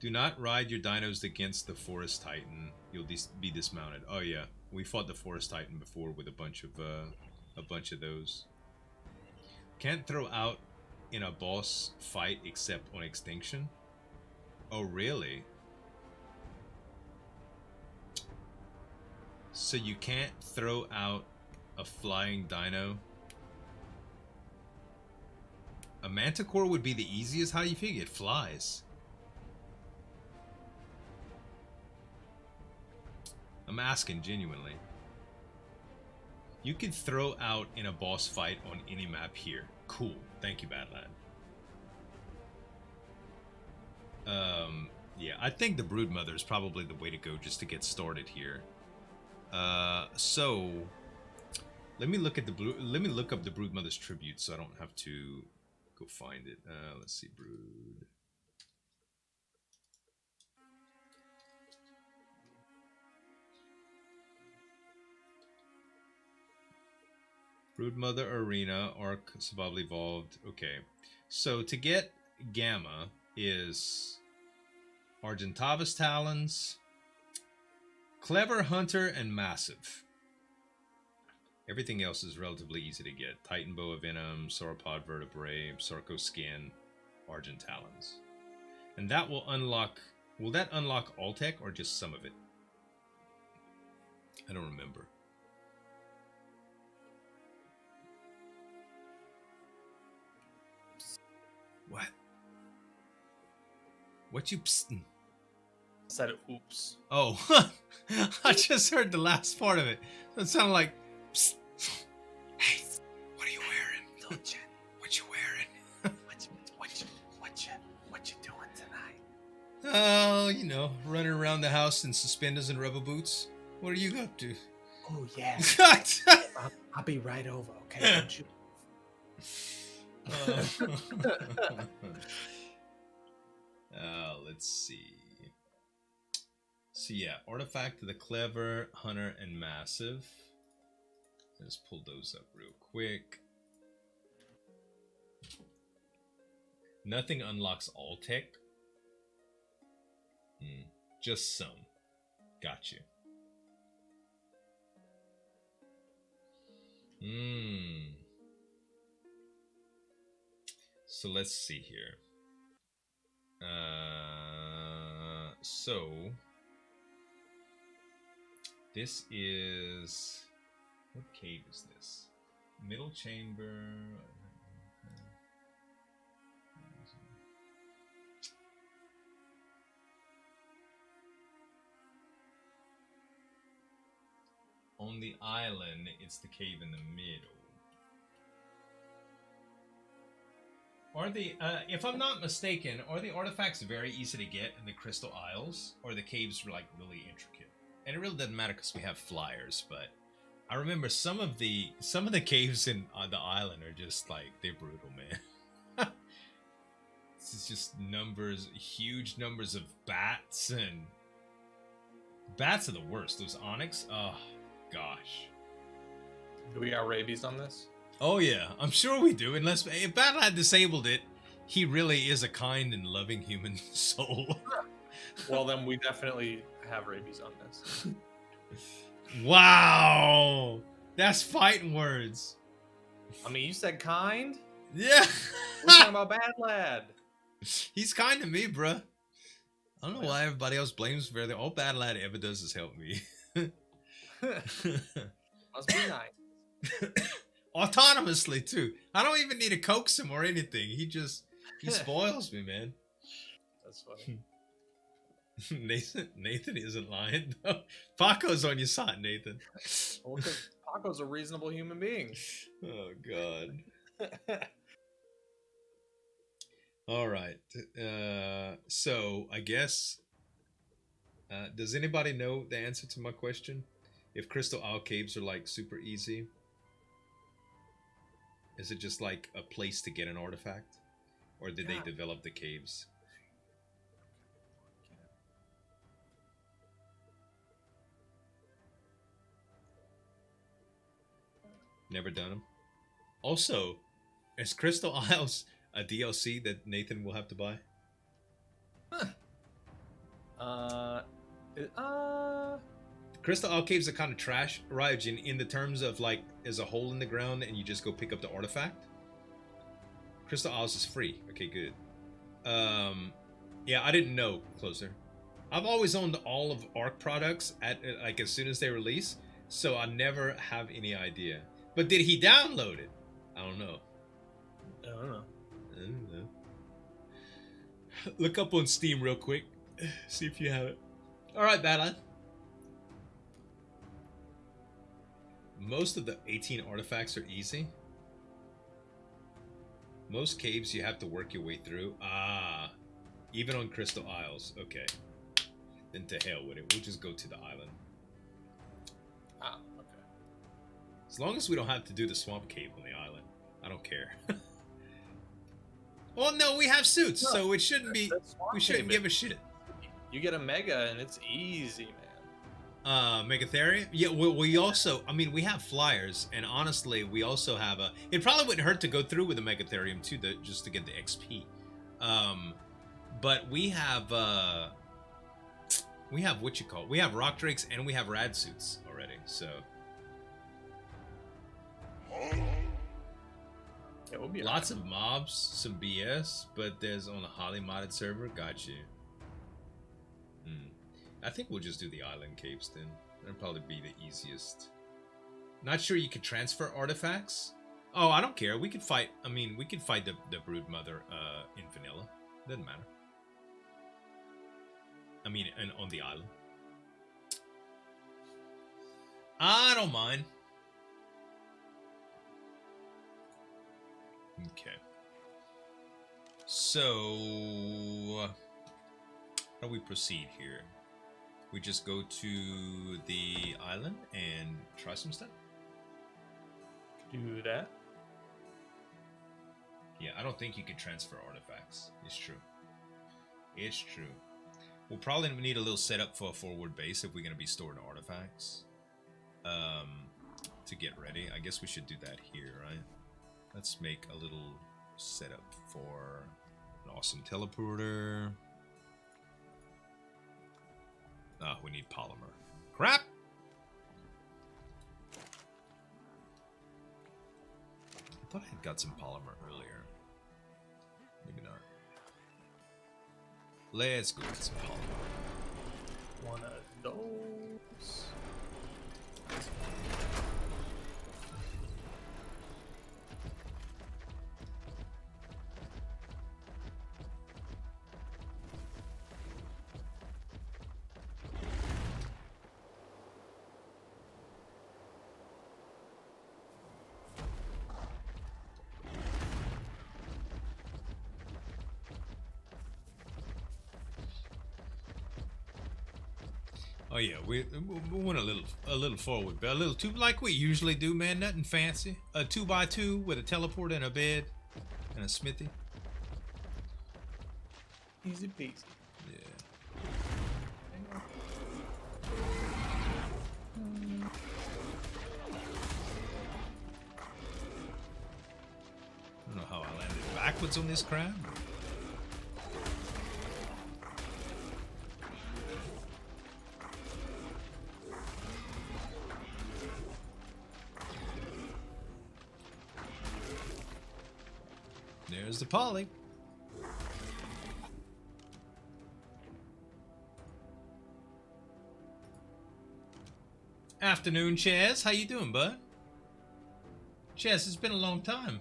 Do not ride your dinos against the Forest Titan. You'll be dismounted. Oh yeah, we fought the Forest Titan before with a bunch of those. Can't throw out in a boss fight except on extinction. Oh really? So you can't throw out a flying dino? A manticore would be the easiest? How do you figure it flies? I'm asking genuinely. You could throw out in a boss fight on any map here. Cool. Thank you, Badlad. Yeah, I think the Broodmother is probably the way to go just to get started here. So let me look up the Broodmother's tribute so I don't have to go find it. Let's see, Brood. Broodmother Arena, ARK Survival Evolved. Okay, so to get Gamma is Argentavis Talons, Clever Hunter, and Massive. Everything else is relatively easy to get. Titan Boa Venom, Sauropod Vertebrae, Sarco Skin, Argent Talons. And that will unlock... Will that unlock all tech or just some of it? I don't remember. What? What you psting? Said oops. Oh, I just heard the last part of it. It sounded like, psst. Hey, what are you wearing? Zueljin, what you wearing? What you doing tonight? Oh, you know, running around the house in suspenders and rubber boots. What are you up to? Oh yeah. I'll be right over. Okay, don't you? Let's see. So yeah, Artifact of the Clever, Hunter, and Massive. Let's pull those up real quick. Nothing unlocks all tech. Just some. Got you. So let's see here. So this is, what cave is this? Middle chamber. On the island, it's the cave in the middle. Are the if I'm not mistaken, are the artifacts very easy to get in the Crystal Isles, or the caves were like really intricate? And it really doesn't matter because we have flyers, but I remember some of the caves in the island are just like they're brutal, man. It's just huge numbers of bats, and bats are the worst. Those onyx, oh gosh. Do we got rabies on this? Oh yeah, I'm sure we do. Unless if Battle had disabled it, he really is a kind and loving human soul. Well, then we definitely have rabies on this. Wow, that's fighting words. I mean, you said kind? Yeah, We're talking about bad lad. he's kind to me, bruh. I don't know why everybody else blames me. All Bad Lad ever does is help me. Must be nice. Autonomously too. I don't even need to coax him or anything. He spoils me, man. That's funny. Nathan isn't lying though. Paco's on your side, Nathan. Well, because Paco's a reasonable human being. Oh god. All right. So I guess. Does anybody know the answer to my question? If Crystal Isle caves are like super easy, is it just like a place to get an artifact, or did they develop the caves? Never done them. Also, is Crystal Isles a DLC that Nathan will have to buy? Crystal Isle caves are kind of trash, Ryujin, in the terms of like there's a hole in the ground and you just go pick up the artifact. Crystal Isles is free. Okay, good. Yeah, I didn't know. Closer. I've always owned all of ARK products at like as soon as they release, so I never have any idea. But did he download it? I don't know. I don't know. Look up on Steam real quick. See if you have it. Alright, Badline. Most of the 18 artifacts are easy. Most caves you have to work your way through. Ah. Even on Crystal Isles. Okay. Then to hell with it. We'll just go to the island. Ah, okay. As long as we don't have to do the swamp cave on the island. I don't care. Well, no, we have suits, so it shouldn't be. We shouldn't give a shit. You get a mega, and it's easy, man. Megatherium? Yeah, we also. I mean, we have flyers, and honestly, we also have a. It probably wouldn't hurt to go through with a Megatherium too, just to get the XP. But we have. We have what you call. We have rock drakes, and we have rad suits already. So. Yeah, we'll be lots of mobs, some BS, but there's on a highly modded server. Got you. I think we'll just do the island caves then. That'll probably be the easiest. Not sure you could transfer artifacts. Oh, I don't care. We could fight. I mean, we could fight the brood mother in vanilla. Doesn't matter. I mean, and on the island. I don't mind. Okay. So, how do we proceed here? We just go to the island and try some stuff? Do that. Yeah, I don't think you can transfer artifacts. It's true. It's true. We'll probably need a little setup for a forward base if we're going to be storing artifacts. To get ready. I guess we should do that here, right? Let's make a little setup for an awesome teleporter. Ah, we need polymer. Crap! I thought I had got some polymer earlier. Maybe not. Let's go get some polymer. One of those. Oh yeah, we went a little forward, but a little too like we usually do, man. Nothing fancy. A 2x2 with a teleporter and a bed and a smithy. Easy peasy. Yeah. I don't know how I landed backwards on this crab. There's the poly. Afternoon, Chaz. How you doing, bud? Chaz, it's been a long time.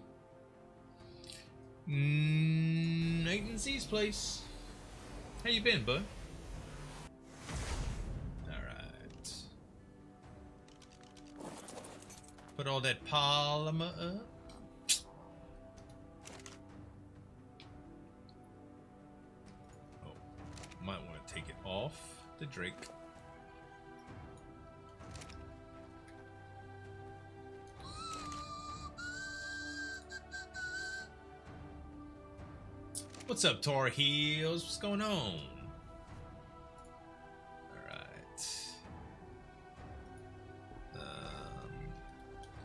Nathan Z's place. How you been, bud? Alright. Put all that polymer up. Oh, might want to take it off the Drake. What's up, Tor Heels? What's going on? Alright.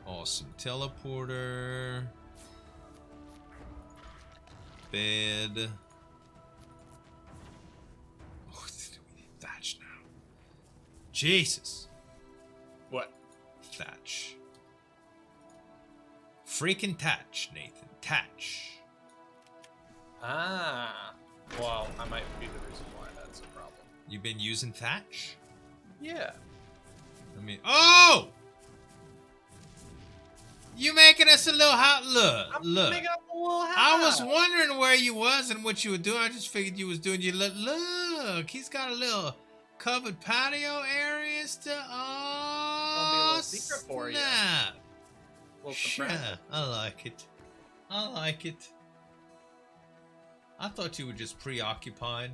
Awesome teleporter. Bed. Oh, we need thatch now. Jesus. What? Thatch. Freaking thatch, Nathan. Thatch. Ah. Well, I might be the reason why that's a problem. You been using thatch? Yeah. I mean, oh! You making us a little hot. Look. Making up a little I was wondering where you was and what you were doing. I just figured you was doing your look. He's got a little covered patio area still. Oh, Gonna be a little secret for you. snap. Little Sure, surprise. I like it. I like it. I thought you were just preoccupied.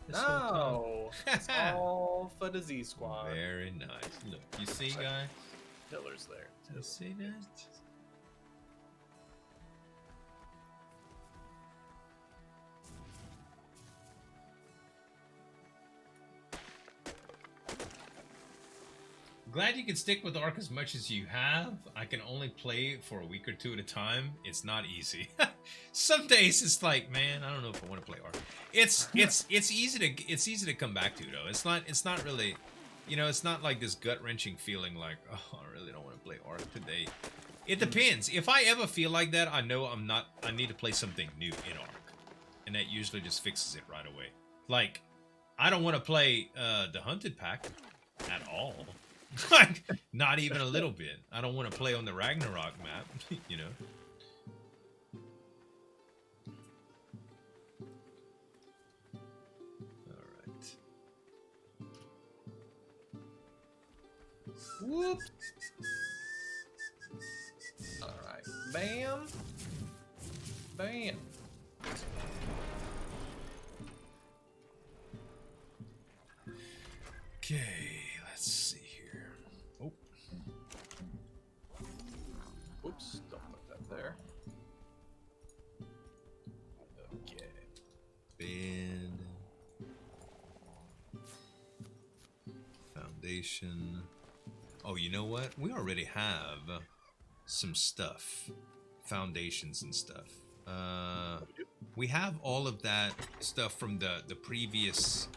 This whole No. It's time. all for the Z Squad. Very nice. Look, you see, Sorry. guy? Pillars there. You see that? Glad you can stick with ARK as much as you have. I can only play for a week or two at a time. It's not easy. Some days it's like, man, I don't know if I want to play ARK. It's easy to come back to though. It's not really, you know, it's not like this gut-wrenching feeling like, oh, I really don't want to play ARK today. It depends. If I ever feel like that, I know I need to play something new in ARK. And that usually just fixes it right away. Like, I don't want to play the Hunted Pack at all. Like, not even a little bit. I don't want to play on the Ragnarok map, you know. Alright. Whoop. Alright. Bam. Bam. Okay, let's see here. Oh, Oops. Don't put that there. Okay. bed. Foundation. Oh, you know what? We already have some stuff. Foundations and stuff. We have all of that stuff from the previous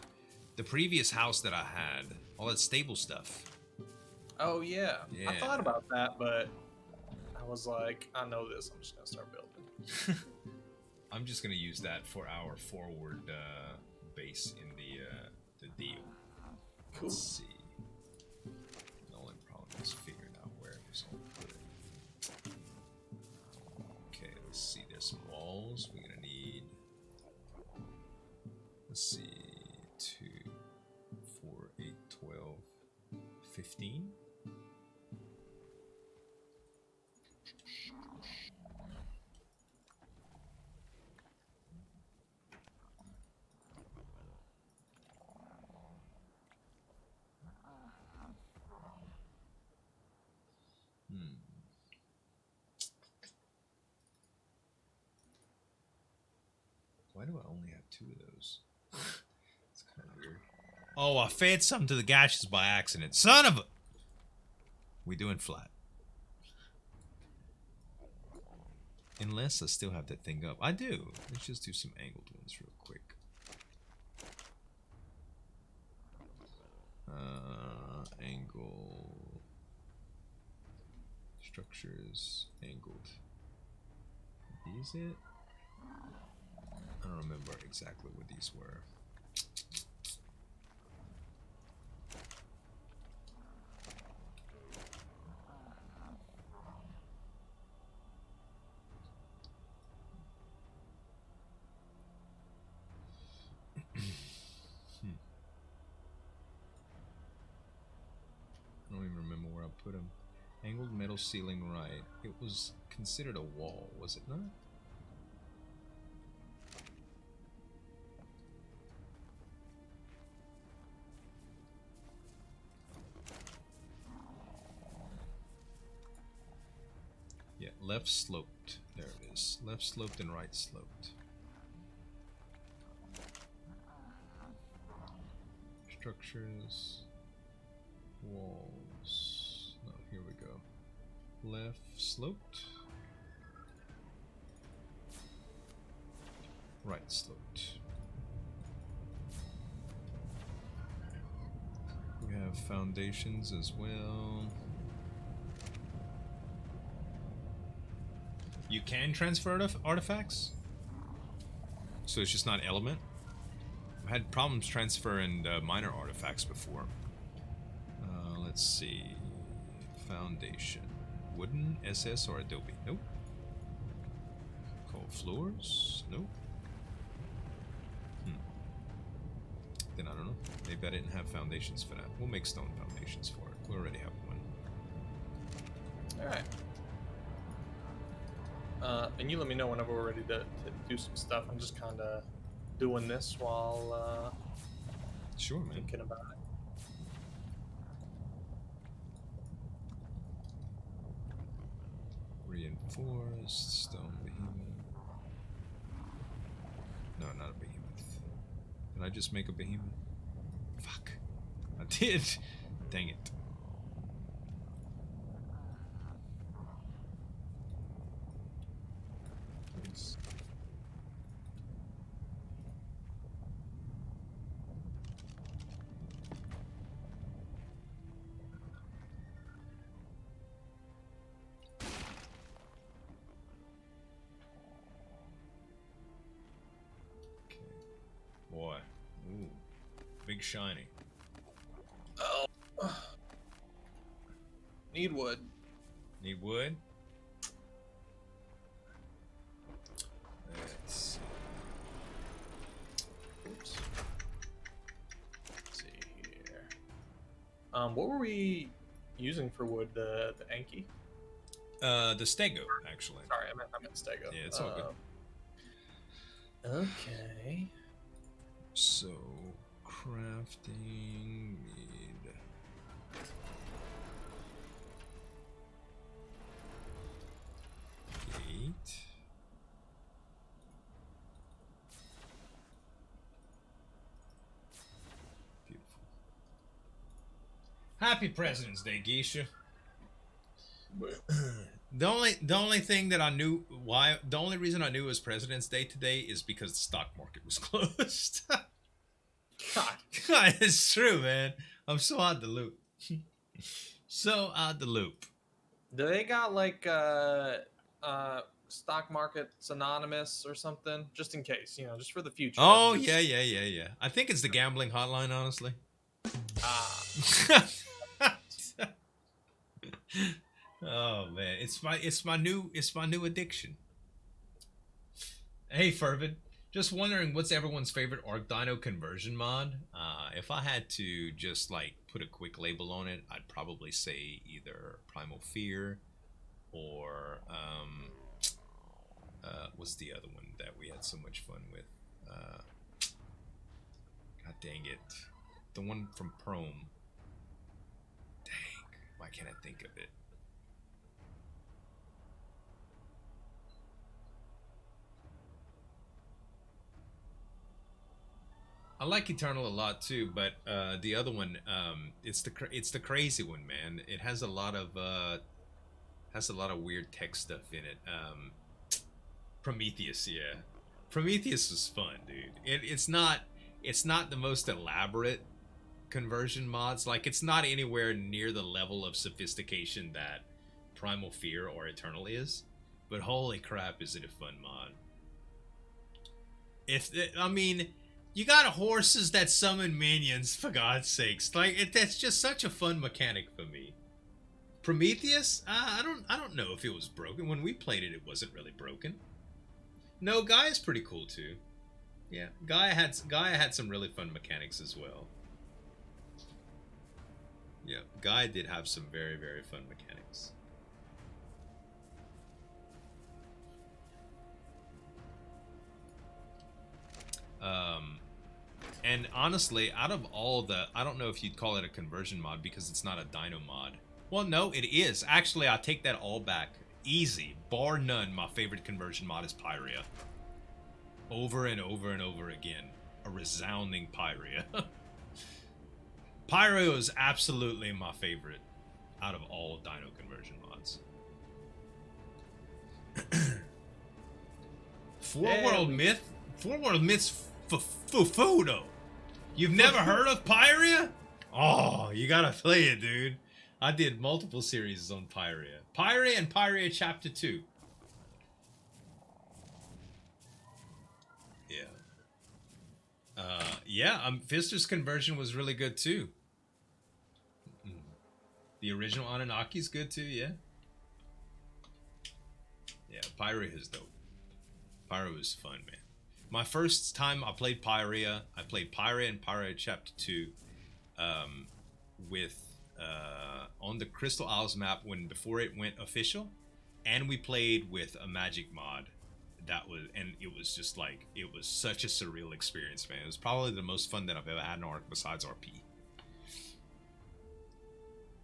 house that I had. All that stable stuff. Oh yeah. Yeah. I thought about that, but I was like, I know this. I'm just gonna start building. I'm just gonna use that for our forward base in the deal. Cool. Let's see. The only problem is figuring out where we're gonna put it. Okay, let's see. There's some walls. We're gonna need. Let's see. 2, 4, 8, 12, 15. Why do I only have 2 of those? It's kind of weird. Oh, I fed something to the gashes by accident. Son of a... We doing flat. Unless I still have that thing up. I do. Let's just do some angled ones real quick. Angle... Structures... Angled. These it? I don't remember exactly what these were. I don't even remember where I put them. Angled metal ceiling right. It was considered a wall, was it not? Yeah, left sloped. There it is. Left sloped and right sloped. Structures. Walls. No, here we go. Left sloped. Right sloped. We have foundations as well. You can transfer artifacts? So it's just not element? I've had problems transferring minor artifacts before. Let's see. Foundation. Wooden, SS, or Adobe? Nope. Cold floors? Nope. Then I don't know. Maybe I didn't have foundations for that. We'll make stone foundations for it. We already have one. Alright. And you let me know whenever we're ready to do some stuff. I'm just kind of doing this while sure, man. thinking about it. Reinforced stone behemoth. No, not a behemoth. Did I just make a behemoth? Fuck. I did. Dang it. Oops. Boy. Ooh. Big shiny. Oh. Need wood. Need wood? Let's see. Oops. Let's see here. What were we using for wood? The Anki? The Stego, actually. Sorry, I meant Stego. Yeah, it's all good. Okay. So, crafting need 8. Beautiful. Happy President's Day, Geisha. The only thing that I knew the only reason I knew it was President's Day today is because the stock market was closed. God. It's true, man. I'm so out the loop. So out the loop. Do they got like stock markets anonymous or something? Just in case, just for the future. Oh yeah. I think it's the gambling hotline, honestly. Ah. Oh man, it's my new addiction. Hey Fervid, just wondering what's everyone's favorite Arc Dino conversion mod? If I had to just like put a quick label on it, I'd probably say either Primal Fear or what's the other one that we had so much fun with? God dang it, the one from Prome. Dang, why can't I think of it? I like Eternal a lot too, but the other one, it's the crazy one, man. It has a lot of weird tech stuff in it. Prometheus, yeah. Prometheus was fun, dude. It's not the most elaborate conversion mods. Like, it's not anywhere near the level of sophistication that Primal Fear or Eternal is. But holy crap, is it a fun mod. You got horses that summon minions, for God's sakes. Like, that's just such a fun mechanic for me. Prometheus? I don't know if it was broken. When we played it, it wasn't really broken. No, Gaia's pretty cool too. Yeah, Gaia had some really fun mechanics as well. Yeah, Gaia did have some very, very fun mechanics. And honestly, out of all the, I don't know if you'd call it a conversion mod because it's not a dino mod. Well, no, it is. Actually, I take that all back. Easy, bar none, my favorite conversion mod is Pyria. Over and over and over again. A resounding Pyria. Pyria is absolutely my favorite out of all dino conversion mods. Four-World Myths Fufudo. You've never heard of Pyria? Oh, you gotta play it, dude. I did multiple series on Pyria. Pyria and Pyria Chapter 2. Yeah. Fister's conversion was really good too. The original Anunnaki's good too, yeah. Yeah, Pyria is dope. Pyria was fun, man. My first time I played Pyria and Pyria Chapter 2 with on the Crystal Isles map before it went official, and we played with a magic mod. It was just like, it was such a surreal experience, man. It was probably the most fun that I've ever had in ARK besides RP.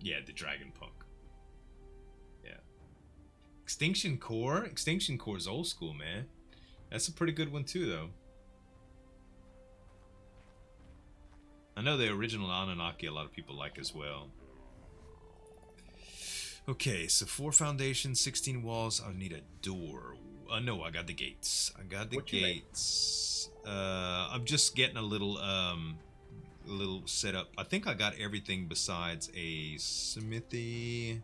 Yeah, the Dragon Punk. Yeah. Extinction Core is old school, man. That's a pretty good one too, though. I know the original Anunnaki a lot of people like as well. Okay, so 4 foundations, 16 walls. I need a door. No, I got the gates. I'm just getting a little setup. I think I got everything besides a smithy.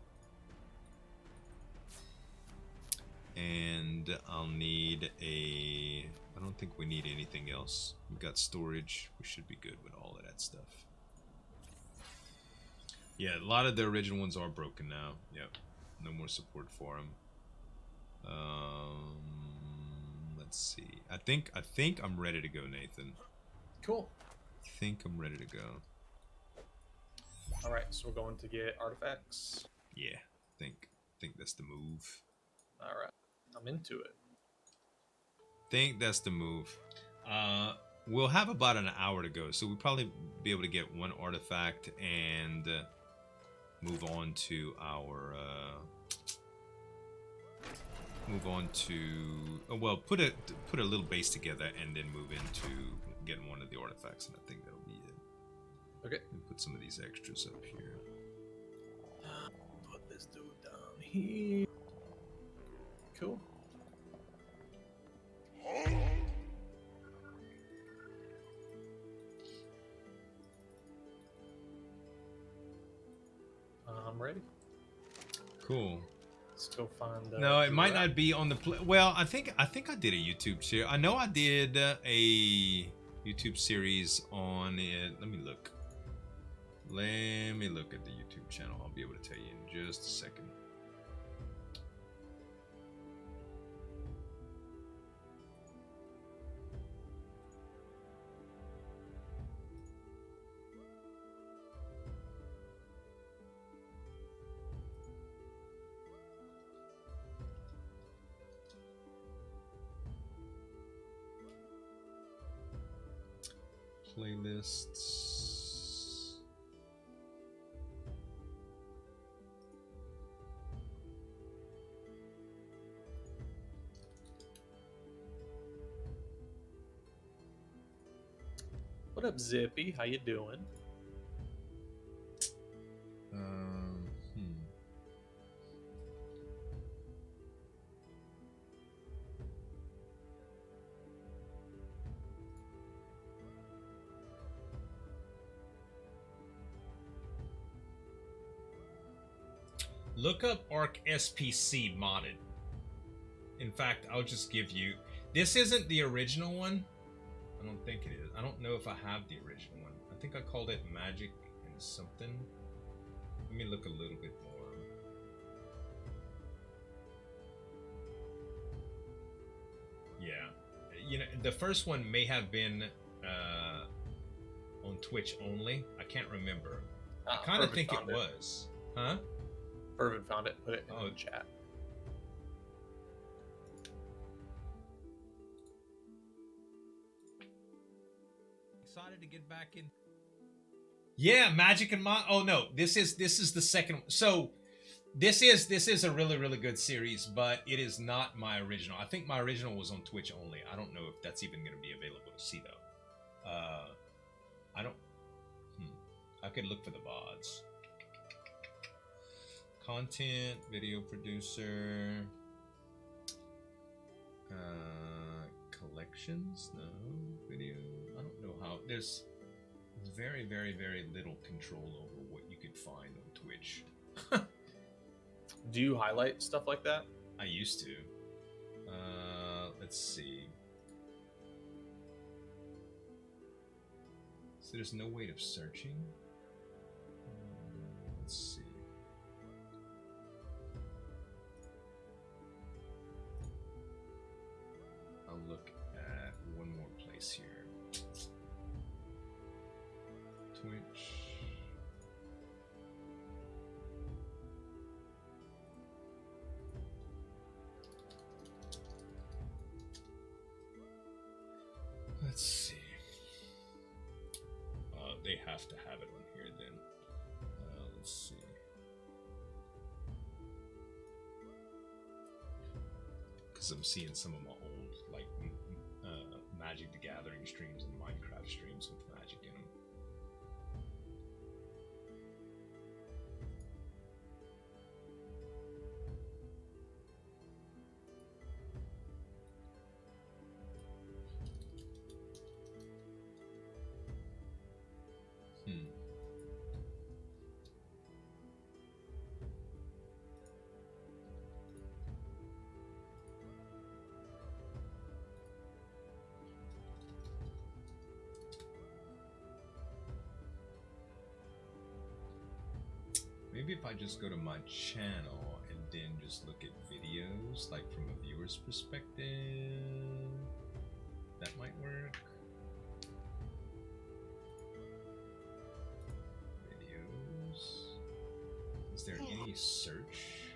And I'll need a... I don't think we need anything else. We've got storage. We should be good with all of that stuff. Yeah, a lot of the original ones are broken now. Yep. No more support for them. Let's see. I think I'm ready to go, Nathan. Cool. I think I'm ready to go. All right, so we're going to get artifacts. Yeah, I think that's the move. All right, I'm into it. Think that's the move. We'll have about an hour to go, so we'll probably be able to get one artifact and move on to our well, put a little base together and then move into getting one of the artifacts, and I think that'll be it. Okay. And put some of these extras up here. Put this dude down here. Cool. I'm ready. Cool. Let's go find. No, it might not be on the. Well, I think I did a YouTube series. I know I did a YouTube series on it. Let me look. Let me look at the YouTube channel. I'll be able to tell you in just a second. Playlists. What up, Zippy? How you doing? Hmm. Look up ARK SPC modded. In fact, I'll just give you... This isn't the original one. I don't think it is. I don't know if I have the original one. I think I called it Magic and something. Let me look a little bit more. Yeah. You know, the first one may have been on Twitch only. I can't remember. I kind of think it was. Huh? Irvin found it. Put it in the chat. Excited to get back in. Yeah, Magic and Oh no, this is the second. So this is a really good series, but it is not my original. I think my original was on Twitch only. I don't know if that's even going to be available to see though. I don't. I could look for the VODs. Content, video producer, collections, no, video, I don't know how, there's very little control over what you could find on Twitch. Do you highlight stuff like that? I used to. Let's see. So there's no way of searching. Let's see. Look at one more place here. Twitch. Let's see. They have to have it on here then. Let's see. Because I'm seeing some of my old, like, Magic the Gathering streams and Minecraft streams with Magic in them. Maybe if I just go to my channel and then just look at videos, like from a viewer's perspective, that might work. Videos. Is there any search?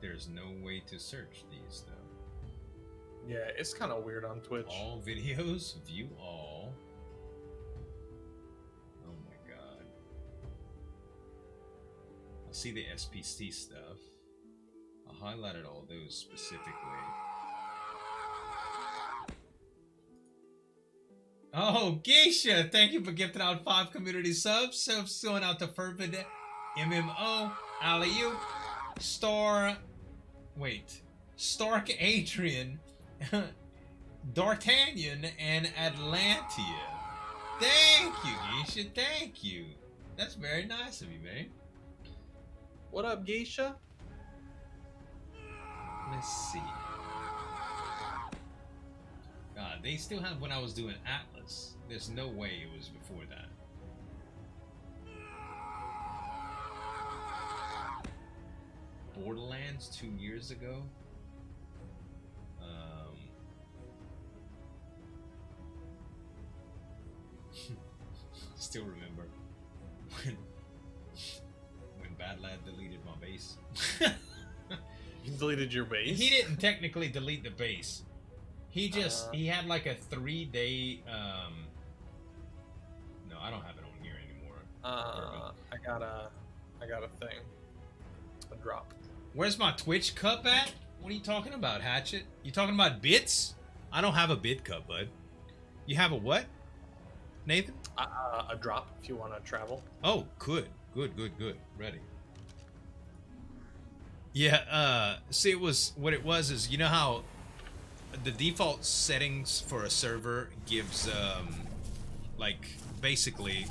There's no way to search these though. Yeah, it's kind of weird on Twitch. All videos, view all. See the SPC stuff. I highlighted all those specifically. Oh, Geisha! Thank you for gifting out 5 community subs. Subs going out to Fervid, MMO, Aliu, Stark Adrian, D'Artagnan, and Atlantia. Thank you, Geisha. Thank you. That's very nice of you, man. What up, Geisha? Let's see. God, they still have when I was doing Atlas. There's no way it was before that. Borderlands 2 years ago. Still remember when Bad Lad deleted my base. You deleted your base? He didn't technically delete the base. He just he had like a 3-day no, I don't have it on here anymore. I got a thing. A drop. Where's my Twitch cup at? What are you talking about, Hatchet? You talking about bits? I don't have a bit cup, bud. You have a what? Nathan? A drop if you want to travel. Oh, good. Ready. Yeah, see, what it was is, you know how the default settings for a server gives, like, basically,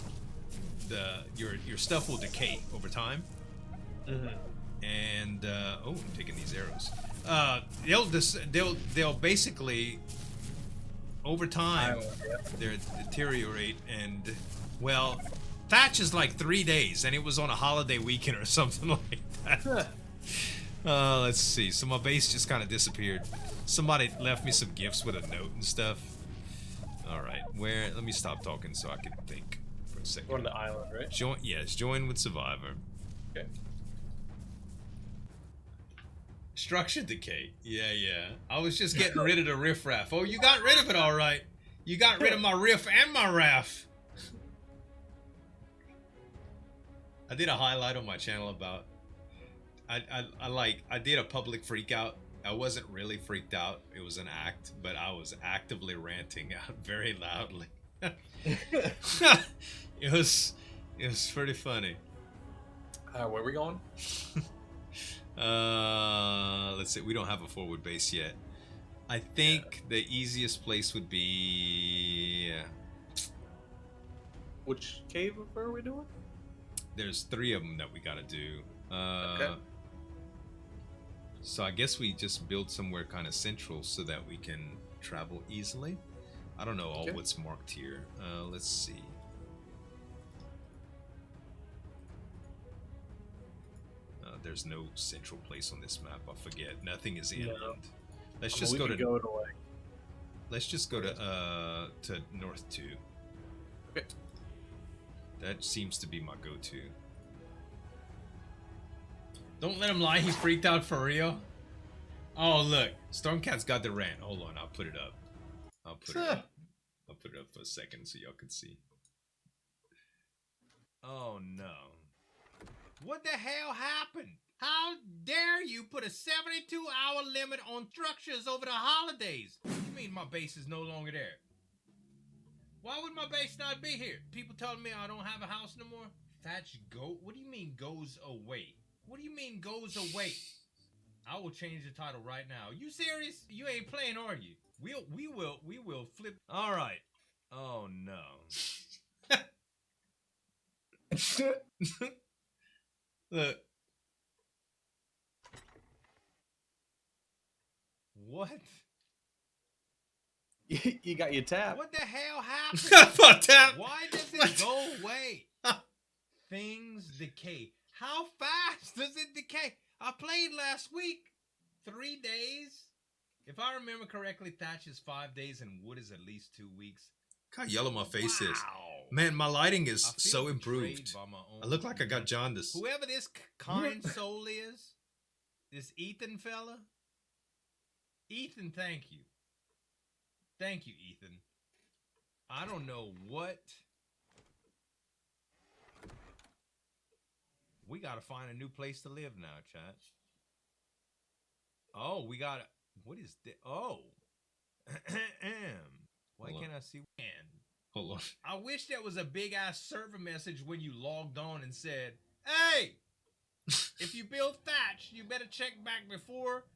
your stuff will decay over time? Mm-hmm. And, oh, I'm taking these arrows. They'll basically, over time, they'll deteriorate, and, well, thatch is like 3 days, and it was on a holiday weekend or something like that. Let's see. So my base just kind of disappeared. Somebody left me some gifts with a note and stuff. All right, let me stop talking so I can think for a second. We're on the island, right? Join with Survivor. Okay. Structure decay. Yeah. I was just getting rid of the riffraff. Oh, you got rid of it, all right. You got rid of my riff and my raff. I did a highlight on my channel about. I did a public freak out. I wasn't really freaked out. It was an act, but I was actively ranting out very loudly. It was pretty funny. Where are we going? Let's see. We don't have a forward base yet. I think the easiest place would be. Which cave are we doing? There's 3 of them that we gotta do. Okay. So I guess we just build somewhere kind of central so that we can travel easily. I don't know all what's marked here. Let's see. There's no central place on this map. I forget. Nothing is inland. No. Let's just go to. Like... Let's just go to North 2. Okay. That seems to be my go-to. Don't let him lie. He freaked out for real. Oh look, Stormcat's got the rant. Hold on, I'll put it up. I'll put it up for a second so y'all can see. Oh no. What the hell happened? How dare you put a 72-hour limit on structures over the holidays? What do you mean my base is no longer there? Why would my base not be here? People telling me I don't have a house no more? Thatch what do you mean goes away? What do you mean goes away? I will change the title right now. You serious? You ain't playing, are you? We will flip. All right. Oh no. Look. What? You got your tab. What the hell happened? Tab. Why does it go away? Things decay. How fast does it decay? I played last week. 3 days. If I remember correctly, thatch is 5 days and wood is at least 2 weeks. Look how yellow my face is. Man, my lighting is so improved. I look like I got jaundice. Whoever this kind soul is, this Ethan fella. Ethan, thank you. Thank you, Ethan. I don't know what. We gotta find a new place to live now, chat. Oh, we gotta. What is this? Oh. Why can't I see? Hold on. I wish there was a big ass server message when you logged on and said, "Hey, if you build thatch, you better check back before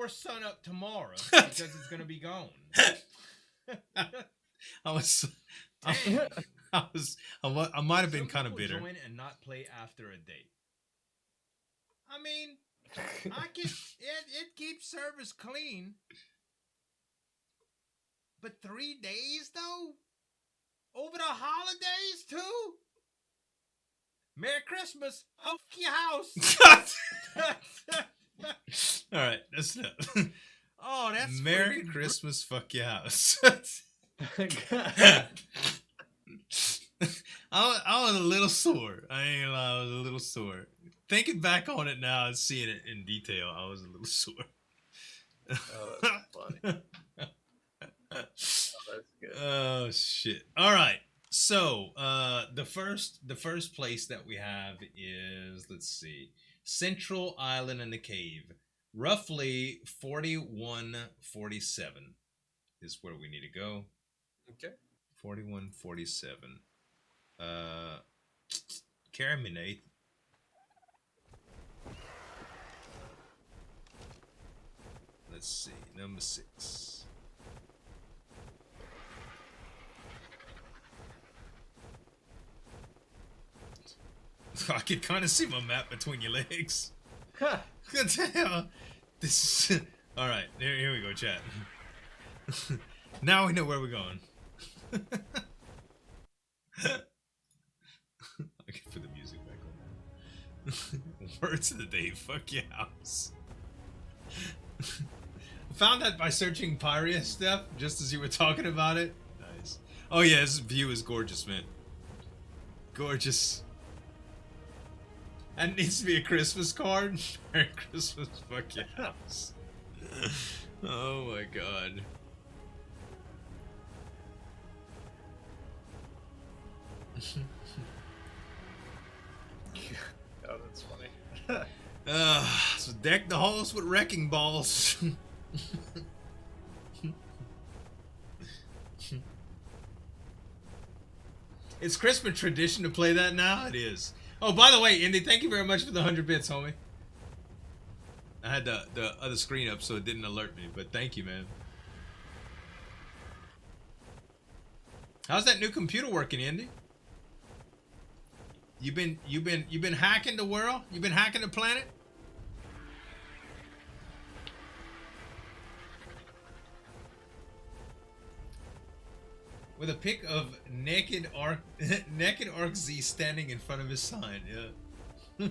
sun up tomorrow because it's gonna be gone." I might have been kind of bitter. Join and not play after a date. I mean, it keeps servers clean. But 3 days though? Over the holidays too? Merry Christmas. Fuck your house. Alright, that's enough. Oh, that's Merry Christmas, fuck your house. I was a little sore. I ain't gonna lie, I was a little sore. Thinking back on it now and seeing it in detail, I was a little sore. Oh, that's funny. Oh, that's good. Oh shit! All right, so the first place that we have is, let's see, Central Island in the Cave. Roughly 4147 is where we need to go. Okay. 41, 47. Carry me, Nate. Let's see, number 6. I can kind of see my map between your legs. Good hell. This is... Alright, here we go, chat. Now we know where we're going. I can put the music back on. Words of the day, fuck your house. Found that by searching Pyria stuff, just as you were talking about it. Nice. Oh yeah, this view is gorgeous, man. Gorgeous. That needs to be a Christmas card. Merry Christmas, fuck your house. Oh my god. Oh, that's funny. So deck the halls with wrecking balls. It's Christmas tradition to play that now. It is. Oh, by the way, Indy, thank you very much for the 100 bits, homie. I had the other screen up so it didn't alert me, but thank you, man. How's that new computer working, Indy? You've been hacking the world? You've been hacking the planet? With a pic of naked ARK Z standing in front of his sign, yeah.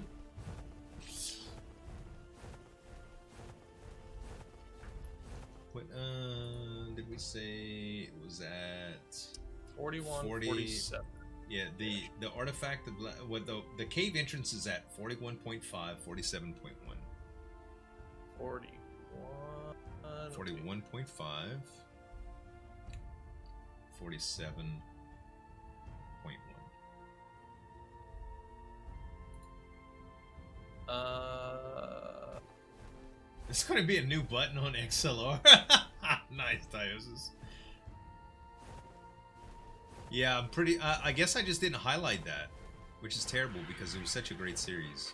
What did we say it was at 41, 47. Yeah, the artifact of what the cave entrance is at 41.5, 47.1. 41. 41.5. 47.1. It's going to be a new button on XLR. Nice, Diosis. Yeah, I'm pretty... I guess I just didn't highlight that, which is terrible because it was such a great series.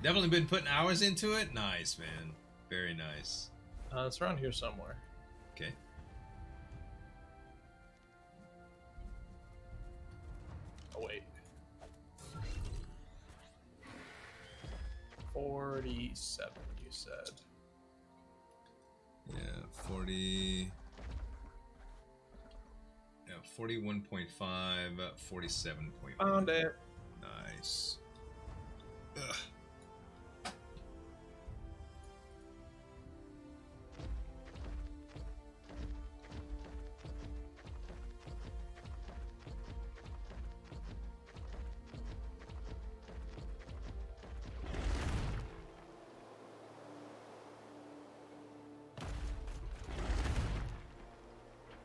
Definitely been putting hours into it. Nice, man. Very nice. It's around here somewhere. Okay. Oh, wait. 47, you said. Yeah, 40... Yeah, 41.5, 47.1. Found it. Nice. Ugh.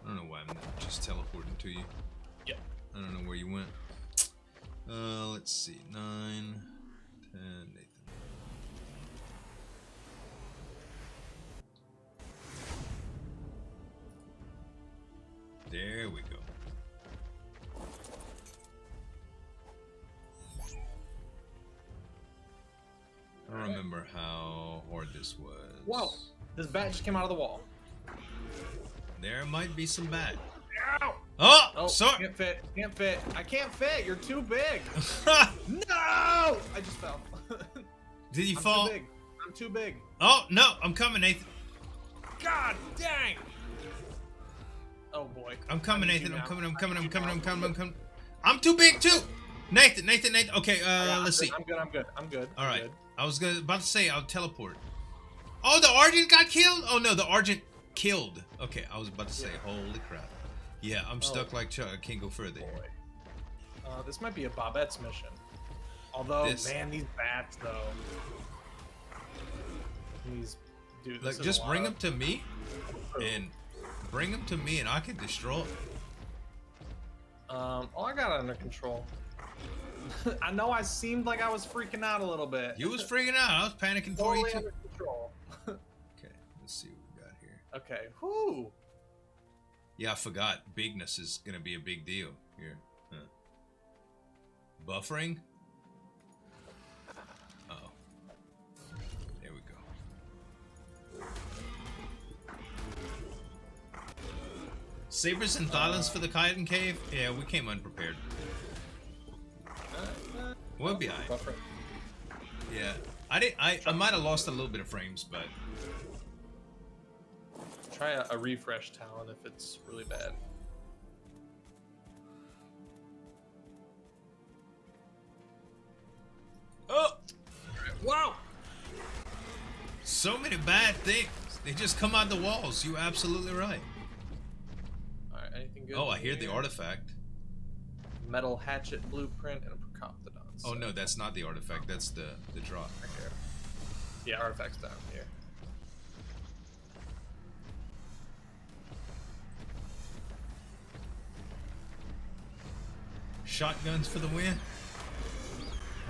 I don't know why I'm just teleporting to you. Yep. I don't know where you went. Let's see. 9, 10, Nathan. There we go. I don't remember how hard this was. Whoa! This bat just came out of the wall. There might be some bad. Ow! Oh, Oh, sorry. can't fit. Can't fit. I can't fit. You're too big. No! I just fell. Did you I'm fall? too big. I'm too big. Oh no, I'm coming, Nathan. God dang! Oh boy. I'm coming, I need Nathan. you I'm now. coming. I'm I coming. need I'm you coming. now. I'm coming. I'm coming. I'm too big too. Nathan. Okay. Yeah, Let's see. I'm good. I'm good. I'm good. All I'm right. good. I was about to say I'll teleport. Oh, the Argent got killed. Oh no, the Argent killed. Okay, I was about to say, holy crap. Yeah, I'm stuck like Chuck. I can't go further. Boy. This might be a Bobette's mission. Although, man, these bats though. These, dude. Like, just bring them to me, and bring them to me, and I can destroy them. Oh, I got it under control. I know I seemed like I was freaking out a little bit. You was freaking out. I was panicking for you Totally too. under control. Okay, let's see what we got here. Okay. Whoo. Yeah, I forgot. Bigness is gonna be a big deal here. Huh. Buffering? Uh-oh. There we go. Sabers and Thylons for the Chitin Cave? Yeah, we came unprepared. We'll be alright. Buffer. Yeah. I might have lost a little bit of frames, but Try a refresh talent if it's really bad. oh, Wow! so many bad things. They just come out the walls. You're absolutely right. Alright, anything good? Oh, I hear the here? artifact. Metal hatchet blueprint and a Procoptodon. Oh no, that's not the artifact. That's the drop. Right here. Yeah, artifacts down here. Shotguns for the win.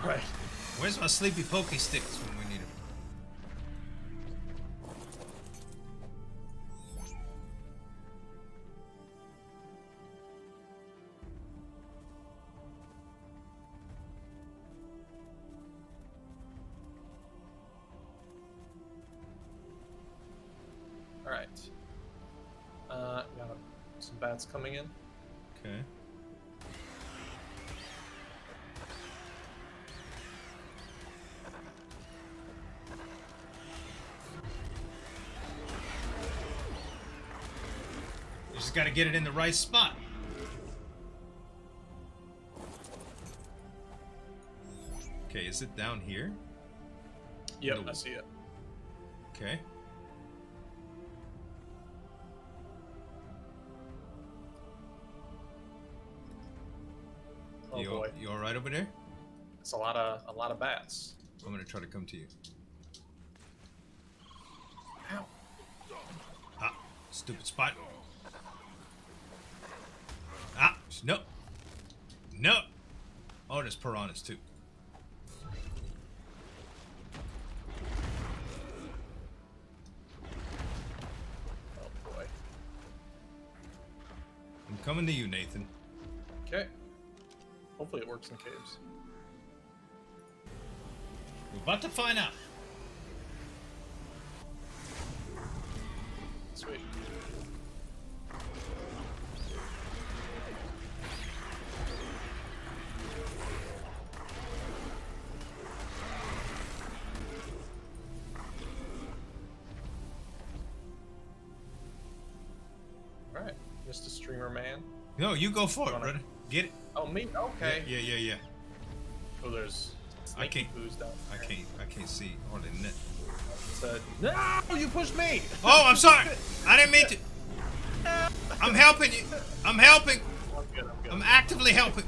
Right. Where's my sleepy pokey sticks when we need them? Alright. Got some bats coming in. Okay. You just gotta get it in the right spot. Okay, is it down here? Yep, No. I see it. Okay. Oh boy. You all right over there? It's a lot of bats. I'm gonna try to come to you. Ow. Ah, stupid spot. Ah, no. No. Oh, there's piranhas too. Oh boy. I'm coming to you, Nathan. Okay. Hopefully it works in caves. We're about to find out. Sweet. Alright, Mr. Streamer Man. No, you go for it, brother. Get it. Oh, me? Okay. Yeah. Oh, there's I snaky can't- poos down there. I can't see hardly net. Said, no, you pushed me! Oh, I'm sorry. I didn't mean to. I'm helping you. I'm helping. I'm good, I'm good. I'm actively helping.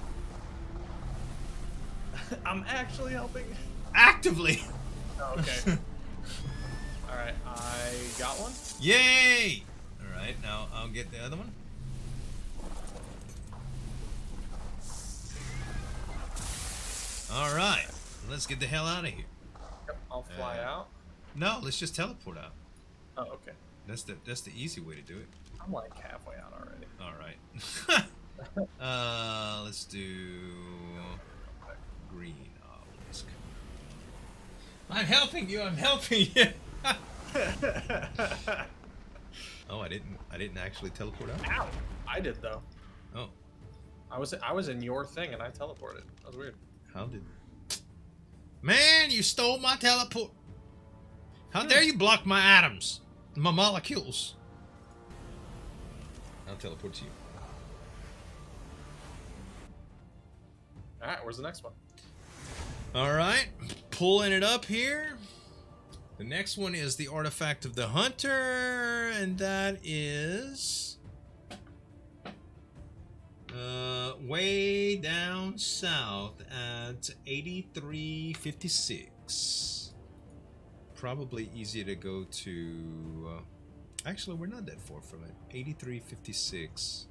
I'm actually helping. Actively. Oh, okay. Alright, I got one. Yay! All right, now I'll get the other one. All right, let's get the hell out of here. Yep, I'll fly out. No, let's just teleport out. Oh, okay. That's the easy way to do it. I'm like halfway out already. All right. Let's do green obelisk. I'm helping you. I'm helping you. Oh, I didn't actually teleport out. Ow! I did though. Oh, I was in your thing and I teleported. That was weird. how did? Man, you stole my teleport. How dare you block my atoms, my molecules? I'll teleport to you. Alright, where's the next one? All right, pulling it up here. The next one is the artifact of the hunter, and that is way down south at 8356. Probably easier to go to. Actually, we're not that far from it. 8356.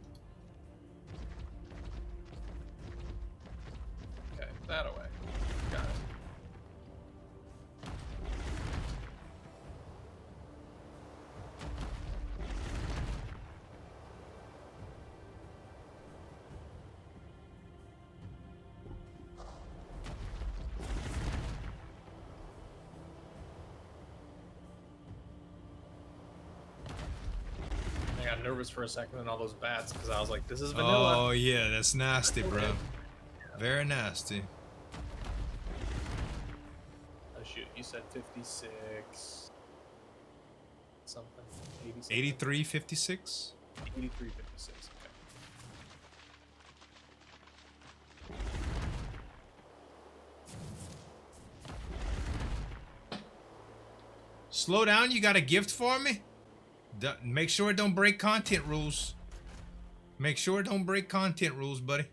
Okay, that away. Got it. got nervous for a second and all those bats because I was like, this is vanilla. Oh yeah, that's nasty, bro. Very nasty. Oh shoot, you said 56 something. 87? 8356. 8356. Okay. Slow down. You got a gift for me? Make sure it don't break content rules. Make sure it don't break content rules, buddy.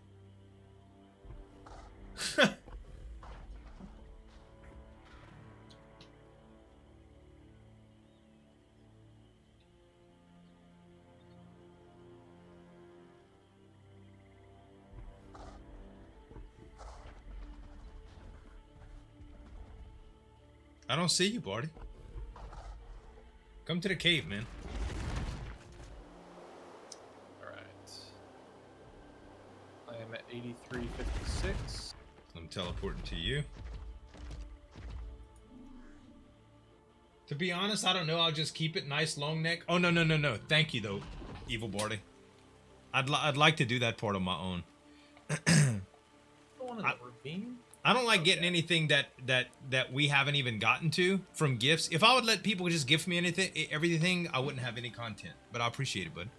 I don't see you, Barty. Come to the cave, man. Alright. I am at 8356. I'm teleporting to you. To be honest, I don't know. I'll just keep it nice, long neck. Oh, no, no, no, no. Thank you, though, Evil Barty. I'd like to do that part on my own. The one in the ravine? I don't like getting anything that we haven't even gotten to from gifts. If I would let people just gift me everything, I wouldn't have any content. But I appreciate it, bud.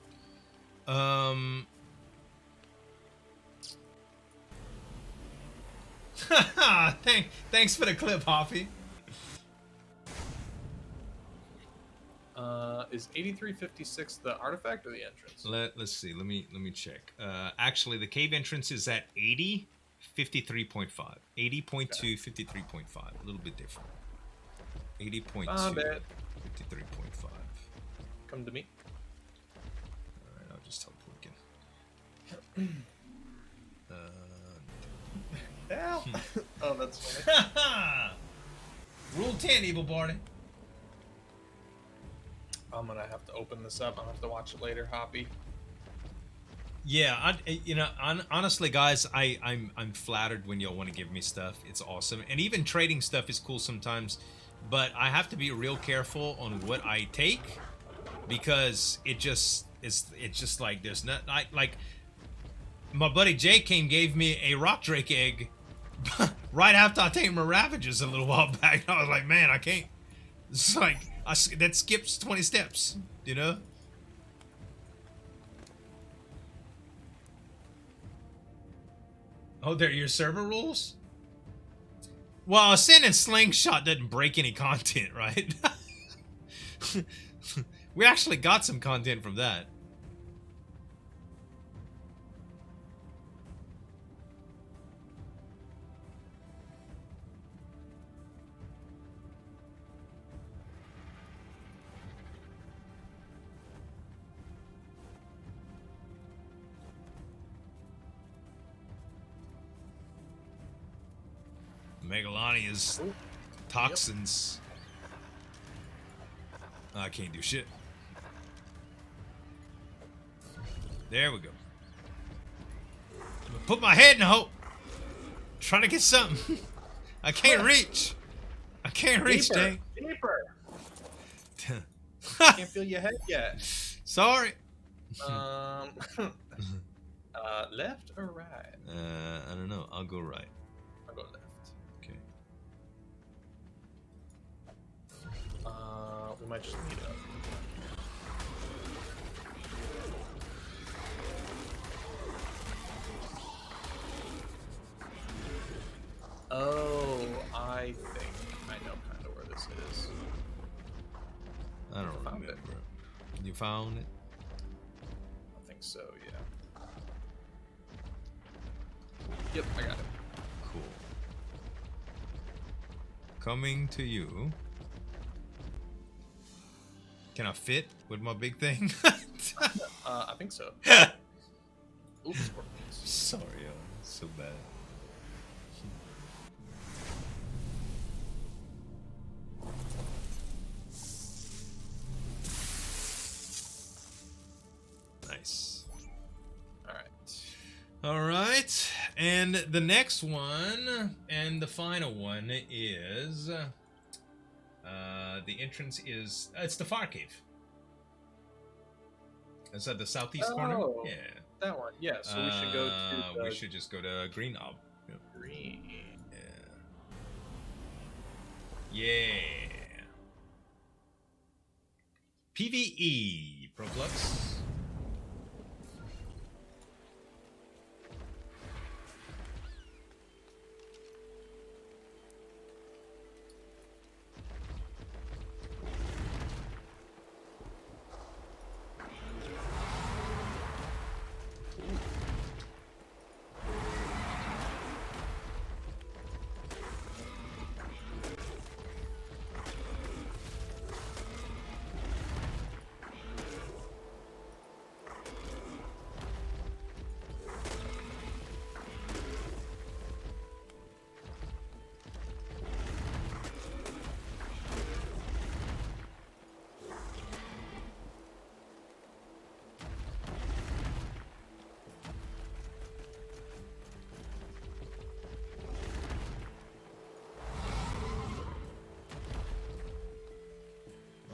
Thanks for the clip, Hoppy. Is 8356 the artifact or the entrance? Let's see. Let me check. Actually, the cave entrance is at 80. 53.5. 80.2, 53.5. A little bit different. 80.2, 53.5. Come to me. Alright, I'll just teleport again. Hell. Oh, that's funny. Rule 10, Evil Barney. I'm gonna have to open this up. I'll have to watch it later, Hoppy. Yeah, honestly, guys, I'm flattered when y'all want to give me stuff. It's awesome, and even trading stuff is cool sometimes. But I have to be real careful on what I take because it's just like there's not like my buddy Jake gave me a rock drake egg right after I tamed my Ravages a little while back. I was like, man, I can't. It's like that skips 20 steps, you know. Oh, they're your server rules? Well, sending slingshot doesn't break any content, right? We actually got some content from that. Megalani is toxins. I can't do shit. There we go. Put my head in a hole. Trying to get something. I can't reach. I can't reach, dang. Deeper. Can't feel your head yet. Sorry. Left or right? I don't know. I'll go right. I'll go left. Okay. We might just meet up. Oh, I think I know kind of where this is. I don't remember. You found it? I think so, yeah. Yep, I got it. Cool. Coming to you. Can I fit with my big thing? I think so. Oops, scorpions. Sorry, so bad. Nice. All right, and the next one and the final one is the entrance is it's the fire cave. Is that the southeast corner? Oh, Yeah. that one. Yeah. So we should go to the We should just go to Green Knob. Yep. green. Yeah. Yeah. PvE, Proflux.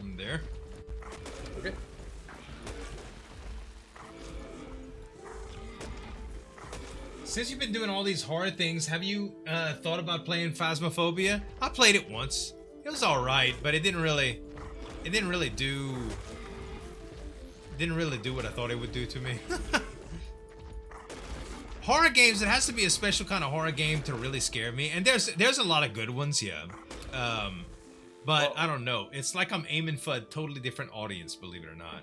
I'm there. Okay. Since you've been doing all these horror things, have you thought about playing Phasmophobia? I played it once. It was all right, but it didn't really do what I thought it would do to me. Horror games, it has to be a special kind of horror game to really scare me, and there's a lot of good ones, yeah. But I don't know. It's like I'm aiming for a totally different audience, believe it or not.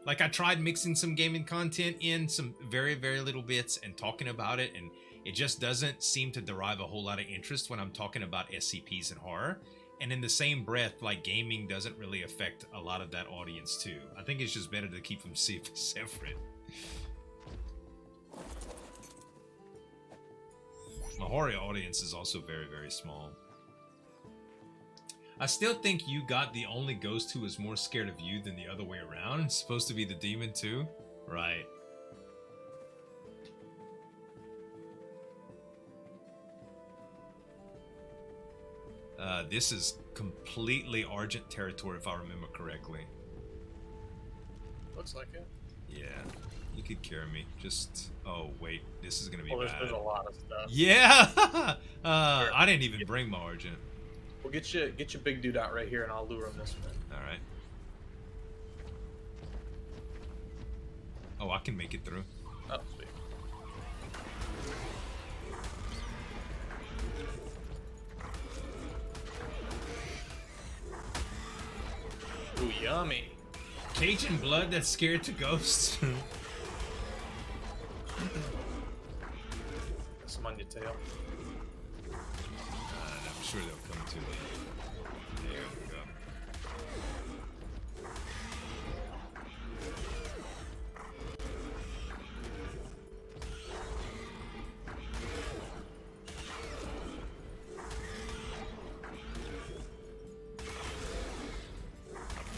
Like, I tried mixing some gaming content in some very, very little bits and talking about it, and it just doesn't seem to derive a whole lot of interest when I'm talking about SCPs and horror. And in the same breath, like, gaming doesn't really affect a lot of that audience too. I think it's just better to keep them separate. The horror audience is also very, very small. I still think you got the only ghost who is more scared of you than the other way around. It's supposed to be the demon too? Right. This is completely Argent territory if I remember correctly. Looks like it. Yeah. You could carry me. Just... Oh, wait. This is gonna be Well, bad. there's a lot of stuff. Yeah! I didn't even bring my Argent. We'll get your big dude out right here, and I'll lure him this way. Alright. Oh, I can make it through. Oh, sweet. Ooh, yummy. Cajun blood that's scared to ghosts. Some on your tail. I'm sure they'll come to me. There we go.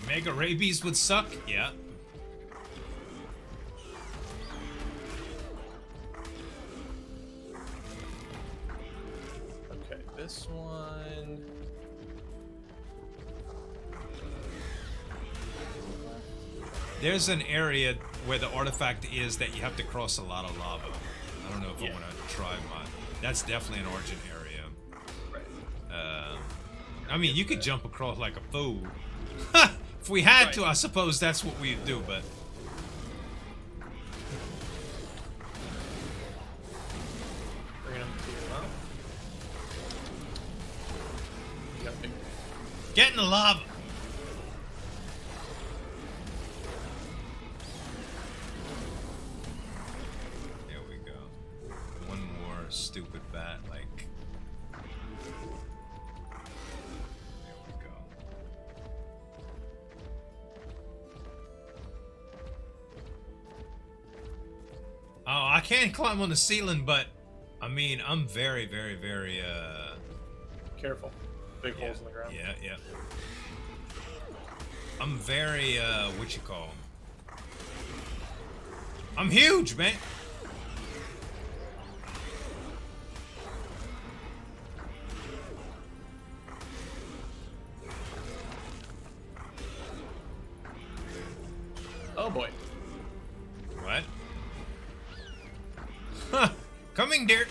Mega rabies would suck? Yeah. Okay, this one. There's an area where the artifact is that you have to cross a lot of lava. I don't know if I want to try my... That's definitely an origin area. Right. I mean, you could jump across like a fool. If we had to, I suppose that's what we'd do, but... Bringing him to your mouth. You got a big... Get in the lava! There we go. One more stupid bat, like... There we go. Oh, I can't climb on the ceiling, but... I mean, I'm very, very, very, Careful. Big holes in the ground. Yeah, yeah. I'm very, what you call 'em? I'm huge, man! Oh boy. Coming, dear.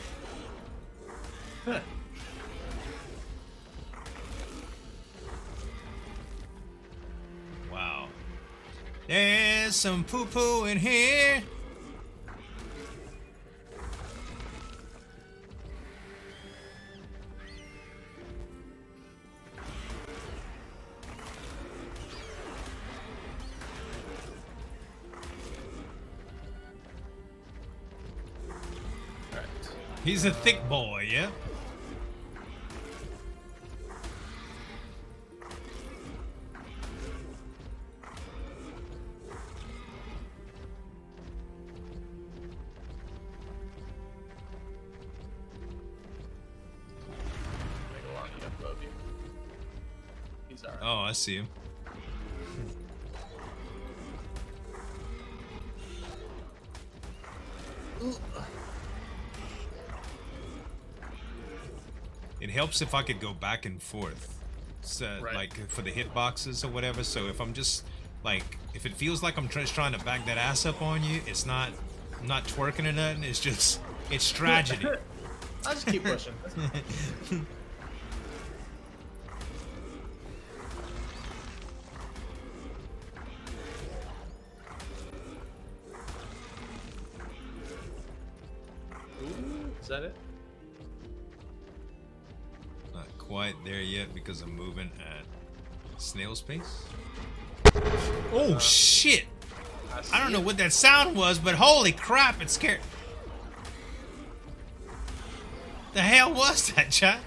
Wow. There's some poo-poo in here. He's a thick boy, yeah? Oh, I see him. It helps if I could go back and forth, so, Right. like for the hitboxes or whatever. So if I'm just like, if it feels like I'm just trying to back that ass up on you, it's not, I'm not twerking or nothing. It's just, it's tragedy. I'll just keep pushing. Ooh, is that it? Not quite there yet because I'm moving at snail's pace. Oh shit! I don't know what that sound was, but holy crap, it scared. The hell was that, chat?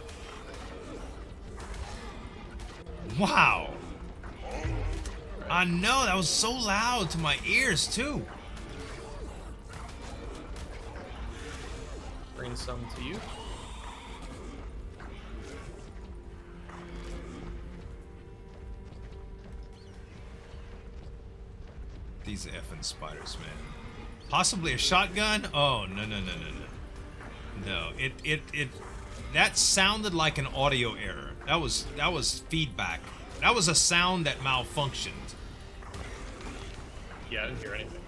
Wow. I know, that was so loud to my ears too. Bring some to you. These effing spiders, man. Possibly a shotgun? Oh, no, no, no, no, no. No, it that sounded like an audio error. That was feedback. That was a sound that malfunctioned. Yeah, I didn't hear anything.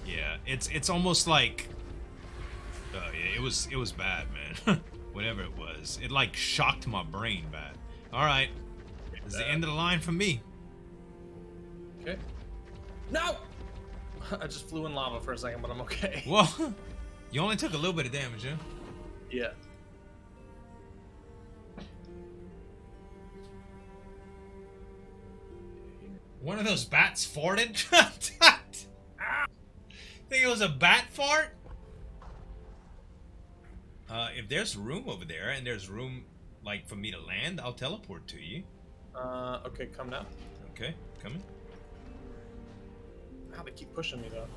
Yeah, it's almost like, oh yeah, it was bad, man. Whatever it was, it like shocked my brain bad. All right, it's the end of the line for me. Okay. No! I just flew in lava for a second, but I'm okay. Well, you only took a little bit of damage, yeah? Yeah. One of those bats farted? Think it was a bat fart? If there's room over there and there's room like for me to land, I'll teleport to you. Okay, come now. Okay, coming. Wow, they keep pushing me though.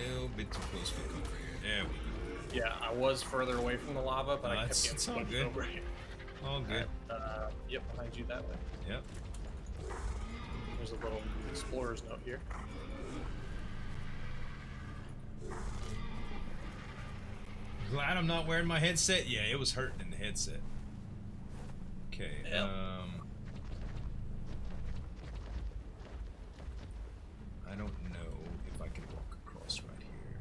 A little bit too close for comfort here. There we go. Yeah, I was further away from the lava, but I kept It's getting all pushed good. over here. All good. Yep, behind you that way. Yep. There's a little explorer's note here. Glad I'm not wearing my headset. Yeah, it was hurting in the headset. Okay. Yep. I don't know if I can walk across right here.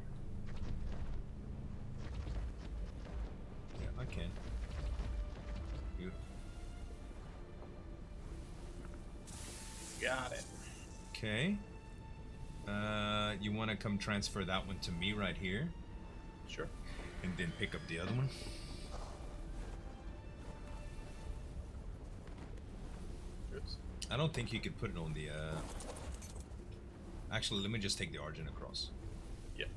Yeah, I can. Beautiful. Got it. Okay. You want to come transfer that one to me right here, Sure. and then pick up the other one? Oops. I don't think you could put it on the. Actually, let me just take the Argent across. Yep.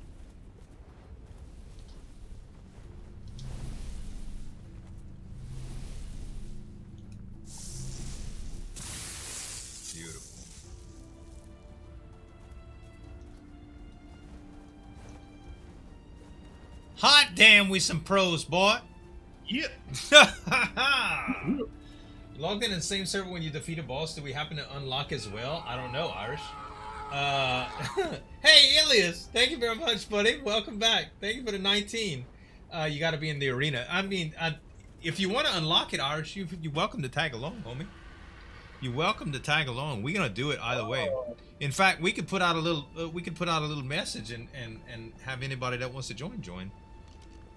Beautiful. Hot damn, we some pros, boy. Yep. Logged in the same server when you defeat a boss. Do we happen to unlock as well? I don't know, Irish. Hey, Ilias. Thank you very much, buddy. Welcome back. Thank you for the 19. You got to be in the arena. I mean, if you want to unlock it, Irish, you're welcome to tag along, homie. You're welcome to tag along. We're gonna do it either way. In fact, we could put out a little message and have anybody that wants to join.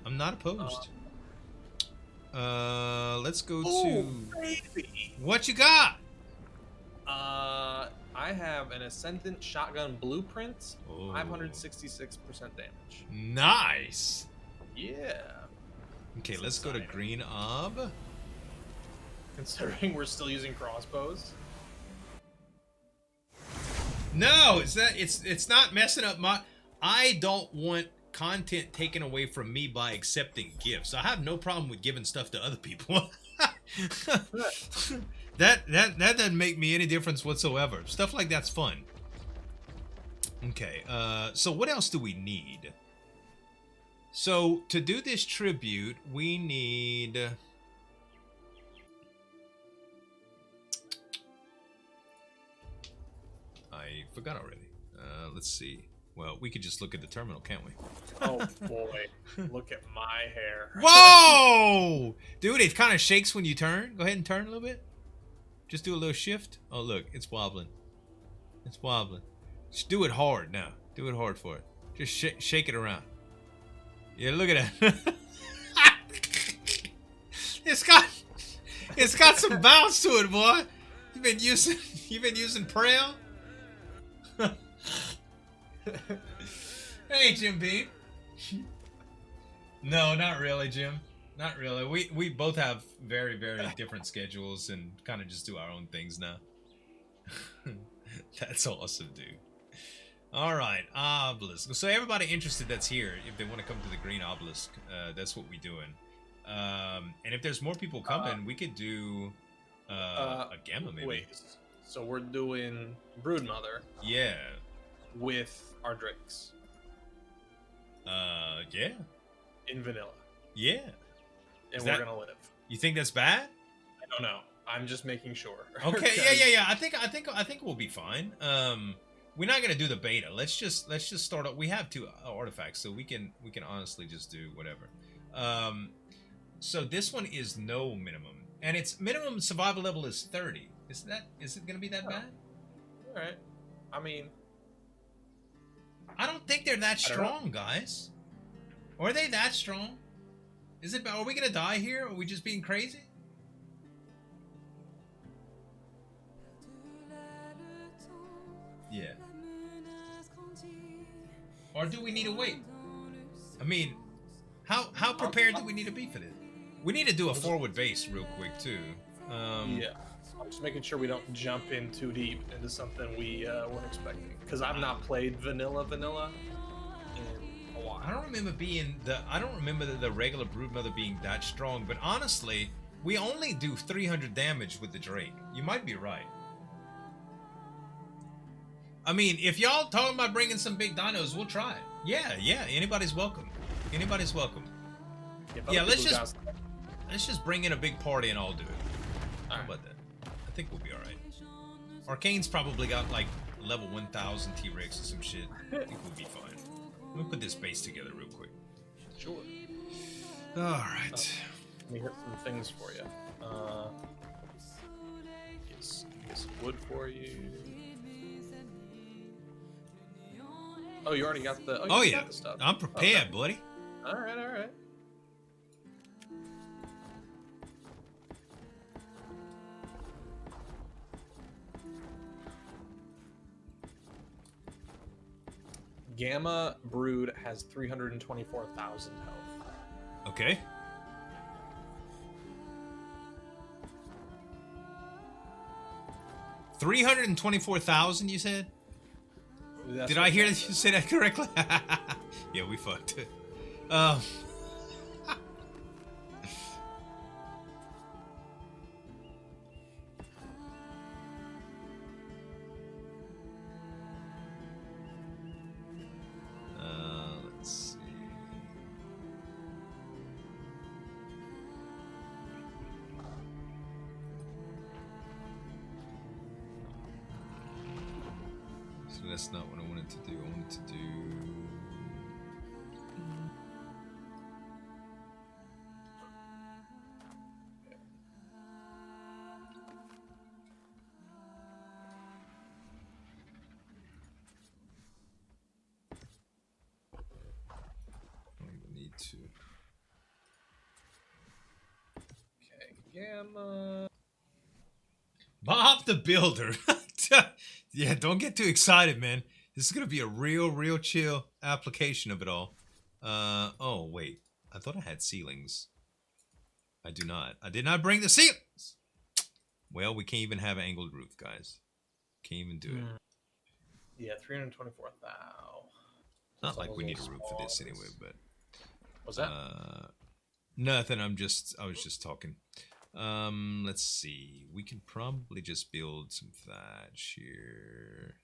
I'm not opposed. Let's go to baby. what you got. I have an Ascendant Shotgun Blueprint, Oh. 566% damage. Nice. Yeah. Okay, let's go to Green Ob. Considering we're still using crossbows. No, it's not messing up my. I don't want content taken away from me by accepting gifts. I have no problem with giving stuff to other people. that doesn't make me any difference whatsoever. Stuff like that's fun. Okay, so what else do we need? So to do this tribute, we need. I forgot already. Let's see. Well, we could just look at the terminal, can't we? Oh boy, look at my hair. Whoa! Dude, it kind of shakes when you turn. Go ahead and turn a little bit. Just do a little shift. Oh, look, it's wobbling. It's wobbling. Just do it hard now. Do it hard for it. Just shake it around. Yeah, look at that. It's got some bounce to it, boy. You've been using Prel? Hey, Jim Beam. No, not really, Jim. Not really. We both have very, very different schedules and kind of just do our own things now. That's awesome, dude. All right, obelisk. So everybody interested that's here, if they want to come to the green obelisk, that's what we're doing. And if there's more people coming, we could do a gamma maybe. Wait, so we're doing Broodmother. Yeah. With our drakes. Yeah. In vanilla. Yeah. And we're gonna live. You think that's bad? I don't know. I'm just making sure. Okay. Yeah. I think we'll be fine. We're not gonna do the beta. Let's just start up. We have 2 artifacts, so we can honestly just do whatever. So this one is no minimum, and its minimum survival level is 30. Is it gonna be that bad? All right. I mean, I don't think they're that strong, guys. Or are they that strong? Are we gonna die here? Or are we just being crazy? Yeah. Or do we need to wait? I mean, how prepared do we need to be for this? We need to do a forward base real quick too. Yeah. I'm just making sure we don't jump in too deep into something we weren't expecting. Because I've not played vanilla in a while. I don't remember the regular Broodmother being that strong, but honestly, we only do 300 damage with the Drake. You might be right. I mean, if y'all talking about bringing some big dinos, we'll try it. Yeah. Anybody's welcome. Anybody's welcome. Yeah, let's just bring in a big party and I'll do it. How about that? I think we'll be all right. Arcane's probably got like level 1000 T-Rex or some shit. I think we'll be fine. Let me put this base together real quick. Sure. All right. Let me hit some things for you. Get some wood for you. Oh, you already got the. Oh, you yeah. got the stuff. I'm prepared, buddy. All right. Gamma Brood has 324,000 health. Okay. $324,000, you said? Did I hear that you say that correctly? Yeah, we fucked it. Let's see. So that's not what I wanted to do. I wanted to do... too. Okay, Gamma. Bob the Builder. Yeah, don't get too excited, man. This is gonna be a real chill application of it all. Oh wait, I thought I had ceilings. I do not. I did not bring the ceilings. Well, we can't even have an angled roof, guys. Can't even do it. Yeah, 324 thou. Not like we need a roof for this anyway, but What's that? nothing. I was just talking. Let's see. We can probably just build some thatch here.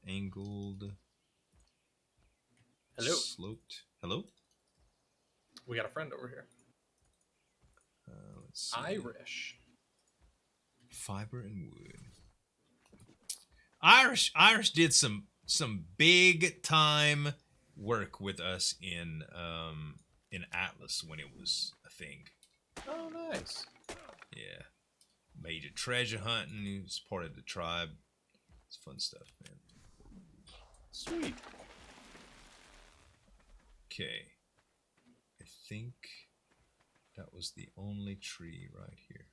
Angled. Hello. Sloped. Hello. We got a friend over here. Let's see. Irish. Fiber and wood. Irish did some big time work with us in Atlas when it was a thing. Oh, nice. Yeah. Major treasure hunting. He was part of the tribe. It's fun stuff, man. Sweet. Okay. I think that was the only tree right here.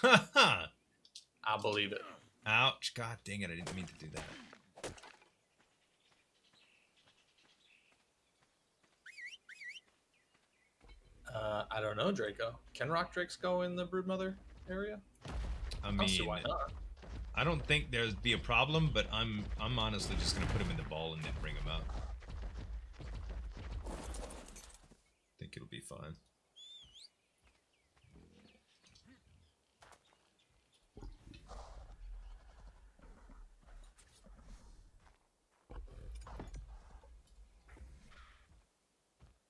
Ha I believe it. Ouch. God dang it. I didn't mean to do that. I don't know, Draco. Can rock drakes go in the broodmother area? I I'll see mean, why not. I don't think there'd be a problem, but I'm honestly just gonna put him in the ball and then bring him out. Think it'll be fine.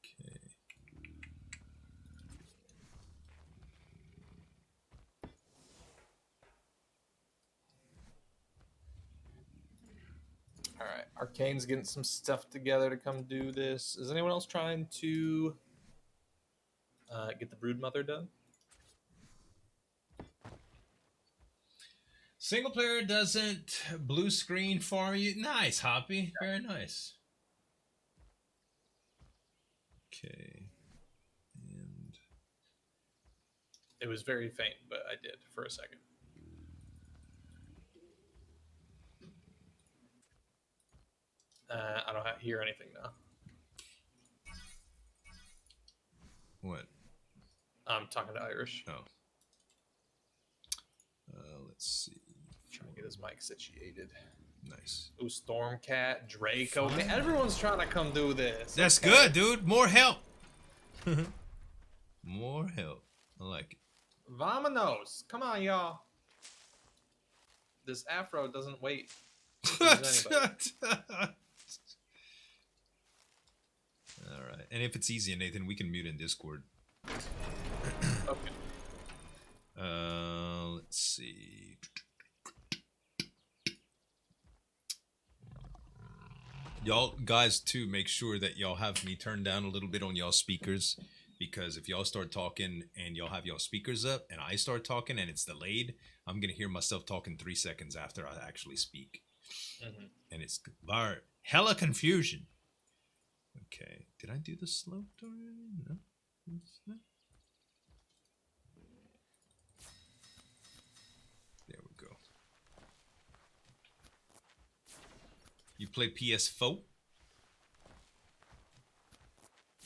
Okay. All right, Arcane's getting some stuff together to come do this. Is anyone else trying to get the broodmother done? Single player doesn't blue screen for you. Nice, Hoppy. Very nice. Okay. And It was very faint, but I did for a second. I don't hear anything now. what? I'm talking to Irish. Oh. Let's see. Trying to get his mic situated. Nice. Ooh, Stormcat, Draco. Man, everyone's trying to come do this. That's Okay. good, dude. More help. More help. I like it. Vamonos. Come on, y'all. This afro doesn't wait. All right. And if it's easy, Nathan, we can mute in Discord. Okay. Let's see. Y'all guys too, make sure that y'all have me turned down a little bit on y'all speakers, because if y'all start talking and y'all have y'all speakers up and I start talking and it's delayed, I'm gonna hear myself talking 3 seconds after I actually speak. And it's hella confusion. Okay, did I do the sloped already? No. There we go. You play PS4?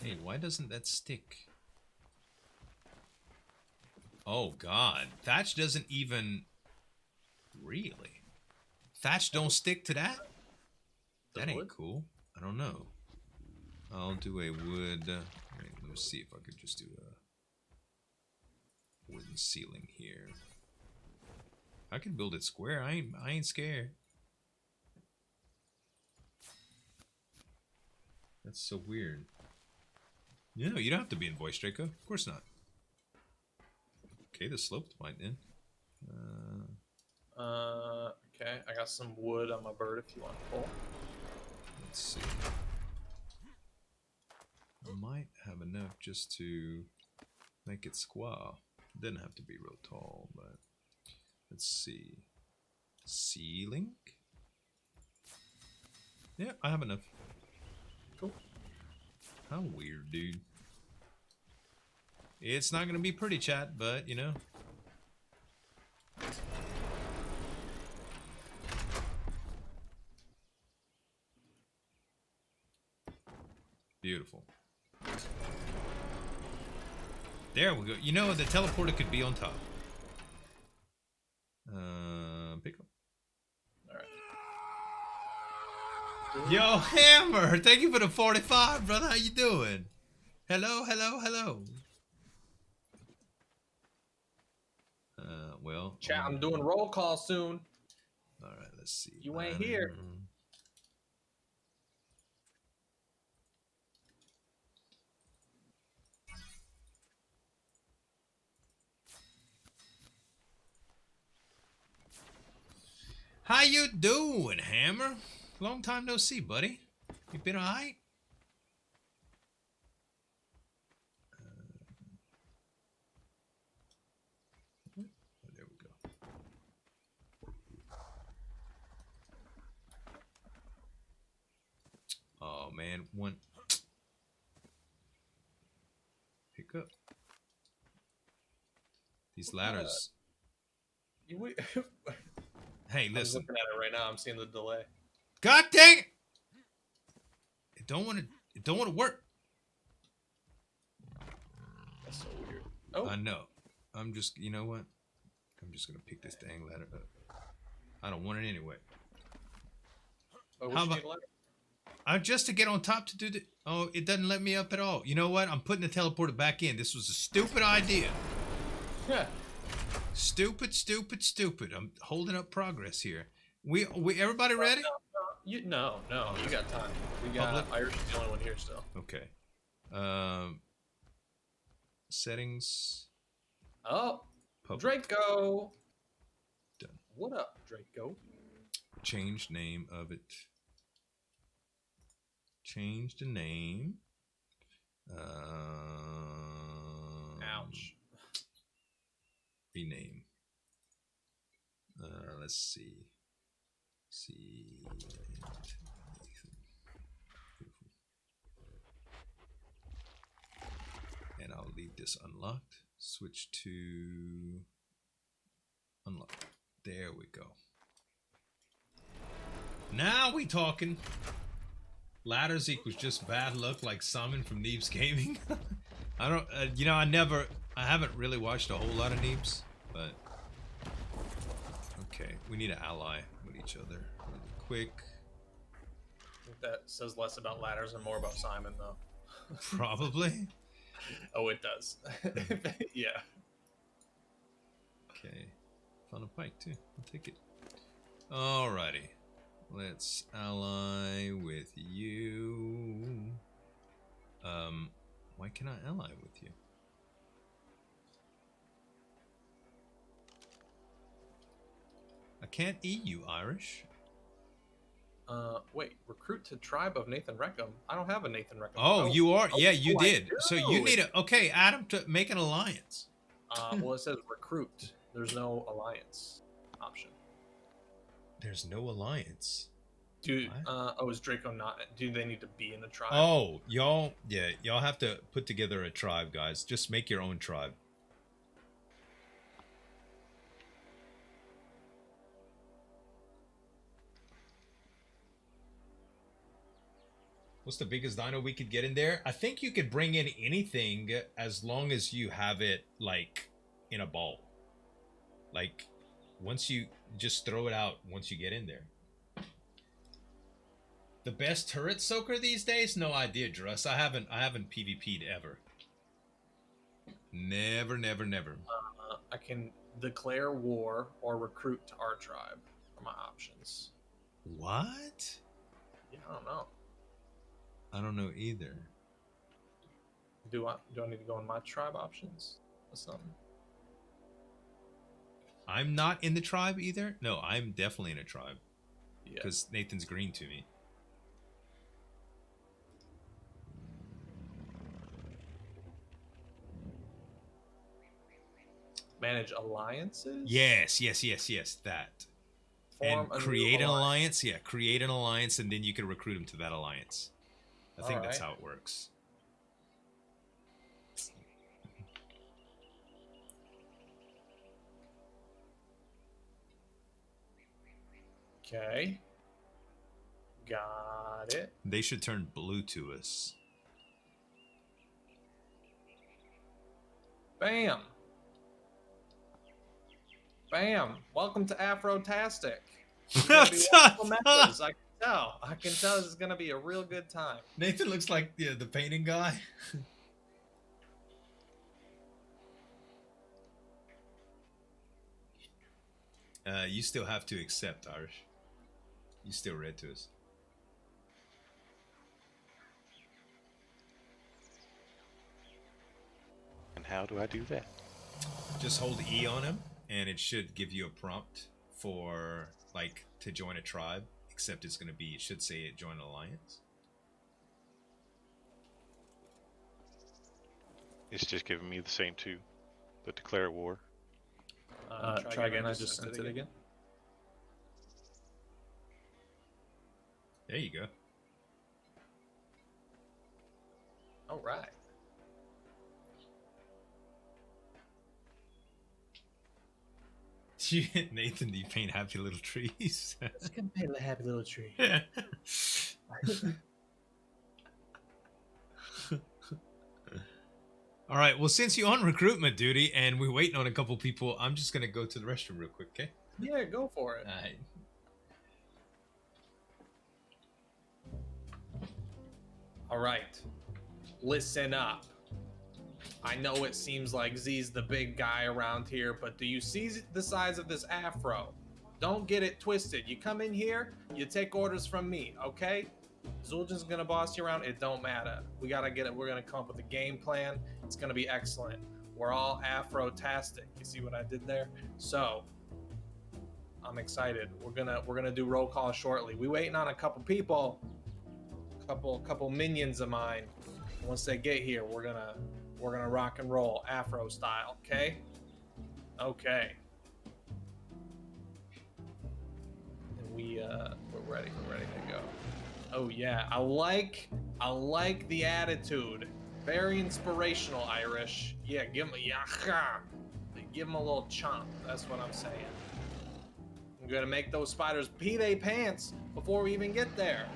Hey, why doesn't that stick? Oh god, Thatch doesn't even... Really? Thatch don't stick to that? That ain't cool. I don't know. I'll do a wood... Wait, let me see if I could just do a wooden ceiling here. I can build it square. I ain't scared. That's so weird. No, you don't have to be in voice, Draco. Of course not. Okay, the sloped might then. Okay, I got some wood on my bird if you want to pull. Let's see. I might have enough just to make it square. It doesn't have to be real tall, but let's see. Ceiling? Yeah, I have enough. Cool. How weird, dude. It's not gonna be pretty, chat, but you know. Beautiful. There we go. You know, the teleporter could be on top. Pick up. All right. Yo, Hammer! Thank you for the 45, brother. How you doing? Hello, hello, hello. Well. Chat, I'm doing roll call soon. All right, let's see. You ain't here. How you doing, Hammer? Long time no see, buddy. You been alright? Oh, there we go. Oh man, one. Pick up. These ladders. Hey, I'm listen. looking at it right now. I'm seeing the delay. God dang it! It don't want to work. That's so weird. Oh, I know. I'm just, you know what? I'm just gonna pick this dang ladder up. I don't want it anyway. oh How how about- just to get on top to do the. Oh, it doesn't let me up at all. You know what? I'm putting the teleporter back in. This was a stupid idea. Yeah. Stupid, stupid, stupid. I'm holding up progress here. We everybody ready? No, you got time. We got Public? Irish is the only one here still. Okay. Settings. Oh, Public. Draco. Done. What up, Draco? Change name of it. Change the name. Ouch. Rename. Let's see. And I'll leave this unlocked. Switch to unlock. There we go. Now we talking. Ladders equals just bad luck, like Simon from Neebs Gaming. I don't, you know, I haven't really watched a whole lot of Neebs, but okay, we need an ally with each other really quick. I think that says less about ladders and more about Simon, though. Probably. Oh, it does. Yeah. Okay, found a pike too. I'll take it. Alrighty, let's ally with you. Why can I ally with you? I can't eat you, Irish. Wait, recruit to tribe of Nathan Reckham. I don't have a Nathan Reckham. Oh, you are? Yeah, you I did. So you do. need a, okay, Adam, to make an alliance. Well, it says recruit. There's no alliance option. There's no alliance. Dude, What? is Draco not? Do they need to be in a tribe? Oh, y'all have to put together a tribe, guys. Just make your own tribe. What's the biggest dino we could get in there? I think you could bring in anything as long as you have it, like, in a ball. Like, once you just throw it out once you get in there. The best turret soaker these days? No idea, Druss. I haven't PvP'd ever. Never. I can declare war or recruit to our tribe are my options. What? Yeah, I don't know. I don't know either. Do I need to go in my tribe options or something? I'm not in the tribe either. No, I'm definitely in a tribe. Yeah. Because Nathan's green to me. Manage alliances? Yes, that. Form And a new create an alliance. Yeah, create an alliance, and then you can recruit them to that alliance. I think that's Alright. how it works. Okay. Got it. They should turn blue to us. Bam. Bam. Welcome to Afrotastic. Members. I can tell. I can tell this is going to be a real good time. Nathan looks like the painting guy. You still have to accept, Irish. You still read to us. And how do I do that? Just hold E on him, and it should give you a prompt for, like, to join a tribe. Except it's going to be, it should say it join an alliance. It's just giving me the same two, but declare war. Try again. I just sent it again. There you go. All right. Nathan, do you paint happy little trees? Let's go paint a happy little tree. All right. Well, since you're on recruitment duty and we're waiting on a couple people, I'm just gonna go to the restroom real quick, okay? Yeah, go for it. All right. All right. Listen up. I know it seems like Z's the big guy around here, but do you see the size of this afro? Don't get it twisted. You come in here, you take orders from me, okay? Zueljin's gonna boss you around. It don't matter. We gotta get it. We're gonna come up with a game plan. It's gonna be excellent. We're all Afro-tastic. You see what I did there? So I'm excited. We're gonna do roll call shortly. We waiting on a couple people, couple minions of mine. Once they get here, we're gonna rock and roll Afro style. Okay. Okay. And we're ready. We're ready to go. Oh yeah, I like the attitude. Very inspirational, Irish. Yeah, give him a little chomp. That's what I'm saying. I'm gonna make those spiders pee their pants before we even get there.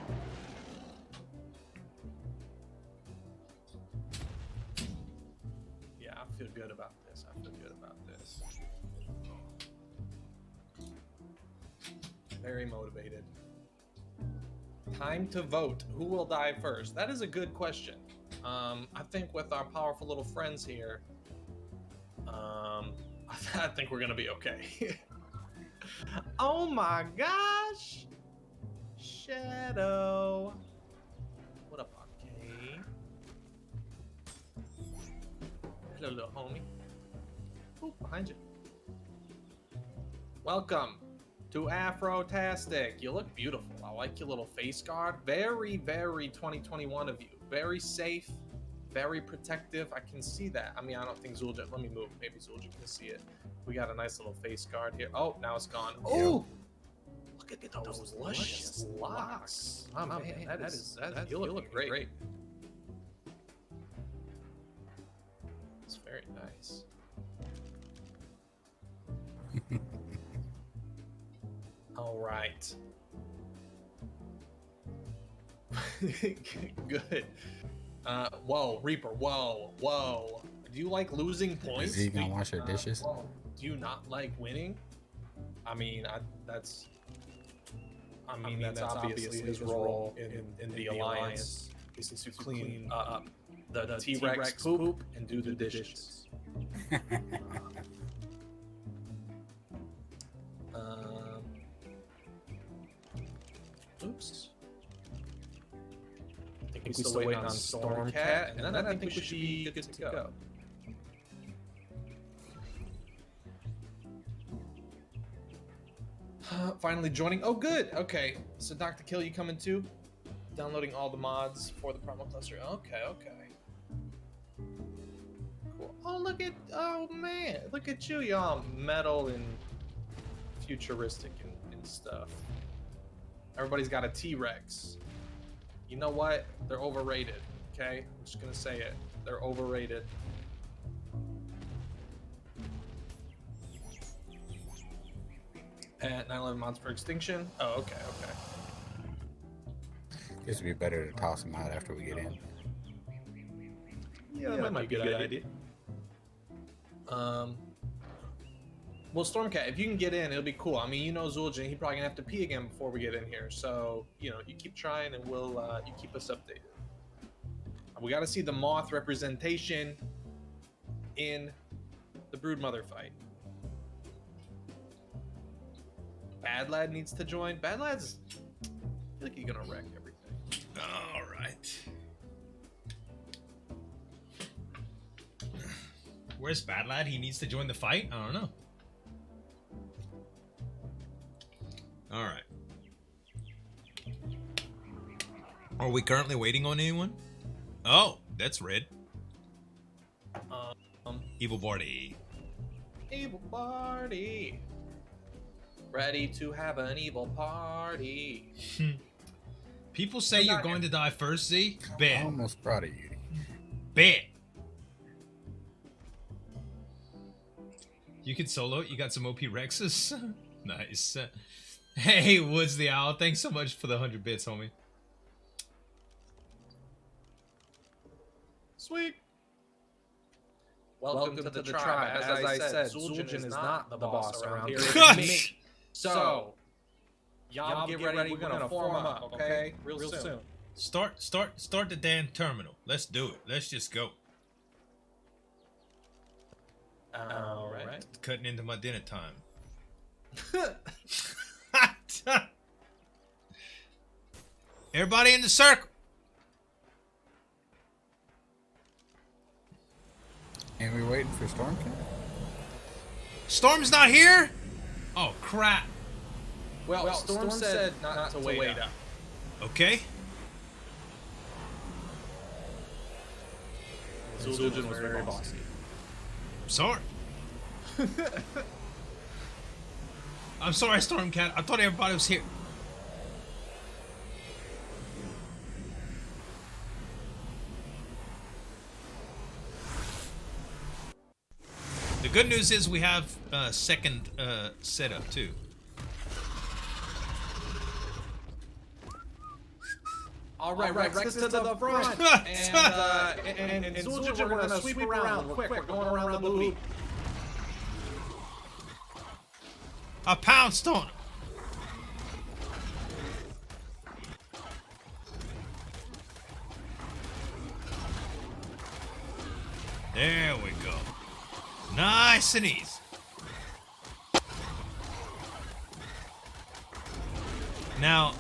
Yeah, I feel good about this. Very motivated. Time to vote. Who will die first? That is a good question. I think with our powerful little friends here, I think we're gonna be okay. Oh my gosh! Shadow. What up, Arcade? Hello, little homie. Oh, behind you. Welcome to Afrotastic. You look beautiful. I like your little face guard. Very, very 2021 of you. Very safe, very protective. I can see that. I mean, I don't think Zueljin. Let me move. Maybe Zueljin can see it. We got a nice little face guard here. Oh, now it's gone. Oh, look at those luscious locks. Oh man, that is you look great. It's very nice. All right. Good. Whoa, Reaper. Whoa. Do you like losing points? Is he gonna wash your dishes? Do you not like winning? I mean, that's obviously his role in the Alliance is to clean up the T-Rex poop and do the dishes. Oops. I think we're still waiting on Stormcat, and then I think we should be good to go. Finally joining. Oh, good. Okay. So Dr. Kill, you coming too? Downloading all the mods for the promo cluster. Okay. Cool. Oh man, look at you. Y'all metal and futuristic and stuff. Everybody's got a T-Rex. You know what? They're overrated. Okay? I'm just gonna say it. They're overrated. At 9/11 mods for extinction. Oh, okay. This would be better to toss them out after we get in. Yeah, that might be a good idea. Well, Stormcat, if you can get in, it'll be cool. I mean, you know Zueljin, he probably gonna have to pee again before we get in here. So, you know, you keep trying and we'll you keep us updated. We gotta see the moth representation in the Broodmother fight. Bad Lad needs to join. Bad Lad's, I feel like he's gonna wreck everything. All right. Where's Bad Lad? He needs to join the fight? I don't know. All right. Are we currently waiting on anyone? Oh, that's red. Evil Barty. Evil party. Ready to have an evil party. People say you're going to die first, Z. I Bet. almost brought it, Yuri. Bet. You can solo it. You got some OP Rexes. Nice. Hey, Woods the Owl. Thanks so much for the 100 bits, homie. Sweet. Welcome to the tribe. As I said, Zueljin is not the boss around here. It's me. So, y'all get ready. We're gonna form up, okay? Real soon. Start the damn terminal. Let's do it. Let's just go. All right. Cutting into my dinner time. Everybody in the circle. And we're waiting for Stormcat. Storm's not here? Oh, crap. Well, Storm said not to wait up. Okay. Zueljin was very bossy. Sorry. I'm sorry, Stormcat. I thought everybody was here. The good news is we have a second setup too. All right, Rex to the front. and Zueljin, we're gonna sweep around quick. We're going around the loop. I pounced on him. There we go. Nice and easy. Now,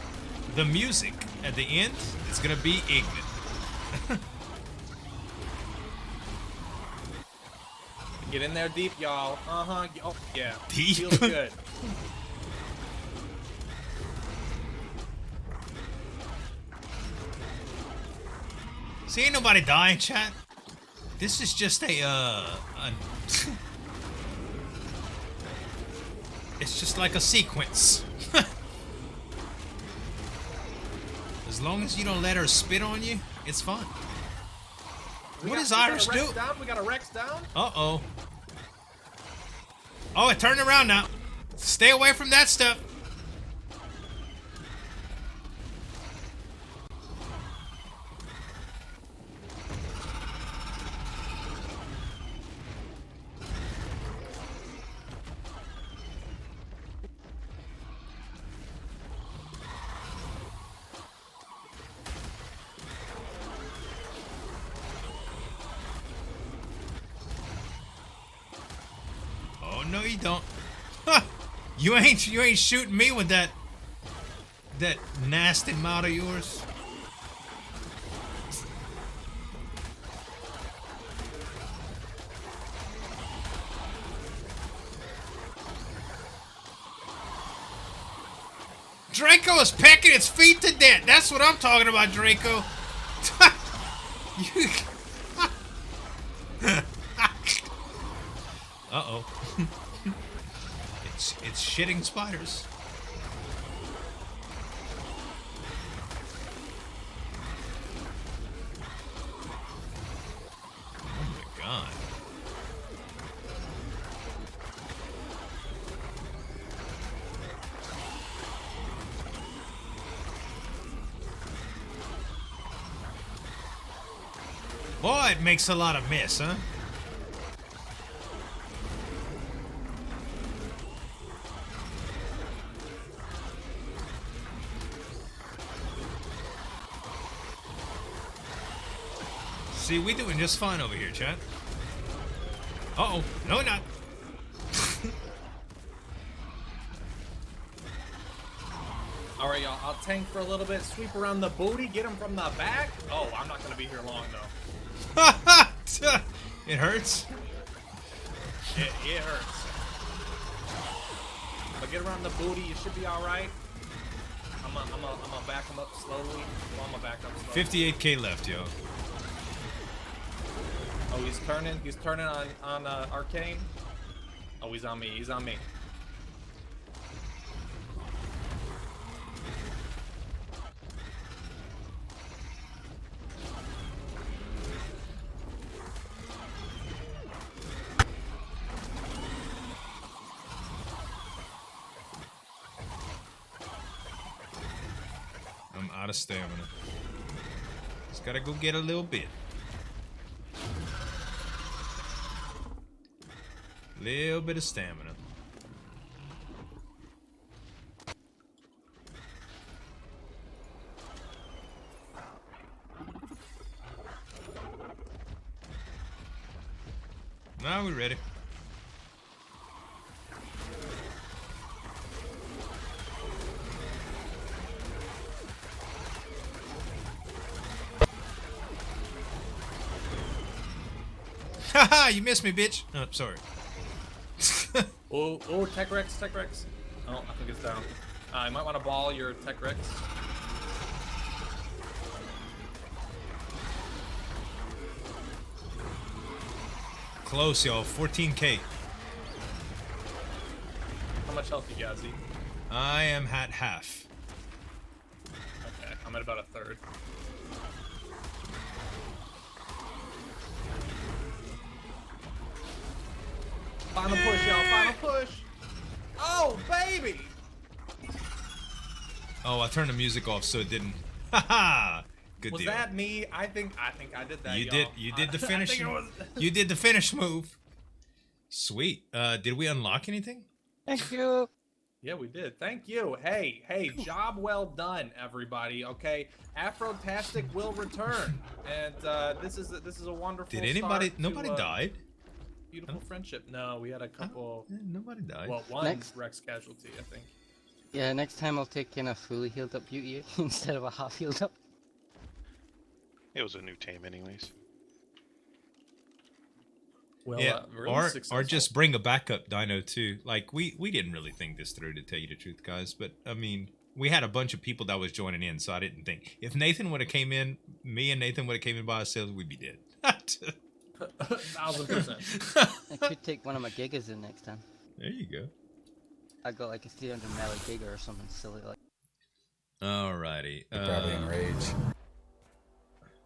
the music at the end is gonna be ignorant. Get in there deep, y'all. Oh, yeah. Deep? Feels good. See, ain't nobody dying, chat. This is just it's just like a sequence. As long as you don't let her spit on you, it's fine. What does Irish do? We got a Rex down. Uh-oh. Oh, it turned around now. Stay away from that stuff. No, you don't. Huh. You ain't shooting me with that nasty mouth of yours. Draco is pecking its feet to death. That's what I'm talking about, Draco. You... Uh-oh. It's shitting spiders. Oh my god. Boy, it makes a lot of mess, huh? See, we doing just fine over here, chat. Uh-oh. No, not. All right, y'all. I'll tank for a little bit. Sweep around the booty. Get him from the back. Oh, I'm not gonna be here long though. It hurts. It hurts. But get around the booty. You should be all right. I'm gonna back him up slowly. Well, I'm gonna back up slowly. 58k left, yo. Oh, he's turning. He's turning on Arcane. Oh, he's on me. He's on me. I'm out of stamina. Just gotta go get a little bit. Little bit of stamina. Now we're ready. Haha, you missed me, bitch. Oh, sorry. Oh, Tech Rex, Tech Rex. Oh, I think it's down. You might want to ball your Tech Rex. Close, y'all. 14k. How much health you got, Z? I am at half. Okay, I'm at about a third. Final push, y'all. Final push. Oh, baby. Oh, I turned the music off so it didn't. Haha. Good Was deal. that me? I think I did that. You y'all. did. You did the finish. I think it was... You did the finish move. Sweet. Did we unlock anything? Thank you. Yeah, we did. Thank you. Hey, job well done, everybody. Okay, Afrotastic will return, and this is a wonderful. Did anybody? start to, Nobody died. Beautiful friendship. No, we had a couple. Nobody died. Well, one Next. Rex casualty, I think. Yeah, next time I'll take in a fully healed up beauty instead of a half healed up. It was a new tame, anyways. Well, Yeah, really or successful. just bring a backup dino too. Like we didn't really think this through, to tell you the truth, guys. But I mean, we had a bunch of people that was joining in, so I didn't think if Nathan would have came in, me and Nathan would have came in by ourselves, we'd be dead. 1000%. I could take one of my gigas in next time. There you go. I got like a 300 melee giga or something silly like. Alrighty. You're probably in rage.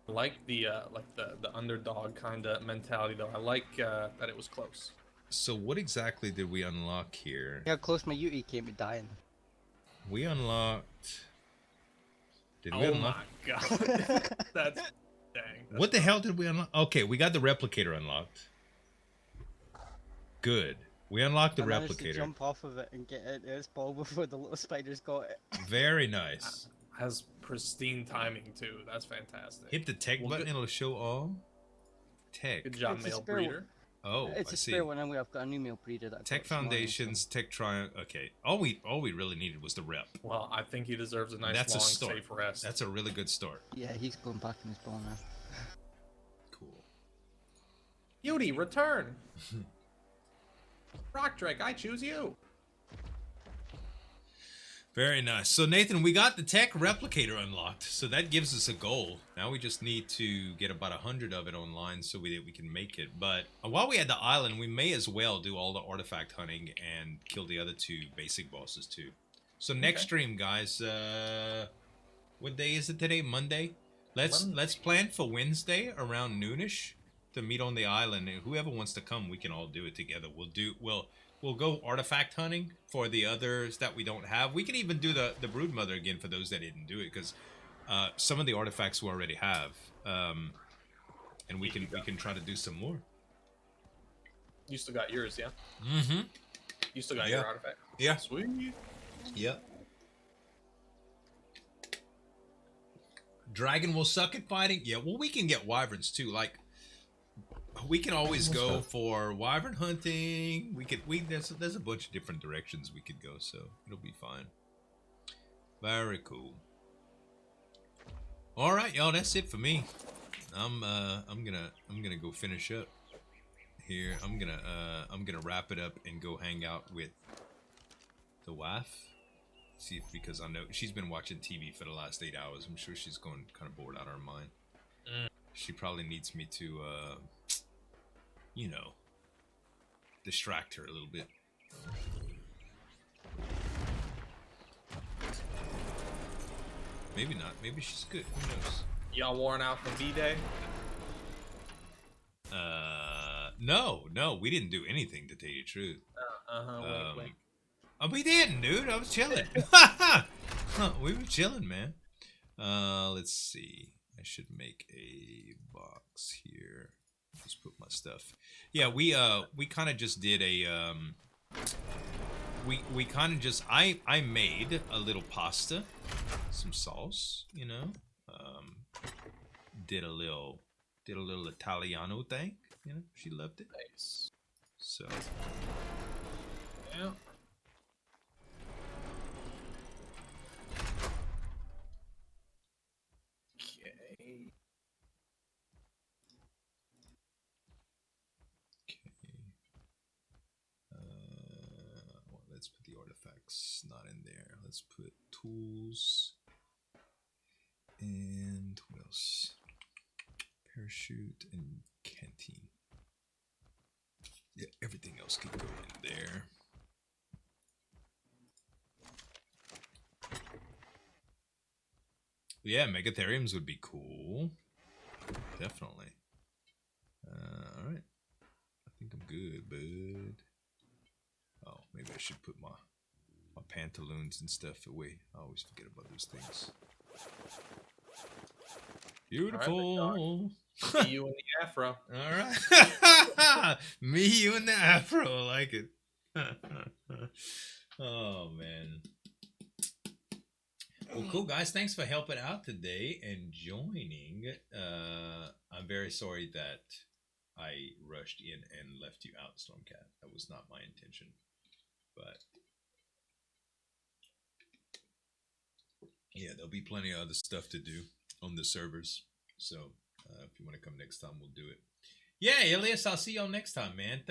Like the underdog kind of mentality, though. I like that it was close. So what exactly did we unlock here? How close my Yuti came to dying. We unlocked. Did we Oh unlock? my god, that's dang. What the hell did we unlock? Okay, we got the replicator unlocked. Good. We unlocked the I managed to replicator. jump off of it and get it its ball before the little spiders got it. Very nice. Has pristine timing too. That's fantastic. Hit the tech Well, button, good- it'll show all. Tech. Good job, It's a male spare breeder. Oh, It's I a see. spare one, and I've got a new male breeder that I Tech got this morning, so- Foundations, Tech Triumph. Okay, all we really needed was the rep. Well, I think he deserves a nice That's a long start. safe rest. That's a really good start. Yeah, he's going back in his ball now. Cool. Beauty, return. Rock Drake, I choose you. Very nice. So Nathan, we got the tech replicator unlocked, so that gives us a goal. Now we just need to get about 100 of it online so we can make it. But while we had the island, we may as well do all the artifact hunting and kill the other two basic bosses too. So next stream, guys. What day is it today? Monday. Let's plan for Wednesday around noonish to meet on the island. And whoever wants to come, we can all do it together. We'll go artifact hunting for the others that we don't have. We can even do the Broodmother again for those that didn't do it, because some of the artifacts we already have. and we can try to do some more. You still got yours, yeah? Mm-hmm. You still got Yeah. your artifact? Yeah. Sweet. Yep. Dragon will suck at fighting. Yeah. Well, we can get wyverns too. Like, we can always go for wyvern hunting. There's a bunch of different directions we could go, so it'll be fine. Very cool. All right, y'all. That's it for me. I'm gonna go finish up here. I'm gonna wrap it up and go hang out with the wife. See if, because I know she's been watching TV for the last 8 hours. I'm sure she's going kind of bored out of her mind. She probably needs me to you know, distract her a little bit. Maybe not. Maybe she's good. Who knows? Y'all worn out from B-Day? No, we didn't do anything, to tell you the truth. Wink, wink. Oh, we didn't, dude. I was chilling. We were chilling, man. Let's see. I should make a box here. Just put my stuff. Yeah, we kind of just did a we kind of just I made a little pasta, some sauce, you know. Did a little Italiano thing, you know. She loved it. Nice. So Yeah. Okay. well, let's put the artifacts not in there. Let's put tools and what else? Parachute and canteen. Yeah, everything else can go in there. Yeah, megatheriums would be cool. Definitely. Alright. I think I'm good, bud. Oh, maybe I should put my pantaloons and stuff away. I always forget about those things. Beautiful. See you in the afro. Alright. Me, you, and the afro. I like it. Oh, man. Well, cool, guys. Thanks for helping out today and joining. I'm very sorry that I rushed in and left you out, Stormcat. That was not my intention. But yeah, there'll be plenty of other stuff to do on the servers. So if you want to come next time, we'll do it. Yeah, Elias, I'll see y'all next time, man. Thanks.